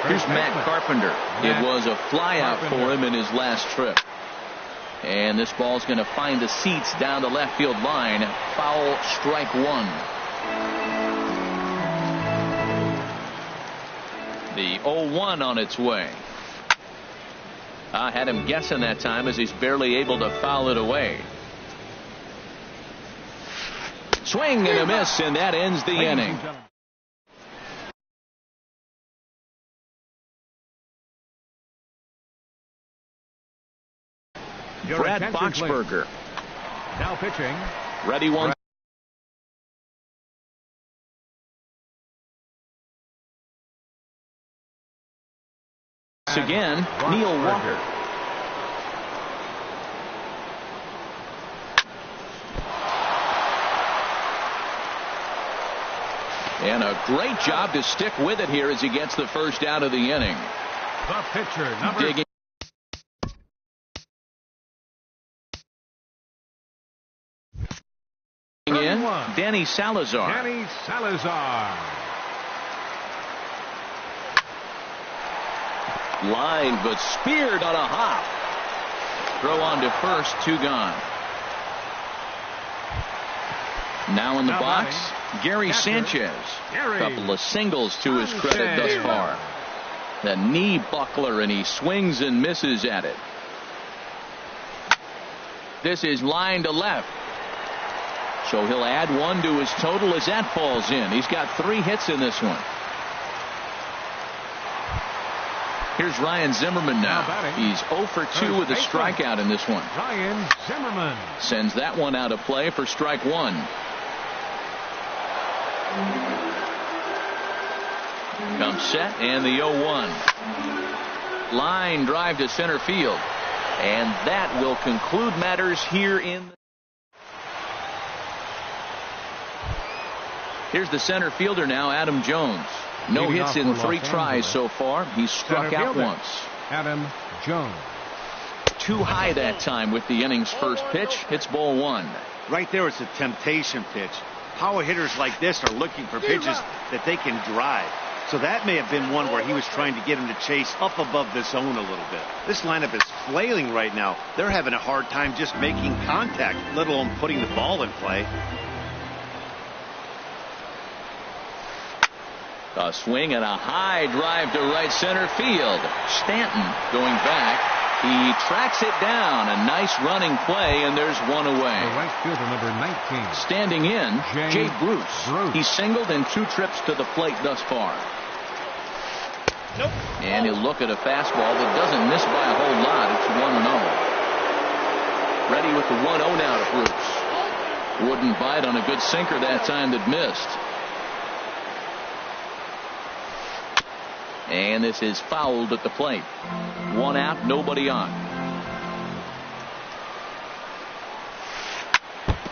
Here's Matt Carpenter. It was a flyout for him in his last trip. And this ball's going to find the seats down the left field line. Foul, strike one. The 0-1 on its way. I had him guessing that time as he's barely able to foul it away. Swing and a miss, and that ends the inning. Brad Boxberger. Now pitching. Ready one. Again, Neil Walker. And a great job to stick with it here as he gets the first out of the inning. The pitcher, number Digging in, Danny Salazar. Danny Salazar. Line, but speared on a hop. Throw on to first, 2 gone. Now in the box, Gary Sanchez. A couple of singles to his credit thus far. The knee buckler, and he swings and misses at it. This is line to left. So he'll add 1 to his total as that falls in. He's got 3 hits in this one. Here's Ryan Zimmerman now. He's 0 for 2 with a strikeout in this one. Ryan Zimmerman sends that one out of play for strike 1. Comes set, and the 0-1. Line drive to center field. And that will conclude matters here in. Here's the center fielder now, Adam Jones. No hits in 3 tries so far. He's struck out once. Adam Jones. Too high that time with the inning's first pitch. It's ball 1. Right there, it's a temptation pitch. Power hitters like this are looking for pitches that they can drive. So that may have been one where he was trying to get him to chase up above the zone a little bit. This lineup is flailing right now. They're having a hard time just making contact, let alone putting the ball in play. A swing and a high drive to right center field. Stanton going back. He tracks it down. A nice running play, and there's 1 away. The right fielder, number 19. Standing in, Jay Bruce. He singled in 2 trips to the plate thus far. Nope. And he'll look at a fastball that doesn't miss by a whole lot. It's 1-0. Ready with the 1-0 now to Bruce. Wouldn't bite on a good sinker that time that missed. And this is fouled at the plate. 1 out, nobody on.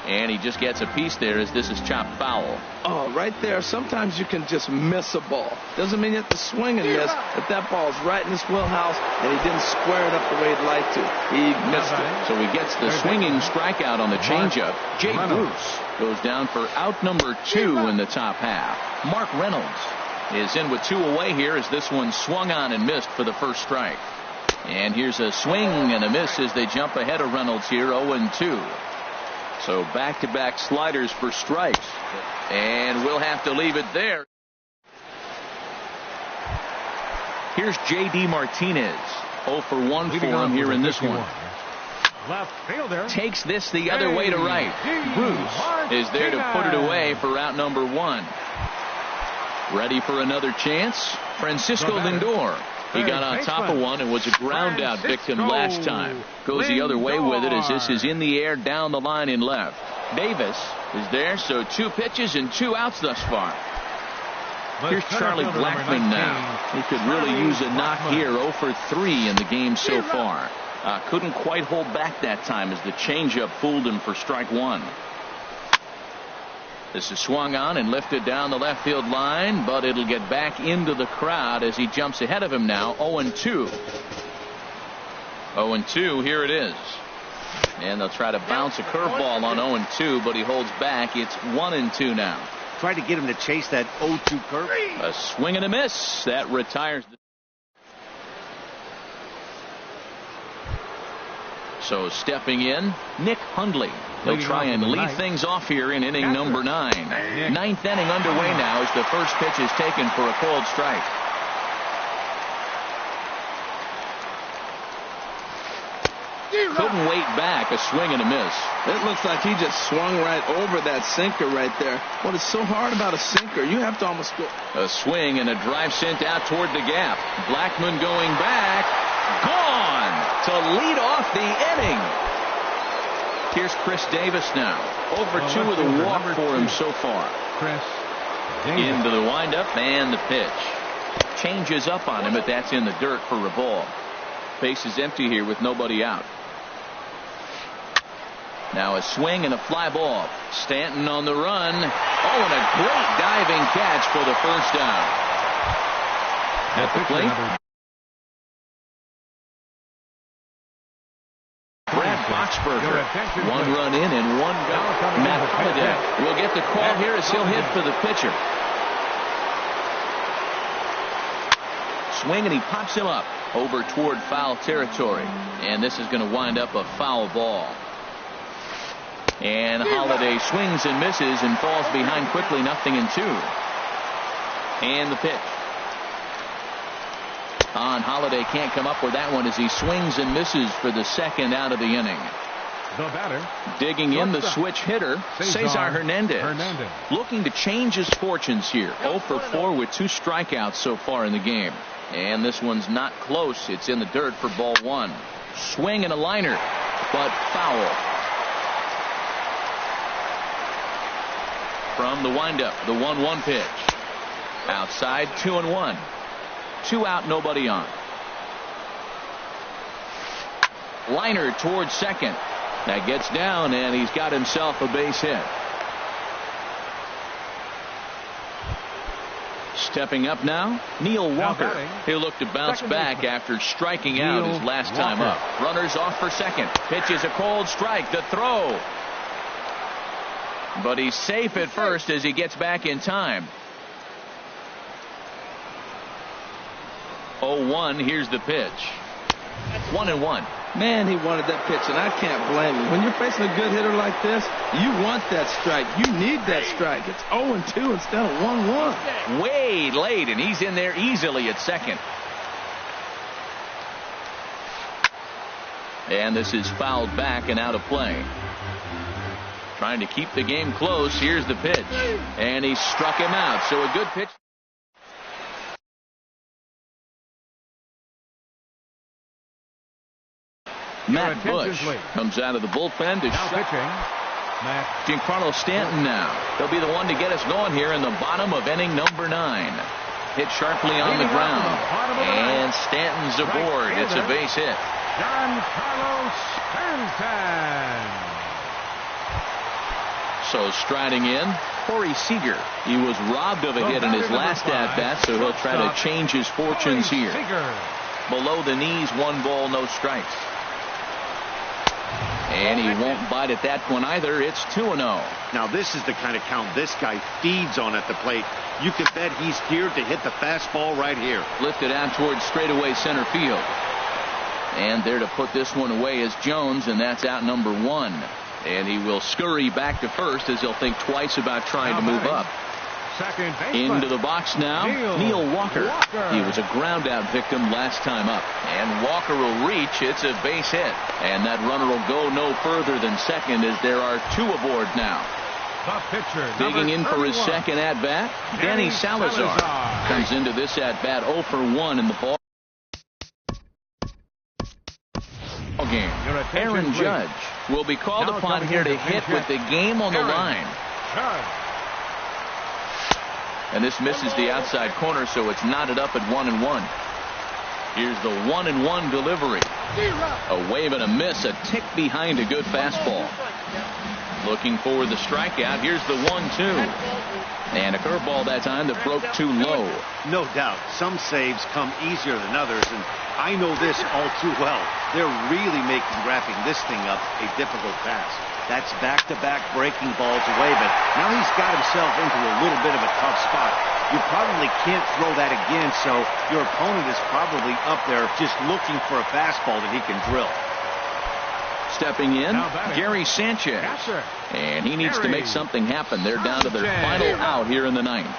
And he just gets a piece there as this is chopped foul. Oh, right there. Sometimes you can just miss a ball. Doesn't mean you have to swing and miss, but that ball's right in his wheelhouse, and he didn't square it up the way he'd like to. He missed it. So he gets the swinging strikeout on the changeup. Jay Bruce goes down for out number 2 in the top half. Mark Reynolds is in with 2 away here as this one swung on and missed for the first strike. And here's a swing and a miss as they jump ahead of Reynolds here, 0-2. So back-to-back sliders for strikes. And we'll have to leave it there. Here's J.D. Martinez. 0 for 1 for him here in this one. Left fielder takes this the other way to right. Bruce is there to put it away for out number 1. Ready for another chance? Francisco Lindor. He got on top of one and was a ground out victim last time. Goes the other way with it as this is in the air down the line in left. Davis is there, so 2 pitches and 2 outs thus far. Here's Charlie Blackmon now. He could really use a knock here. 0 for 3 in the game so far. Couldn't quite hold back that time as the changeup fooled him for strike 1. This is swung on and lifted down the left field line, but it'll get back into the crowd as he jumps ahead of him now. 0-2. 0-2, here it is. And they'll try to bounce a curveball on 0-2, but he holds back. It's 1-2 now. Try to get him to chase that 0-2 curve. A swing and a miss. That retires. So stepping in, Nick Hundley. He'll try and lead things off here in inning number 9. Ninth inning underway now as the first pitch is taken for a called strike. Couldn't wait back. A swing and a miss. It looks like he just swung right over that sinker right there. What is so hard about a sinker? You have to almost go. A swing and a drive sent out toward the gap. Blackmon going back. Gone to lead off the inning. Here's Chris Davis now. Over 2 with a walk for him so far. Chris Davis. Into the windup and the pitch. Changes up on him, but that's in the dirt for a ball. Base is empty here with nobody out. Now a swing and a fly ball. Stanton on the run. Oh, and a great diving catch for the first down. At the plate, Brad Boxberger. 1 run in and 1 go. Matt Holliday will get the call here as he'll hit for the pitcher. Swing and he pops him up over toward foul territory. And this is going to wind up a foul ball. And Holliday swings and misses and falls behind quickly, 0-2. And the pitch. Holliday can't come up with that one as he swings and misses for the second out of the inning. The batter. Digging in the switch hitter, Cesar Hernandez. Looking to change his fortunes here. 0 for 4 with 2 strikeouts so far in the game. And this one's not close. It's in the dirt for ball 1. Swing and a liner, but foul. From the windup, the 1-1 pitch. Outside, 2-1. 2 out, nobody on. Liner towards second. That gets down, and he's got himself a base hit. Stepping up now, Neil Walker. He'll look to bounce back after striking out his last time up. Runners off for second. Pitch is a cold strike. The throw. But he's safe at first as he gets back in time. 0-1. Here's the pitch. 1-1. Man, he wanted that pitch, and I can't blame him. When you're facing a good hitter like this, you want that strike. You need that strike. It's 0-2 instead of 1-1. Way late, and he's in there easily at second. And this is fouled back and out of play. Trying to keep the game close. Here's the pitch. And he struck him out. So a good pitch. Matt Bush comes out of the bullpen to pitching. Giancarlo Stanton now. He'll be the one to get us going here in the bottom of inning number 9. Hit sharply on the ground. And Stanton's aboard. It's a base hit. Giancarlo Stanton. So striding in, Corey Seager. He was robbed of a hit in his last at-bat, so he'll try to change his fortunes here. Below the knees, 1 ball, no strikes. And he won't bite at that one either. It's 2-0. Now this is the kind of count this guy feeds on at the plate. You can bet he's geared to hit the fastball right here. Lifted out towards straightaway center field. And there to put this one away is Jones, and that's out number 1. And he will scurry back to first as he'll think twice about trying to move up. Into the box now, Neil Walker. He was a ground out victim last time up. And Walker will reach. It's a base hit. And that runner will go no further than second as there are 2 aboard now. The pitcher, digging in for his second at bat, Danny Salazar comes into this at bat 0 for 1 in the ball game. Aaron Judge will be called upon here to hit with the game on the line. And this misses the outside corner, so it's knotted up at 1-1. Here's the 1-1 delivery. A wave and a miss, a tick behind a good fastball. Looking for the strikeout. Here's the 1-2. And a curveball that time that broke too low. No doubt. Some saves come easier than others, and I know this all too well. They're really making wrapping this thing up a difficult task. That's back-to-back breaking balls away, but now he's got himself into a little bit of a tough spot. You probably can't throw that again, so your opponent is probably up there just looking for a fastball that he can drill. Stepping in, Gary Sanchez. And he needs to make something happen. They're down to their final out here in the ninth.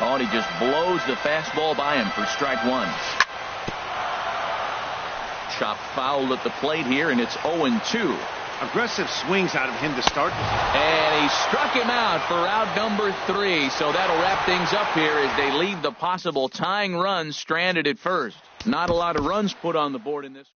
Oh, and he just blows the fastball by him for strike one. Chop foul at the plate here, and it's 0-2. Aggressive swings out of him to start. And he struck him out for out number 3. So that'll wrap things up here as they leave the possible tying run stranded at first. Not a lot of runs put on the board in this.